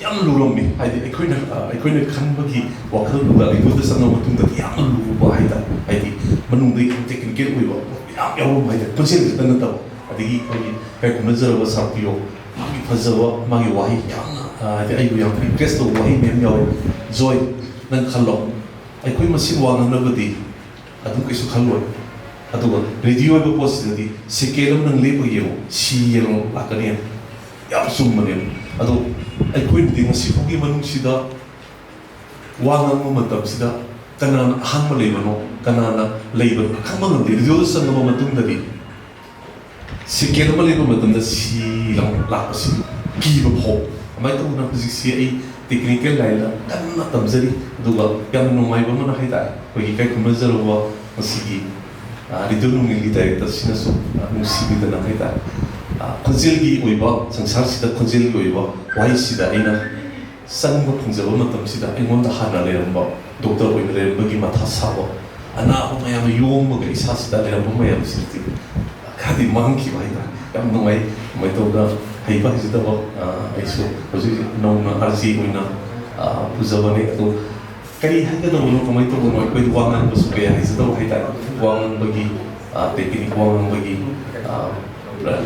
yam lurommi haidi aikoina khanbagi wakhal du da video da sanna matung da yam lu ba haida haidi manung dei technical oi ba yam yaw mai da concept da na ta adigi kai kuma zara ba sapio magi fazawa magi wahi yam de ai yam request do wahi mem yaw joy nan khallo aikoi masin wa nan na badi adu kai su khallo aduga radio ba post da di sekelum nang le ba yero si yero akanian yam sum manen ado aikoin ding si khogi manung sida wangang mo matab sida kanana hang ma leibano kanana leiba khamang de radio sang ma matung da di sikel ma leiba matam da si lang la si ki ba pho amai to na physics si ai technical laila kanna tamzari duga yam no mai ba mana haita ko gi kai kuma zaro wa asigi radio nung li dai ta sina so nung si bi da na haita konsil gi oiba sangsar sida konsil gi oiba wai sida aina sangba phungzaba matam sida aingon da hana le ramba doctor oin le bagi matha sawa ana ho mayam yom ga isa sida le ramba mayam sirti khadi mang ki bai da yam no mai to da haiba sida ba aiso hoji no na arsi oina puzaba ne to kari hanga da no kamai to no ko wangan ba su ya sida ba haita wangan bagi technique wangan bagi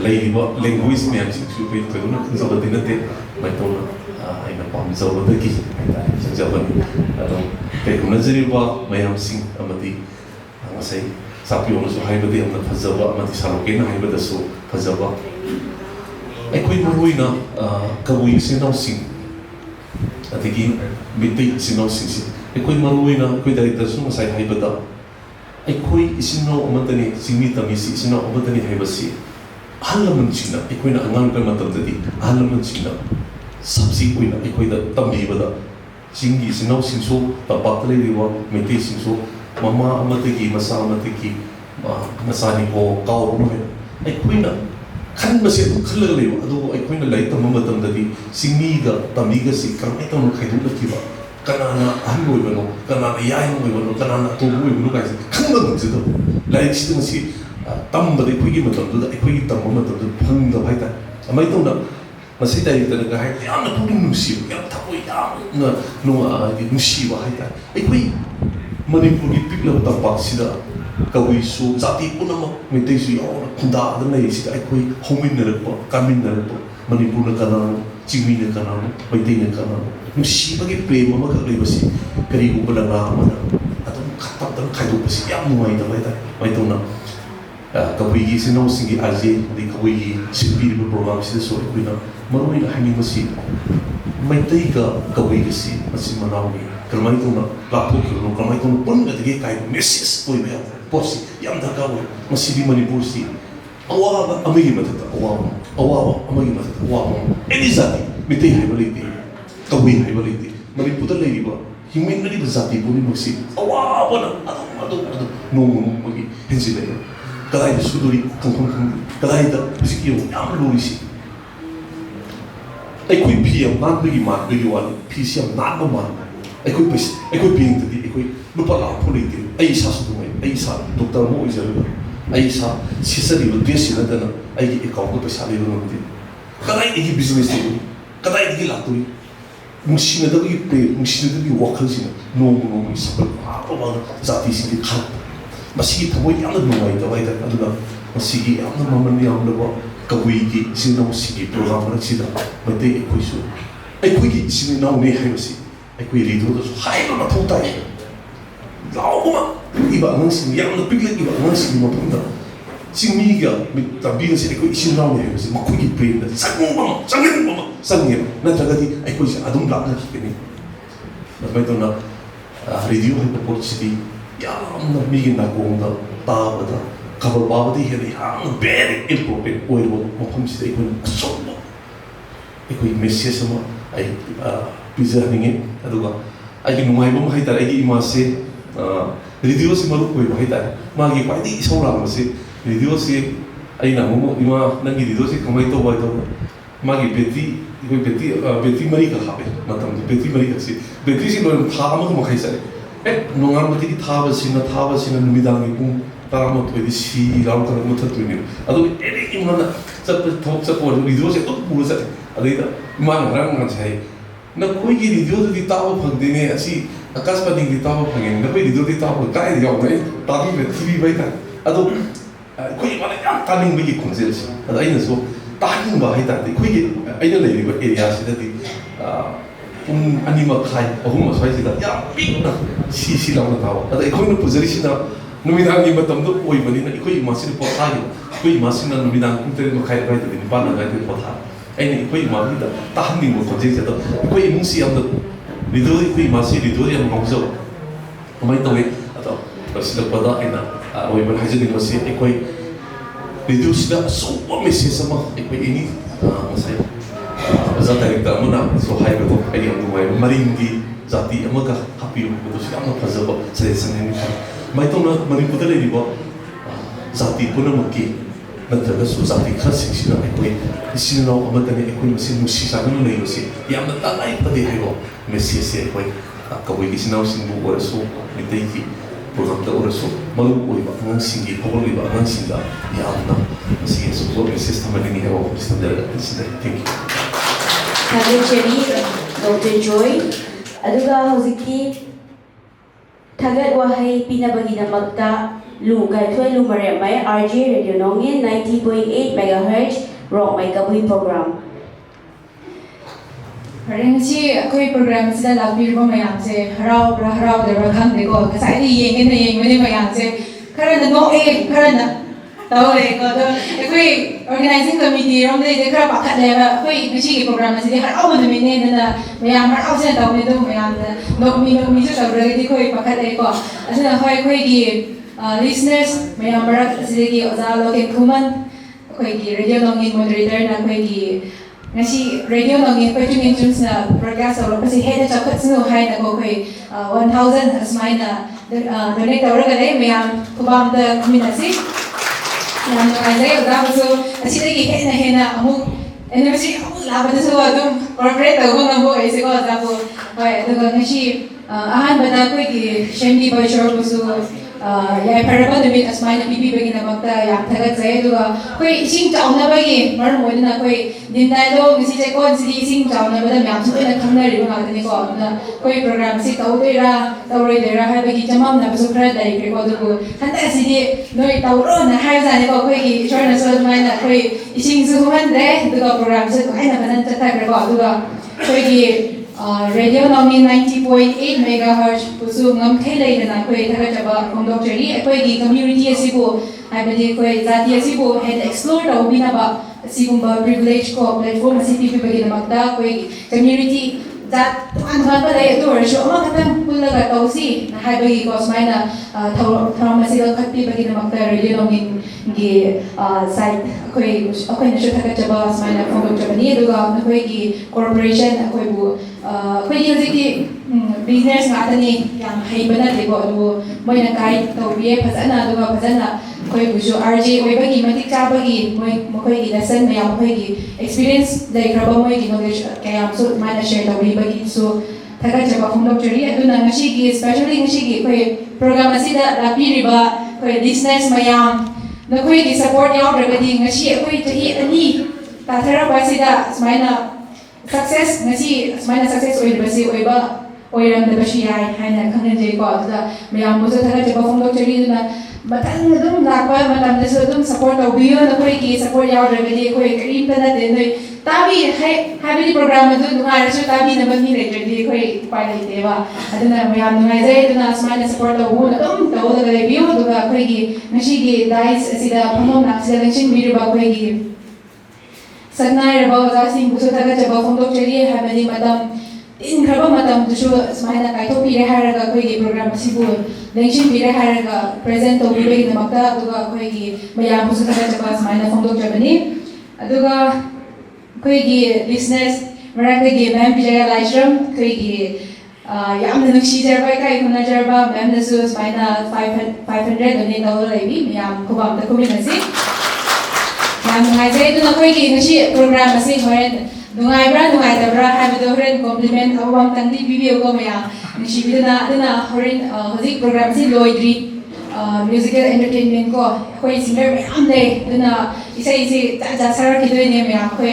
leiba language me am su pe to na zo da dinate mai to ai na pam zo da ki ai ta jaban adon pe kuma zari ba mai am sing amati ngasai sapi ono so haiba de am phazaba amati saloke na haiba da so phazaba ai koi muina kawui sinau sing atigi bitai sinau sing ai koi muina koi dari da so ngasai haiba da ai koi sinau amatani singmi tamisi sinau amatani haiba si ahalaman sina aikoina angang kai matamdadi ahalaman sina sabsi koina aikoida tambibada singi sinau sinso tapatre riwa mete sinso mama amategi masa amategi masani ko kaw no aikoina khan mase tu khalaga lewa adu aikoina lai tamma matamdadi singi ga tamiga si kamai tamu khaidu lakiba kanana ahoi bano kanana yai no bano kanana to boi bano kai khamba ngsido lai chitu masi tamba de khoi gi matam da khoi gi tamma matam da phang da bhai ta amai to na masai dai da ga hai ya na tu nu si ya ta ko ya na no gi nu si wa hai ta khoi manipur gi pikla ta pa si da ka wi su zati punama me te si ya khunda da nei si da khoi homin na pa kamin na pa manipur na kana chimi na kana bai te na kana nu si ba gi prema ma ka le ba si kari u bala na ma na atum khatta tan khai do si ya mu mai da bai ta bai to na kawigi sinau singi aje di kawigi sipi di program si so ikuina marui na hangi masi mai tai ka kawigi si masi manau ni kalmai tu na lapu kilo kalmai tu pun ka dige kai message koi be posi yam da ka masi di manipur si awa amagi matata awa amagi matata awa elizati mitai hai bali ti kawigi hai bali ti manipur da lei ba himin na di zati buni masi awa bona adu no magi hinsi le kadai da suduri kangkong kadai da sikio yam luisi ai kui pia man bagi wan pisi am nan ba man ai kui ping tadi ai kui lupa la politi ai sa su mai ai sa doktor mo izalo ai sa sisari lo desi na dana ai ki account ko pesa le no ndi kadai ki business ni kadai ki la tui mushina da ki pe mushina da ki wakal sina no sabal ba zati si kha masigi thamoi yamna nuai da vai da aduna masigi yamna maman yamna ba kawui ki sinau sigi program ra sida mate ekoi su ekoi ki sinau ne hai masi ekoi rido da su hai na puta ai lauma iba ngang sin yamna pikle iba ngang sin ma punda singmi ga mi tabi si ekoi sinau ne hai masi makoi ki pre da sangin na tagadi ekoi sa adum la na ki ni mai to na radio hai po city yamna migi na kong da ta ba da ꯈꯕꯔ ꯄꯥꯕꯗꯤ ꯍꯦꯟꯅ ꯌꯥꯝꯅ ꯚꯦꯔꯤ ꯏꯝꯄꯣꯔꯇꯦꯟ ꯑꯣꯏꯕ ꯃꯐꯝꯁꯤꯗ ꯑꯩꯈꯣꯏꯅ ꯑꯆꯧꯕ ꯑꯩꯈꯣꯏ ꯃꯦꯁꯦꯖ ꯑꯃ ꯑꯩ ꯄꯤꯖꯍꯟꯅꯤꯡꯉꯤ ꯑꯗꯨꯒ ꯑꯩꯒꯤ ꯅꯨꯡꯉꯥꯏꯕ ꯑꯃ ꯍꯥꯏꯇꯥꯔꯦ ꯑꯩꯒꯤ ꯏꯃꯥꯁꯦ ꯔꯦꯗꯤꯑꯣꯁꯤ ꯃꯔꯨ ꯑꯣꯏꯕ ꯍꯥꯏꯇꯥꯔꯦ ꯃꯥꯒꯤ ꯈ꯭ꯋꯥꯏꯗꯒꯤ ꯏꯁꯧ ꯂꯥꯡꯕꯁꯤ ꯔꯦꯗꯤꯑꯣꯁꯤ ꯑꯩꯅ ꯑꯃꯨꯛ ꯏꯃꯥ ꯅꯪꯒꯤ ꯔꯦꯗꯤꯑꯣꯁꯤ ꯀꯃꯥꯏꯅ ꯇꯧꯕ ꯍꯥꯏꯗꯧꯕ ꯃꯥꯒꯤ ꯕꯦꯇ꯭ꯔꯤ ꯑꯩꯈꯣꯏ ꯕꯦꯇ꯭ꯔꯤ ꯃꯔꯤꯈꯛ ꯍꯥꯞꯄꯦ ꯃꯇꯝꯗ ꯕꯦꯇ꯭ꯔꯤ ꯃꯔꯤꯈꯛꯁꯤ ꯕꯦꯇ꯭ꯔꯤꯁꯤ ꯂꯣꯏꯅ ꯊꯥ ꯑꯃꯒ ꯃꯈꯥꯏ ꯆꯠꯂꯦ ꯅꯣꯡꯉꯥꯟꯕꯗꯒꯤ ꯊꯥꯕꯁꯤꯅ ꯅꯨꯃꯤꯗꯥꯡꯒꯤ ꯄꯨꯡ 12ꯗꯤ ꯁꯤ ꯂꯥꯎꯔꯒ ꯃꯨꯊꯠꯇꯣꯏꯅꯦꯕ ꯑꯗꯨ ꯑꯦꯅꯤ ꯏꯃꯥꯅ ꯊꯕꯛ ꯆꯠꯄ ꯑꯣꯏꯔꯁꯨ ꯔꯦꯗꯤꯑꯣꯁꯦ ꯑꯗꯨꯝ ꯄꯨꯔ ꯆꯠꯂꯦ ꯑꯗꯩꯗ ꯏꯃꯥꯅ ꯉꯔꯥꯡ ꯅꯍꯥꯟꯁꯦ ꯍꯥꯏ ꯅꯈꯣꯏꯒꯤ ꯔꯦꯗꯤꯑꯣꯗꯨꯗꯤ ꯇꯥꯕ ꯐꯪꯗꯦꯅꯦ ꯑꯁꯤ ꯑꯀꯥꯁꯕꯥꯅꯤꯒꯤ ꯇꯥꯕ ꯐꯪꯉꯦ ꯅꯈꯣꯏ ꯔꯦꯗꯤꯑꯣꯗꯤ ꯇꯥꯕ ꯀꯥꯏꯗ ꯌꯥꯎꯕ ꯑꯩ ꯇꯥꯕꯤꯕ ꯊꯤꯕꯤꯕ ꯍꯥꯏꯇꯥꯔꯦ ꯑꯗꯣ ꯑꯩꯈꯣꯏ ꯏꯃꯥꯅ ꯌꯥꯝ ꯇꯥꯅꯤꯡꯕꯒꯤ ꯈꯣꯟꯖꯦꯜꯁꯤ ꯑꯗ ꯑꯩꯅꯁꯨ ꯇꯥꯅꯤꯡꯕ ꯍꯥꯏꯇꯥꯔꯗꯤ ꯑꯩꯈꯣꯏꯒꯤ ꯑꯩꯅ ꯂꯩꯔꯤꯕ ꯑꯦꯔꯤꯌꯥꯁꯤꯗꯗꯤ ꯄꯨꯡ 2:30, 3 ꯑꯁ꯭ꯋꯥꯏꯁꯤꯗ ꯌꯥꯝ ꯄꯤꯛꯅ ꯁꯤ ꯂꯥꯎꯅ ꯇꯥꯕ ꯑꯗ ꯑꯩꯈꯣꯏꯅ ꯄꯨꯖꯔꯤꯁꯤꯅ ꯅꯨꯃꯤꯗꯥꯡꯒꯤ ꯃꯇꯝꯗ ꯑꯣꯏꯕꯅꯤꯅ ꯑꯩꯈꯣꯏ ꯏꯃꯥꯁꯤꯅ ꯄꯣꯊꯥꯈꯤꯕ ꯑꯩꯈꯣꯏ ꯏꯃꯥꯁꯤꯅ ꯅꯨꯃꯤꯗꯥꯡ ꯄꯨꯡ 3:30 ꯑꯗꯨꯋꯥꯏꯗꯗꯤ 9 ꯑꯗꯨꯋꯥꯏꯗꯗꯤ ꯄꯣꯊꯥ ꯑꯩꯅ ꯑꯩꯈꯣꯏ ꯏꯃꯥꯒꯤꯗ ꯇꯥꯍꯟꯅꯤꯡꯕ ꯈꯣꯟꯖꯦꯜꯁꯦ ꯑꯗꯣ ꯑꯩꯈꯣꯏ ꯏꯃꯨꯡꯁꯤ ꯌꯥꯝꯅ ꯔꯦꯗꯤꯑꯣ ꯑꯩꯈꯣꯏ ꯏꯃꯥꯁꯤ ꯔꯦꯗꯤꯑꯣ ꯌꯥꯝ ꯉꯥꯎꯖꯕ ꯀꯃꯥꯏꯅ ꯇꯧꯏ ꯑꯗꯣ ꯂꯣꯏꯁꯤꯜꯂꯛꯄꯗ ꯑꯩꯅ ꯑꯣꯏꯕ ꯍꯥꯏꯖꯅꯤꯡꯕꯁꯤ ꯑꯩꯈꯣꯏ ꯔꯦꯗꯤꯑꯣꯁꯤꯗ ꯑꯆꯧꯕ ꯃꯦꯁꯦꯖ ꯑꯃ ꯑꯩꯈꯣꯏ ꯑꯦꯅꯤ ꯉꯁꯥꯏ ꯑꯣꯖꯥ ꯗꯥꯏꯔꯦꯛꯇꯔ ꯑꯃꯅꯁꯨ ꯍꯥꯏꯕꯗꯣ ꯑꯩ ꯌꯥꯝ ꯅꯨꯡꯉꯥꯏꯕ ꯃꯔꯤꯡꯒꯤ ꯖꯥꯇꯤ ꯑꯃꯒ ꯍꯥꯞꯄꯤꯌꯨ ꯍꯥꯏꯕꯗꯨꯁꯨ ꯌꯥꯝꯅ ꯐꯖꯕ ꯁꯖꯦꯁꯟ ꯑꯃ ꯈꯜꯂꯤ ꯃꯥꯏꯇꯧꯅ ꯃꯅꯤꯄꯨꯔꯗ ꯂꯩꯔꯤꯕ ꯖꯥꯇꯤ ꯄꯨꯝꯅꯃꯛꯀꯤ ꯅꯠꯇ꯭ꯔꯒꯁꯨ ꯖꯥꯇꯤ ꯈꯔꯁꯤꯡꯁꯤꯅ ꯑꯩꯈꯣꯏ ꯏꯆꯤꯟ ꯏꯅꯥꯎ ꯑꯃꯠꯇꯅꯤ ꯑꯩꯈꯣꯏ ꯃꯁꯤ ꯅꯨꯡꯁꯤ ꯆꯥꯟꯅꯅ ꯂꯩꯕꯁꯤ ꯌꯥꯝꯅ ꯇꯉꯥꯏꯐꯗꯦ ꯍꯥꯏꯕ ꯃꯦꯁꯦꯖꯁꯦ ꯑꯩꯈꯣꯏ ꯀꯕꯨꯏꯒꯤ ꯏꯆꯤꯟ ꯏꯅꯥꯎꯁꯤꯡꯕꯨ ꯑꯣꯏꯔꯁꯨ ꯃꯩꯇꯩꯒꯤ ꯄ꯭ꯔꯣꯒ꯭ꯔꯥꯝꯗ ꯑꯣꯏꯔꯁꯨ ꯃꯔꯨ ꯑꯣꯏꯕ ꯑꯉꯥꯡꯁꯤꯡꯒꯤ ꯍꯧꯒꯠꯂꯛꯂꯤꯕ ꯑꯉꯥꯡꯁꯤꯡꯗ ꯌꯥꯝꯅ ꯃꯁꯤꯒꯤ ꯑꯆꯧꯕ ꯃꯦꯁꯦꯖ ꯊꯝꯍꯟꯅꯤꯡꯉꯤ ꯍꯥꯏꯕ ꯋꯥꯐꯝꯁꯤ ꯊꯝꯖꯔꯒ ꯁꯤꯗ ꯊꯦꯡꯛ ꯌꯨ ꯊꯥꯒꯠꯆꯔꯤ ꯗꯣꯛꯇꯔ ꯖꯣꯏ ꯑꯗꯨꯒ ꯍꯧꯖꯤꯛꯀꯤ ꯊꯥꯒꯠ ꯋꯥꯍꯩ ꯄꯤꯅꯕꯒꯤꯗꯃꯛꯇ ꯒꯥꯏꯊꯣꯏ ꯂꯨꯃꯔꯦꯝꯃꯩ RJ Radio Nongin 90.8 MHz ꯔꯣꯛꯃꯩ ꯀꯕꯨꯏ ꯄ꯭ꯔꯣꯒ꯭ꯔꯥꯝ ꯉꯁꯤ ꯑꯩꯈꯣꯏ ꯄ꯭ꯔꯣꯒ꯭ꯔꯥꯝꯁꯤꯗ ꯂꯥꯛꯄꯤꯔꯤꯕ ꯃꯌꯥꯝꯁꯦ ꯍꯔꯥꯎꯕ꯭ꯔꯥ ꯍꯔꯥꯎꯗꯕ꯭ꯔꯥ ꯈꯪꯗꯦꯀꯣ ꯉꯁꯥꯏꯗꯤ ꯌꯦꯡꯕꯅꯦ ꯃꯌꯥꯝꯁꯦ ꯈꯔꯅ ꯅꯣꯛꯑꯦ ꯈꯔꯅ ꯇꯧꯔꯦꯀꯣ ꯑꯗꯣ ꯑꯩꯈꯣꯏ ꯑꯣꯔꯒꯅꯥꯏꯖꯤꯡ ꯀꯃꯤꯇꯤꯔꯣꯝꯗꯩꯗꯤ ꯈꯔ ꯄꯥꯈꯠꯂꯦꯕ ꯑꯩꯈꯣꯏ ꯉꯁꯤꯒꯤ ꯄ꯭ꯔꯣꯒ꯭ꯔꯥꯝ ꯑꯁꯤꯗꯤ ꯍꯔꯥꯎꯕ ꯅꯨꯃꯤꯠꯅꯦ ꯑꯗꯨꯅ ꯃꯌꯥꯝ ꯍꯔꯥꯎꯁꯤꯅ ꯇꯧꯅꯤ ꯑꯗꯨ ꯃꯌꯥꯝꯅ ꯅꯣꯛꯃꯤꯁꯨ ꯇꯧꯔꯒꯗꯤ ꯑꯩꯈꯣ ꯄꯥꯈꯠꯂꯦꯀꯣ ꯑꯗꯨꯅ ꯍꯣꯏ ꯑꯩꯈꯣꯏꯒꯤ ꯂꯤꯁꯅꯔꯁ ꯃꯌꯥꯝ ꯃꯔꯛ ꯑꯁꯤꯗꯒꯤ ꯑꯣꯖꯥ ꯂꯣꯀꯦꯟ ꯈꯨꯃꯟ ꯑꯩꯈꯣꯏꯒꯤ ꯔꯦꯗꯤꯑꯣ ꯅꯣꯡꯒꯤꯟ ꯃꯣꯗꯔꯦꯇꯔꯅ ꯑꯩꯈꯣꯏꯒꯤ ngasi radio nongin koi chungin chungsna broadcast tawrapasi heda chakhatsnu haina ko koi 1000 asmaina donate tawraga lei meyam khubamda khuminasi yam ngai oda basu asidagi hena amu anniversary amu labadasu adum corporate tawba ngabo aise ko oda ko hoi aduga ngasi ahan bada koi ki shendi boy shor basu yai paraba numit asmaina bibi bagina bakta yam thagat jai aduga koi ising chauna bagi maram moidna koi dindai lo ngisi je kon si ising chauna bada myam su ena khamnari ba ngatani ko na koi program si tawdeira tawroidera ha bagi chamam na basu khara dai ke ko adugu hanta si di noi tawro na ha jani ko koi ki chorna so maina koi ising su humande aduga program se ko haina banan chata kre ko aduga koi ki Radio Nongin 90.8 MHz pusu ngam thelai na koi thaga chaba kongdokchari koi gi community asibu haibadi koi jati asibu head explore to bina ba asigumba privilege ko platform asipi bagi namakta koi community that angan pa dai to ratio ama khatang pullaga tausi na haibagi ko smaina thramasiga khatti bagi namakta Radio Nongin gi site koi na thaga chaba smaina kongdokchani aduga koi gi corporation koi bu koi hojiki business ngatani yam haibana debo adu moina kai tawbiye phajana aduga phajana koi buju RJ oibagi matik chabagi moi gi lesson mayam koi gi experience dai kraba moi gi knowledge kayam so mana share tawi bagi so thaga chaba kongdokchari aduna ngashi gi especially ngashi gi koi program asida lapiriba koi listeners mayam nakoi gi support yaudragadi ngashi koi chahi ani tathara basida smaina success ngasi smaina success oibasi oiba oiram da bashi ai haina khanje ko da mayam mo thaga chaba kongdokchari duna matang dum lakwa matam da so dum support obiyo na koi gi support yaudragadi koi karim ta na de noi tabi habi program adu nungar su tabi na bani re jadi koi pai le deva aduna mayam nungai jai duna smaina support obu na dum ta oda ga biyo duga koi gi ngashi gi dais asida phamom na selection mirba koi gi Sagnai raba oza sing busu thaga chaba kongdokchari habadi madam in khaba matam tu smaina kai to pire haraga koi gi program sibu lengshin pire haraga present to bi gi namakta aduga koi gi mayam bu sa ta smaina phongdok jabani aduga koi gi listeners marak gi ma'am bijaya laishram koi gi yamna nukshi jarba kai khuna jarba ma'am na su smaina 500 donate awal laibi mayam ko bam ta ko minasi ma'am ngai jai tu na koi gi ngashi program asi horen nungai bra nungai da bra ha bido horen compliment awam tangdi video ko maya nishi bidana adana horen hozik program si loidri musical entertainment ko koi singer mayam le duna isai ja sara ki doi ne maya koi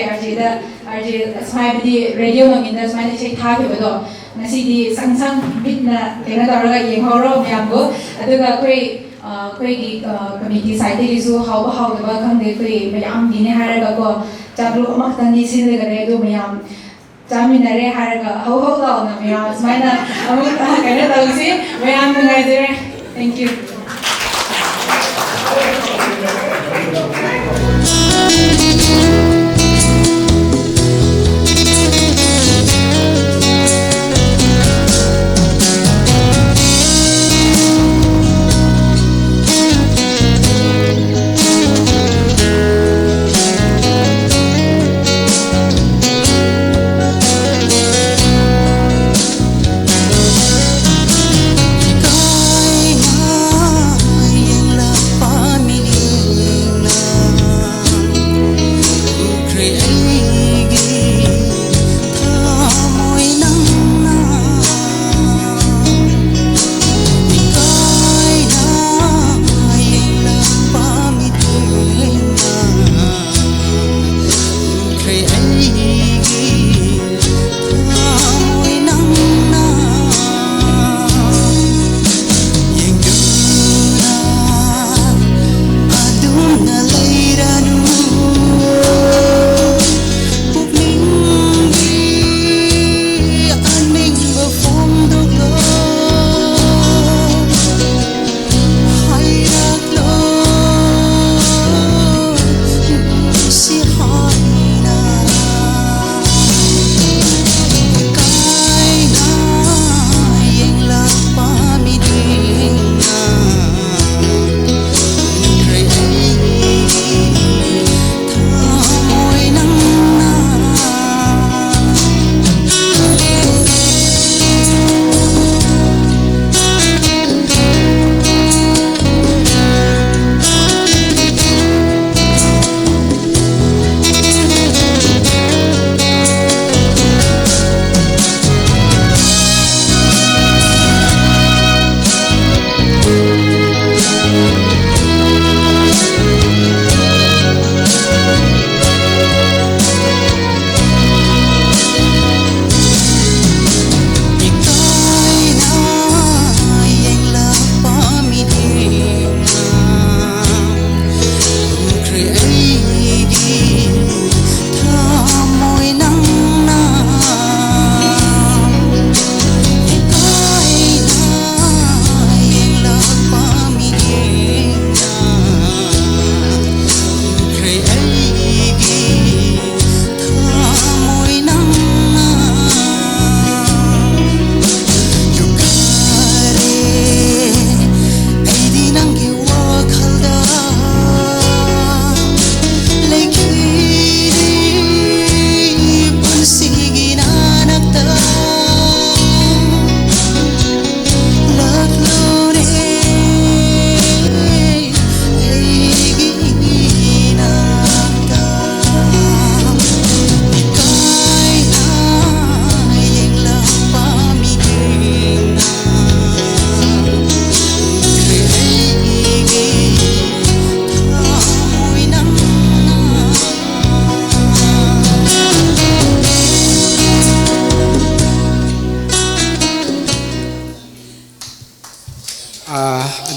RJ smai bidi radio Nongin da smai isai tha ke bodo ngasi di sang bitna tena daraga yeng horo mayam go aduga koi koi gi committee side gi su how da ba khang de koi mayam dine haraga ko Jablu amak tanggi sini gare do mayam jamin nare haraga how la na mayam smaina amuk kaya tahu sih mayam ngai dere thank you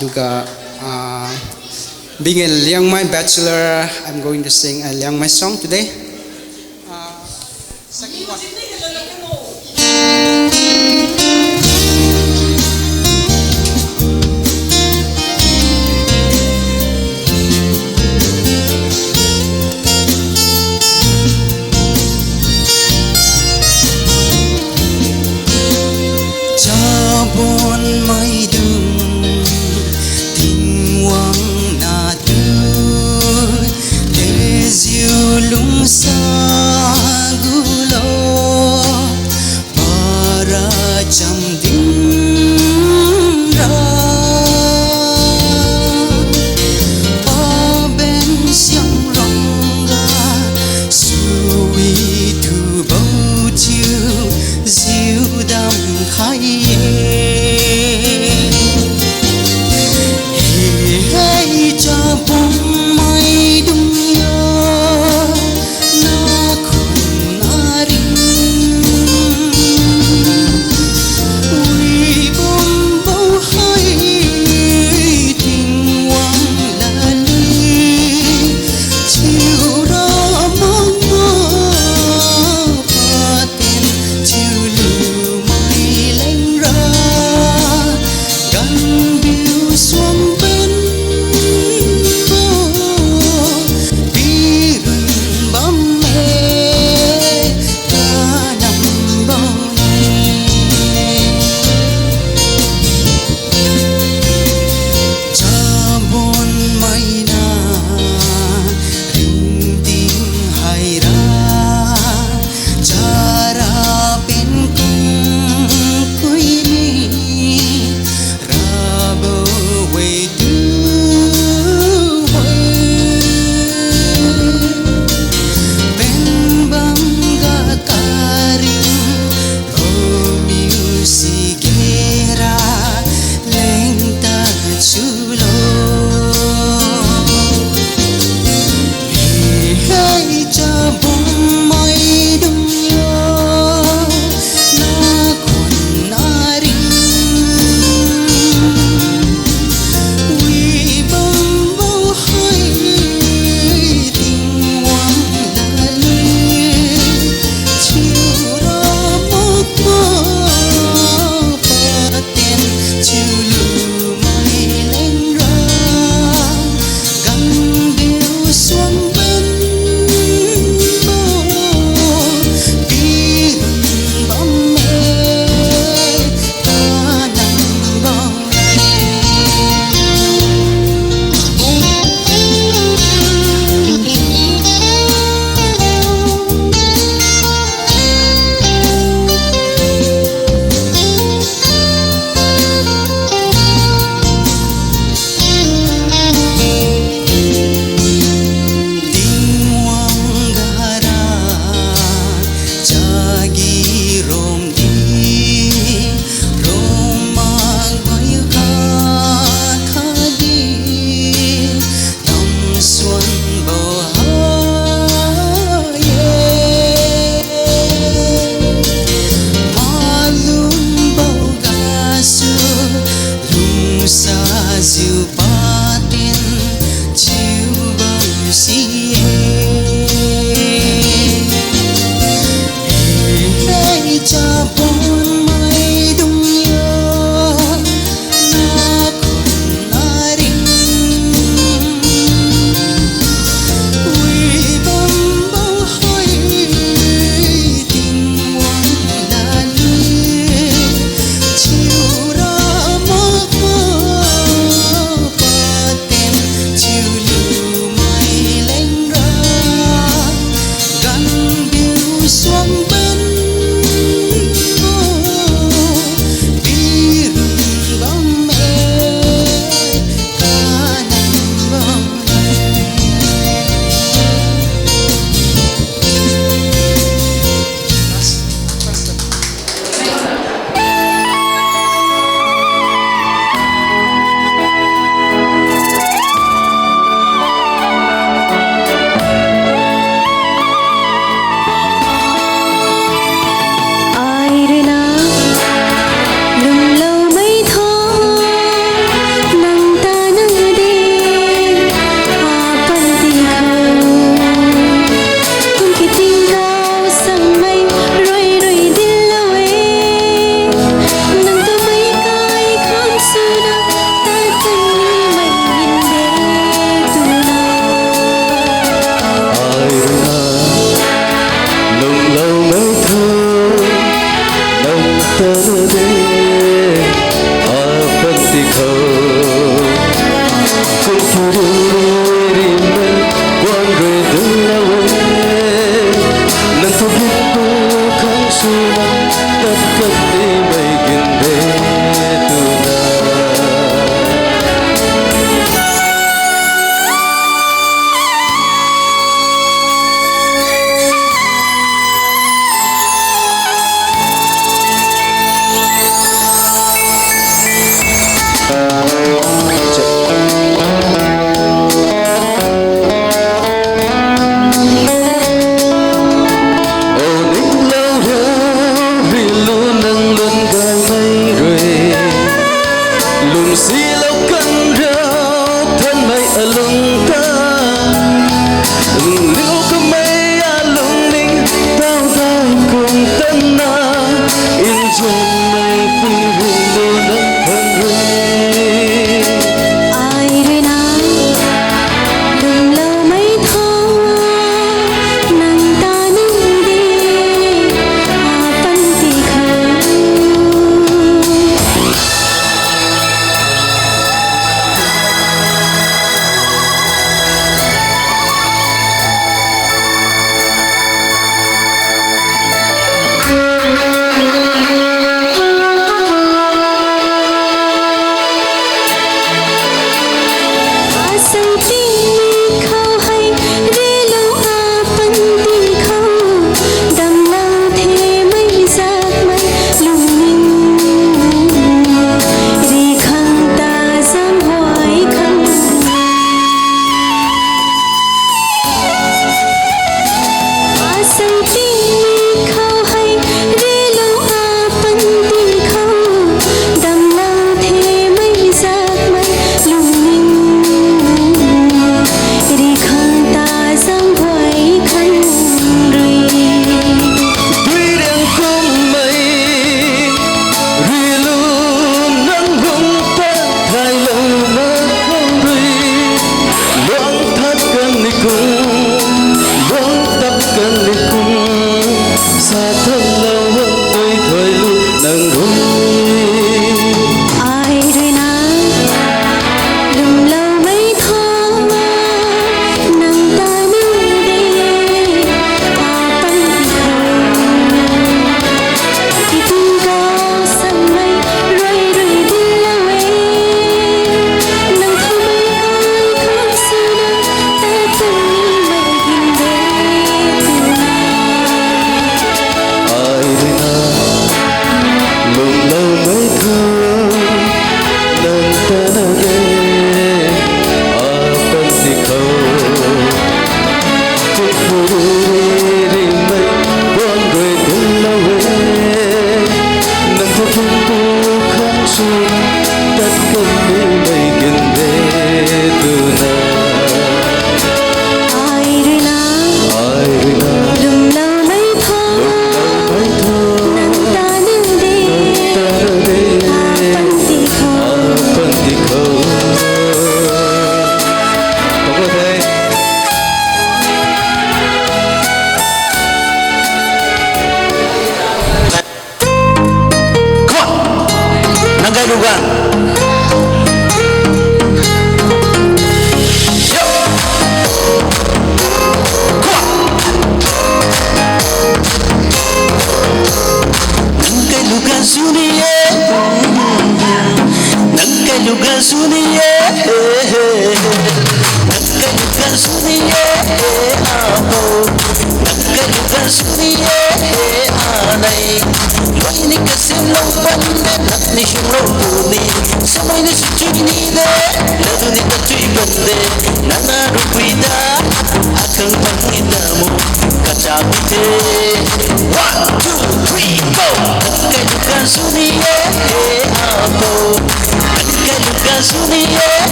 aduga being a young my bachelor, I'm going to sing a young my song today. Second one. sa diệu ba tiên chiếu bờ si hãy cha bốn mai đông nhớ na con na ring uy bông bông hoi tình hoàng na lie chiều ra mơ mơ ba tên chiều lưu mai lên ra gắn biếu xuống bên tất cả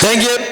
Thank you.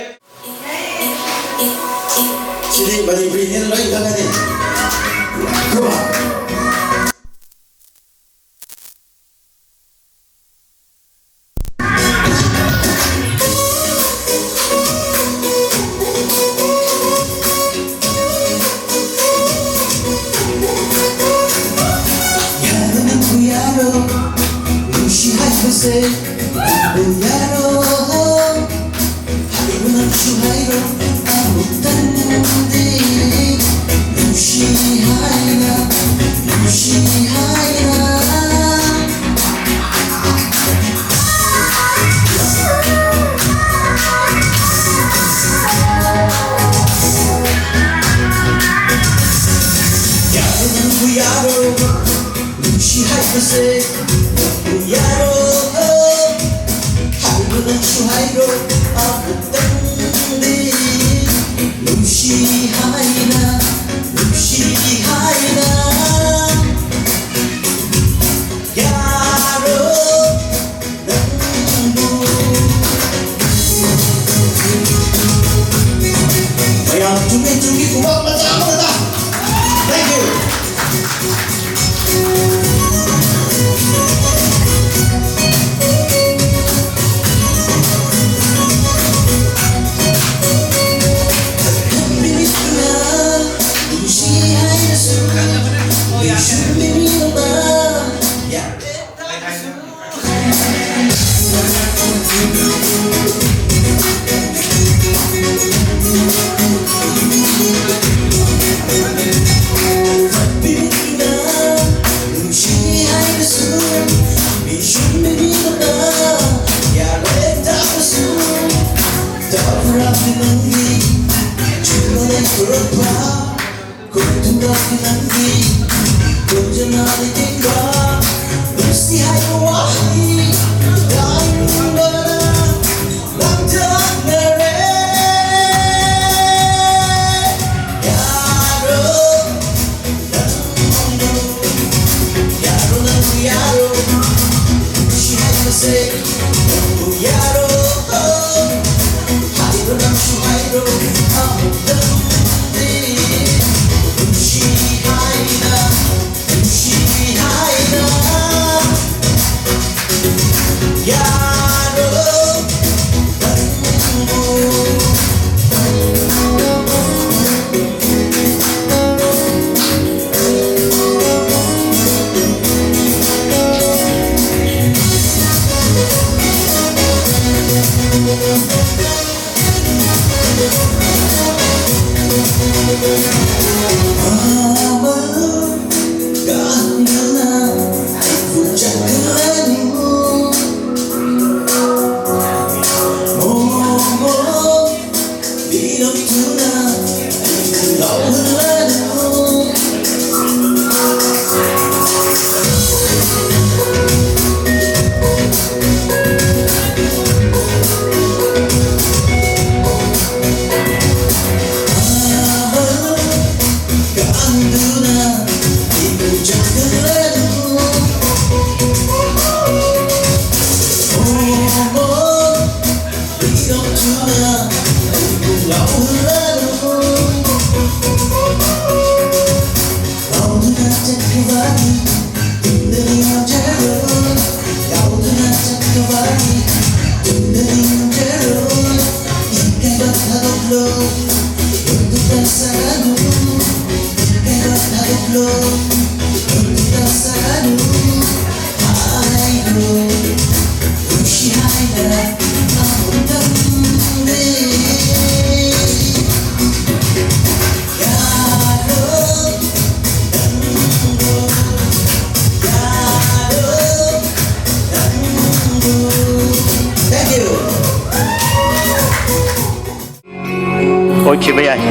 ꯑꯣꯏꯈꯤꯕ ꯌꯥꯏ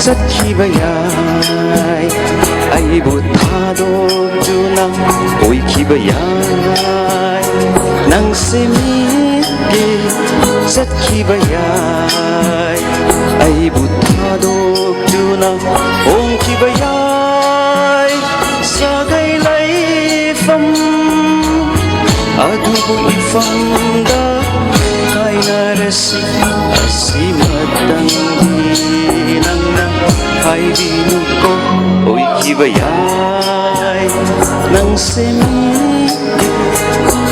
ꯆꯠꯈꯤꯕ ꯌꯥꯏ ꯑꯩꯕꯨ ꯊꯥꯗꯣꯛꯇꯨꯅ ꯑꯣꯏꯈꯤꯕ ꯌꯥꯏ ꯅꯪꯁꯦ ꯃꯤꯠꯀꯤ ꯆꯠꯈꯤꯕ ꯌꯥꯏ ꯑꯩꯕꯨ ꯊꯥꯗꯣꯛꯇꯨꯅ ꯍꯣꯡꯈꯤꯕ ꯌꯥꯏ ꯁꯥꯒꯩ ꯂꯩꯐꯝ ꯑꯗꯨꯕꯨ ꯏꯐꯝꯗ ꯀꯥꯏꯅꯔꯁꯤ ꯑꯁꯤꯃꯇꯪꯗꯤ ꯅꯪꯅ 하이비누고 오이키바야이 낭세미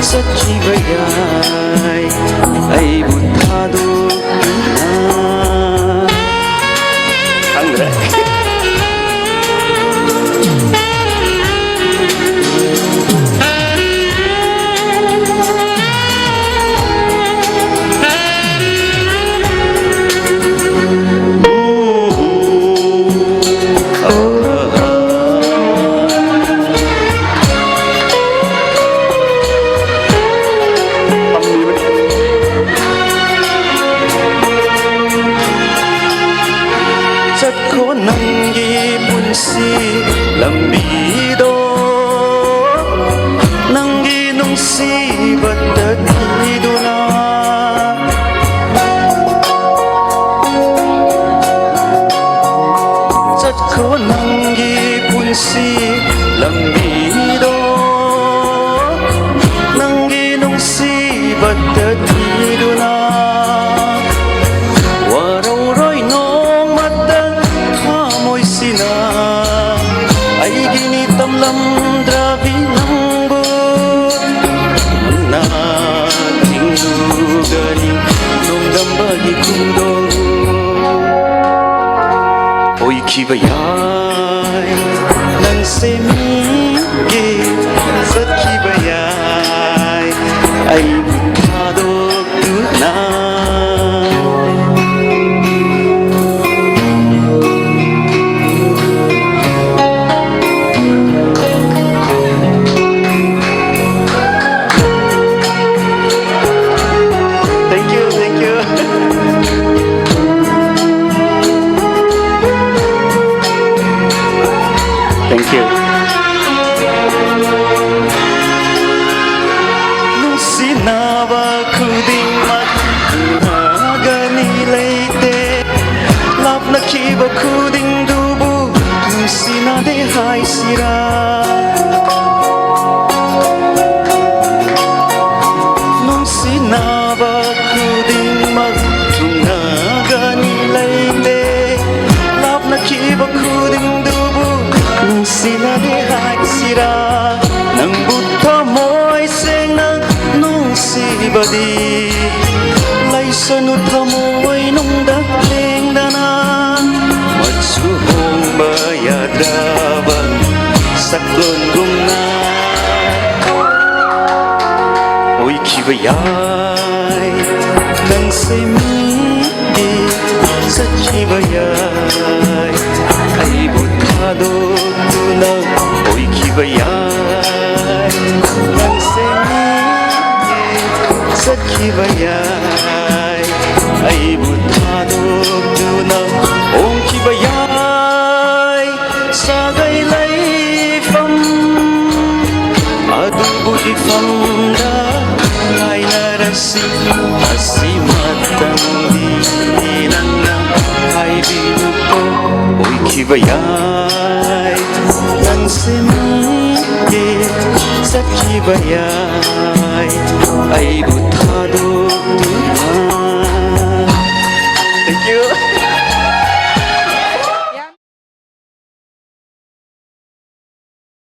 사키바야이 아이부타도 안 그래? ꯄꯨꯟꯁꯤ ꯂꯝꯕꯤꯗꯣ ꯅꯪꯒꯤ ꯅꯨꯡꯁꯤꯕꯇ ꯊꯤꯗꯨꯅ ꯆꯠꯈꯣ ꯅꯪꯒꯤ ꯄꯨꯟꯁꯤ ꯂꯝꯕꯤꯗꯣ ꯅꯪꯒꯤ ꯅꯨꯡꯁꯤꯕꯇ ꯊꯤꯗꯨꯅ warauroy nongmata thamoisina aigini tamlamdrabi nangbu na tingugani nongdambagi kundong oi kibayay nang semige sat kibayay ay butadok na Thank you. Nung sinawa kuding magani leite lap na kiba kuding dubu nung sinade hai sira nung sinawa kuding magani leite lap na kiba kuding dubu nung sinade hai sira nang buta moy seng nang nung sibadi lai sanu thamoy nung dakleng dana matsuhong bayadabang saklon gumna oy kibayay nang semidi sa kibayay ay butado tunang oy kibayay nang semidi sa kibayay ay butado tunang ong kibayay sagay layfam adubo ifamda ay narasi asimatang dinan na ay binuto oy kibayay nang semidi sa kibayay ay buta